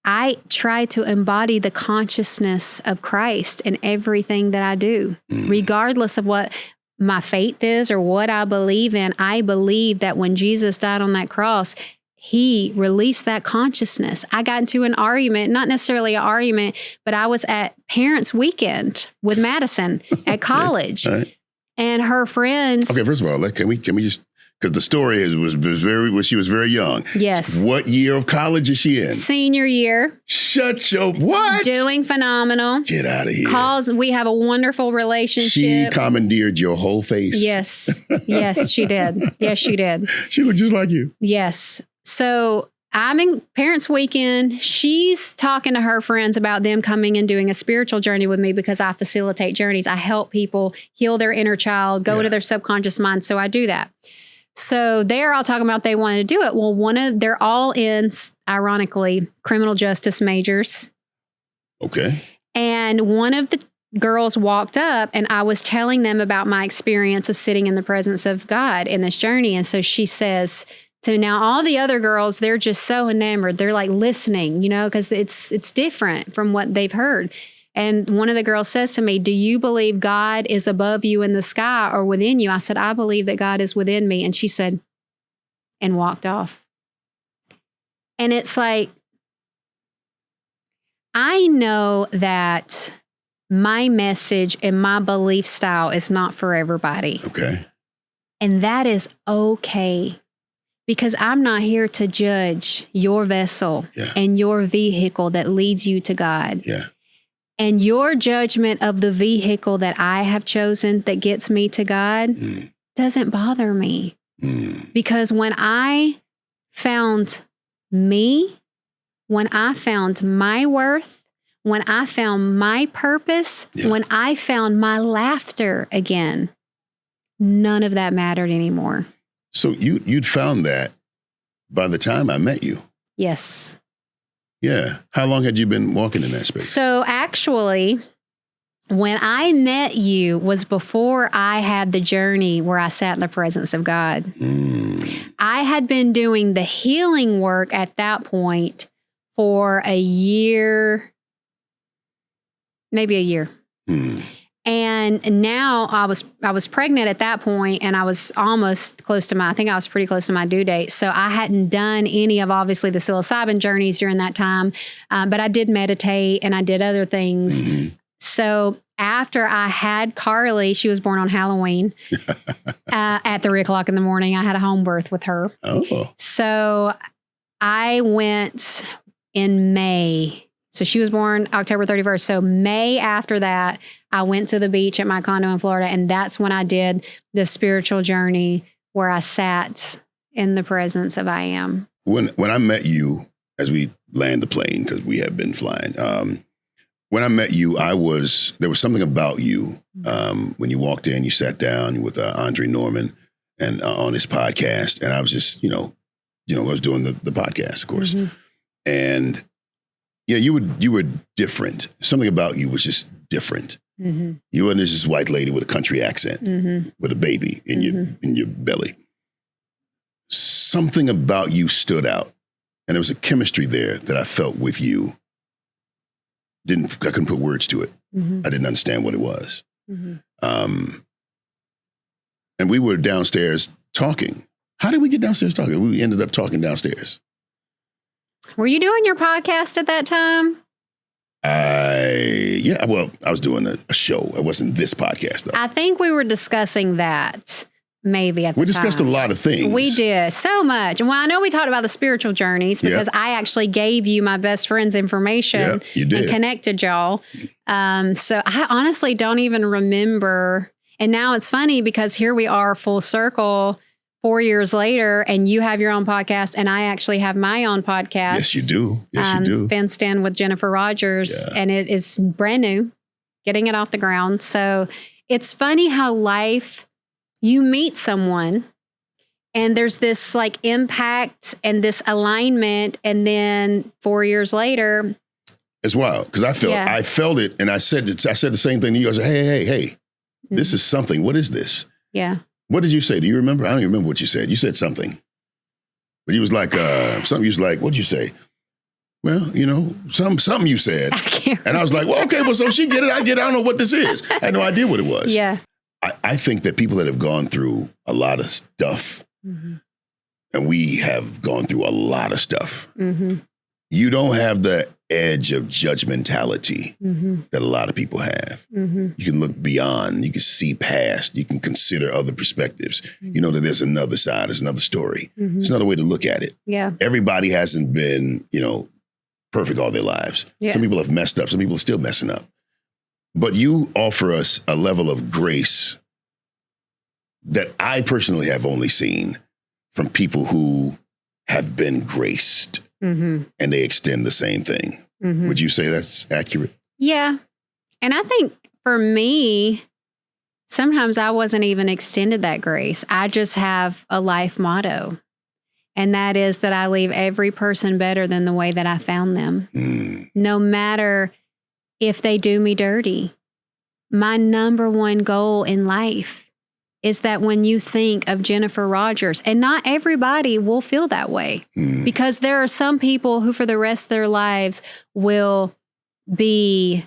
[SPEAKER 1] I try to embody the consciousness of Christ in everything that I do, regardless of what my faith is or what I believe in. I believe that when Jesus died on that cross, he released that consciousness. I got into an argument, not necessarily an argument, but I was at Parents' Weekend with Madison at college. And her friends.
[SPEAKER 2] Okay, first of all, can we just, because the story she was very young.
[SPEAKER 1] Yes.
[SPEAKER 2] What year of college is she in?
[SPEAKER 1] Senior year.
[SPEAKER 2] Shut your, what?
[SPEAKER 1] Doing phenomenal.
[SPEAKER 2] Get out of here.
[SPEAKER 1] We have a wonderful relationship.
[SPEAKER 2] She commandeered your whole face.
[SPEAKER 1] Yes. Yes, she did. Yes, she did.
[SPEAKER 2] She looked just like you.
[SPEAKER 1] Yes. So I'm in Parents' Weekend. She's talking to her friends about them coming and doing a spiritual journey with me because I facilitate journeys. I help people heal their inner child, go to their subconscious mind. So I do that. So they're all talking about they wanted to do it. Well, they're all in, ironically, criminal justice majors. Okay. And one of the girls walked up and I was telling them about my experience of sitting in the presence of God in this journey. And so she says, so now all the other girls, they're just so enamored. They're like listening, because it's different from what they've heard. And one of the girls says to me, do you believe God is above you in the sky or within you? I said, I believe that God is within me. And she said, and walked off. And it's like, I know that my message and my belief style is not for everybody. Okay. And that is okay. Because I'm not here to judge your vessel and your vehicle that leads you to God. Yeah. And your judgment of the vehicle that I have chosen that gets me to God doesn't bother me. Because when I found me, when I found my worth, when I found my purpose, when I found my laughter again, none of that mattered anymore.
[SPEAKER 2] So you'd found that by the time I met you.
[SPEAKER 1] Yes.
[SPEAKER 2] Yeah. How long had you been walking in that space?
[SPEAKER 1] So actually, when I met you was before I had the journey where I sat in the presence of God. I had been doing the healing work at that point for a year, maybe a year. And now I was pregnant at that point, and I was almost close to I think I was pretty close to my due date. So I hadn't done any of obviously the psilocybin journeys during that time, but I did meditate and I did other things. So after I had Carly, she was born on Halloween at 3:00 in the morning. I had a home birth with her.
[SPEAKER 2] Oh.
[SPEAKER 1] So I went in May. So she was born October 31st. So May after that, I went to the beach at my condo in Florida. And that's when I did the spiritual journey where I sat in the presence of I am.
[SPEAKER 2] When I met you, as we land the plane, because we have been flying, when I met you, there was something about you. When you walked in, you sat down with Andre Norman and on his podcast. And I was just, I was doing the podcast, of course. And yeah, you were different. Something about you was just different. You weren't just this white lady with a country accent with a baby in your belly. Something about you stood out. And there was a chemistry there that I felt with you. I couldn't put words to it. I didn't understand what it was. And we were downstairs talking. How did we get downstairs talking? We ended up talking downstairs.
[SPEAKER 1] Were you doing your podcast at that time?
[SPEAKER 2] I was doing a show. It wasn't this podcast, though.
[SPEAKER 1] I think we were discussing that maybe at the time.
[SPEAKER 2] We discussed a lot of things.
[SPEAKER 1] We did so much. Well, I know we talked about the spiritual journeys because I actually gave you my best friend's information
[SPEAKER 2] you did.
[SPEAKER 1] And connected y'all. So I honestly don't even remember. And now it's funny because here we are full circle 4 years later, and you have your own podcast, and I actually have my own podcast.
[SPEAKER 2] Yes, you do. Yes, you do.
[SPEAKER 1] Fenced In with Jennifer Rogers, and it is brand new, getting it off the ground. So it's funny how you meet someone, and there's this like impact and this alignment, and then 4 years later,
[SPEAKER 2] it's wild because I felt it, and I said the same thing to you. I said, hey, this is something. What is this? Yeah. What did you say? Do you remember? I don't even remember what you said. You said something. But you was like, something you was like, what did you say? Well, something you said. And I was like, well, okay, well, so she get it, I get it. I don't know what this is. I had no idea what it was. Yeah. I think that people that have gone through a lot of stuff, and we have gone through a lot of stuff, you don't have the edge of judgmentality that a lot of people have. You can look beyond, you can see past, you can consider other perspectives. You know that there's another side, there's another story. It's another way to look at it. Yeah. Everybody hasn't been, perfect all their lives. Yeah. Some people have messed up, some people are still messing up. But you offer us a level of grace that I personally have only seen from people who have been graced. And they extend the same thing. Would you say that's accurate? Yeah. And I think for me, sometimes I wasn't even extended that grace. I just have a life motto. And that is that I leave every person better than the way that I found them. No matter if they do me dirty. My number one goal in life is that when you think of Jennifer Rogers, and not everybody will feel that way, because there are some people who for the rest of their lives will be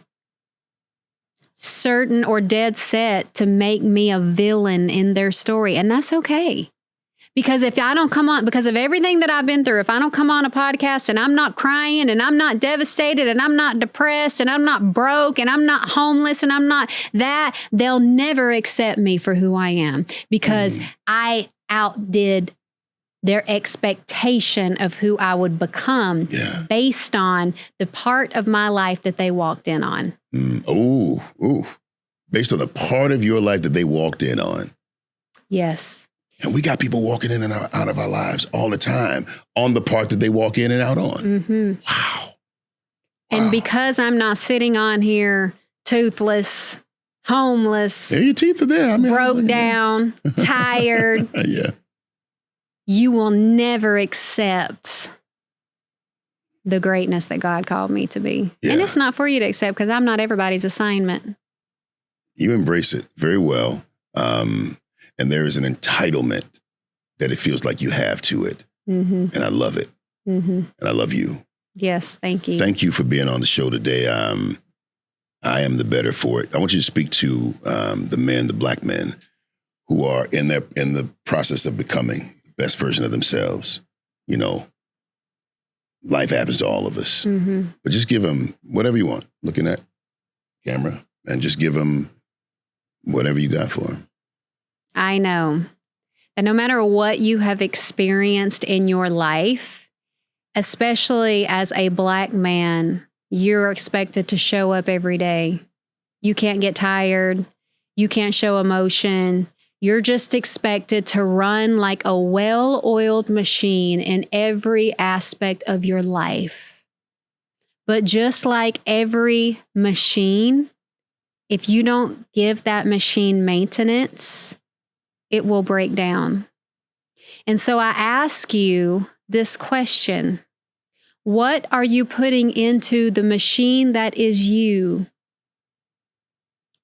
[SPEAKER 2] certain or dead set to make me a villain in their story. And that's okay. Because if I don't come on, because of everything that I've been through, if I don't come on a podcast and I'm not crying and I'm not devastated and I'm not depressed and I'm not broke and I'm not homeless and I'm not that, they'll never accept me for who I am because I outdid their expectation of who I would become based on the part of my life that they walked in on. Based on the part of your life that they walked in on. Yes. And we got people walking in and out of our lives all the time on the part that they walk in and out on. Wow. And because I'm not sitting on here toothless, homeless, your teeth are there. Broke down, tired. You will never accept
[SPEAKER 1] the greatness that God called me to be.
[SPEAKER 2] Yeah.
[SPEAKER 1] And it's not for you to accept because I'm not everybody's assignment.
[SPEAKER 2] You embrace it very well. And there is an entitlement that it feels like you have to it. And I love it. And I love you.
[SPEAKER 1] Yes, thank you.
[SPEAKER 2] Thank you for being on the show today. I am the better for it. I want you to speak to the men, the Black men, who are in the process of becoming the best version of themselves. You know, life happens to all of us. But just give them whatever you want, looking at camera, and just give them whatever you got for them.
[SPEAKER 1] I know that no matter what you have experienced in your life, especially as a Black man, you're expected to show up every day. You can't get tired. You can't show emotion. You're just expected to run like a well-oiled machine in every aspect of your life. But just like every machine, if you don't give that machine maintenance, it will break down. And so I ask you this question: what are you putting into the machine that is you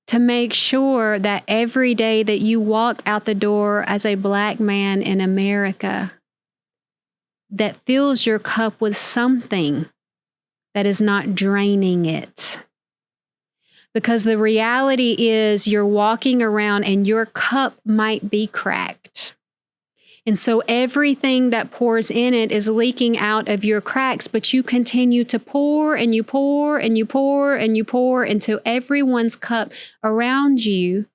[SPEAKER 1] to make sure that every day that you walk out the door as a Black man in America, that fills your cup with something that is not draining it? Because the reality is you're walking around and your cup might be cracked. And so everything that pours in it is leaking out of your cracks, but you continue to pour and you pour and you pour and you pour into everyone's cup around you,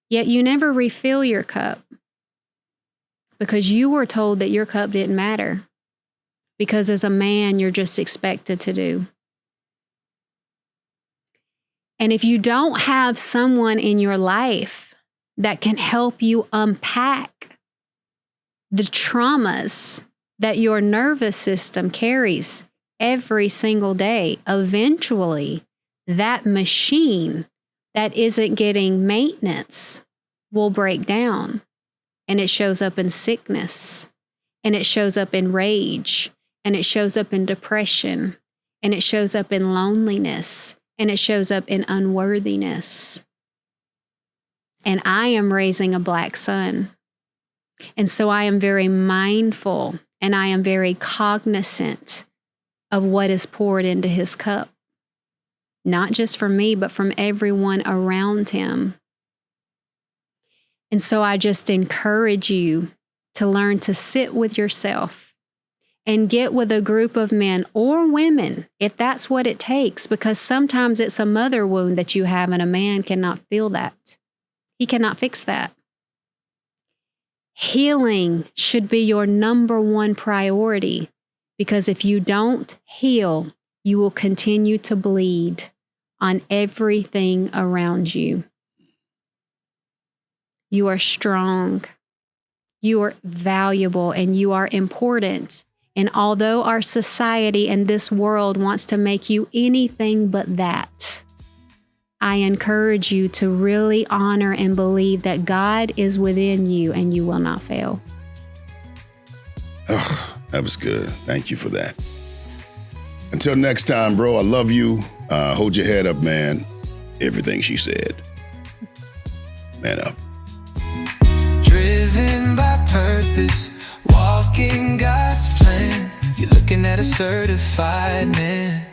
[SPEAKER 1] yet you never refill your cup because you were told that your cup didn't matter, because as a man, you're just expected to do. And if you don't have someone in your life that can help you unpack the traumas that your nervous system carries every single day, eventually that machine that isn't getting maintenance will break down. And it shows up in sickness, and it shows up in rage, and it shows up in depression, and it shows up in loneliness, and it shows up in unworthiness. And I am raising a Black son. And so I am very mindful and I am very cognizant of what is poured into his cup. Not just from me, but from everyone around him. And so I just encourage you to learn to sit with yourself and get with a group of men or women, if that's what it takes, because sometimes it's a mother wound that you have and a man cannot feel that. He cannot fix that. Healing should be your number one priority, because if you don't heal, you will continue to bleed on everything around you. You are strong, you are valuable, and you are important. And although our society and this world wants to make you anything but that, I encourage you to really honor and believe that God is within you and you will not fail.
[SPEAKER 2] Oh, that was good. Thank you for that. Until next time, bro, I love you. Hold your head up, man. Everything she said. Man up.
[SPEAKER 3] Driven by purpose, walking God's plan. You're looking at a certified man.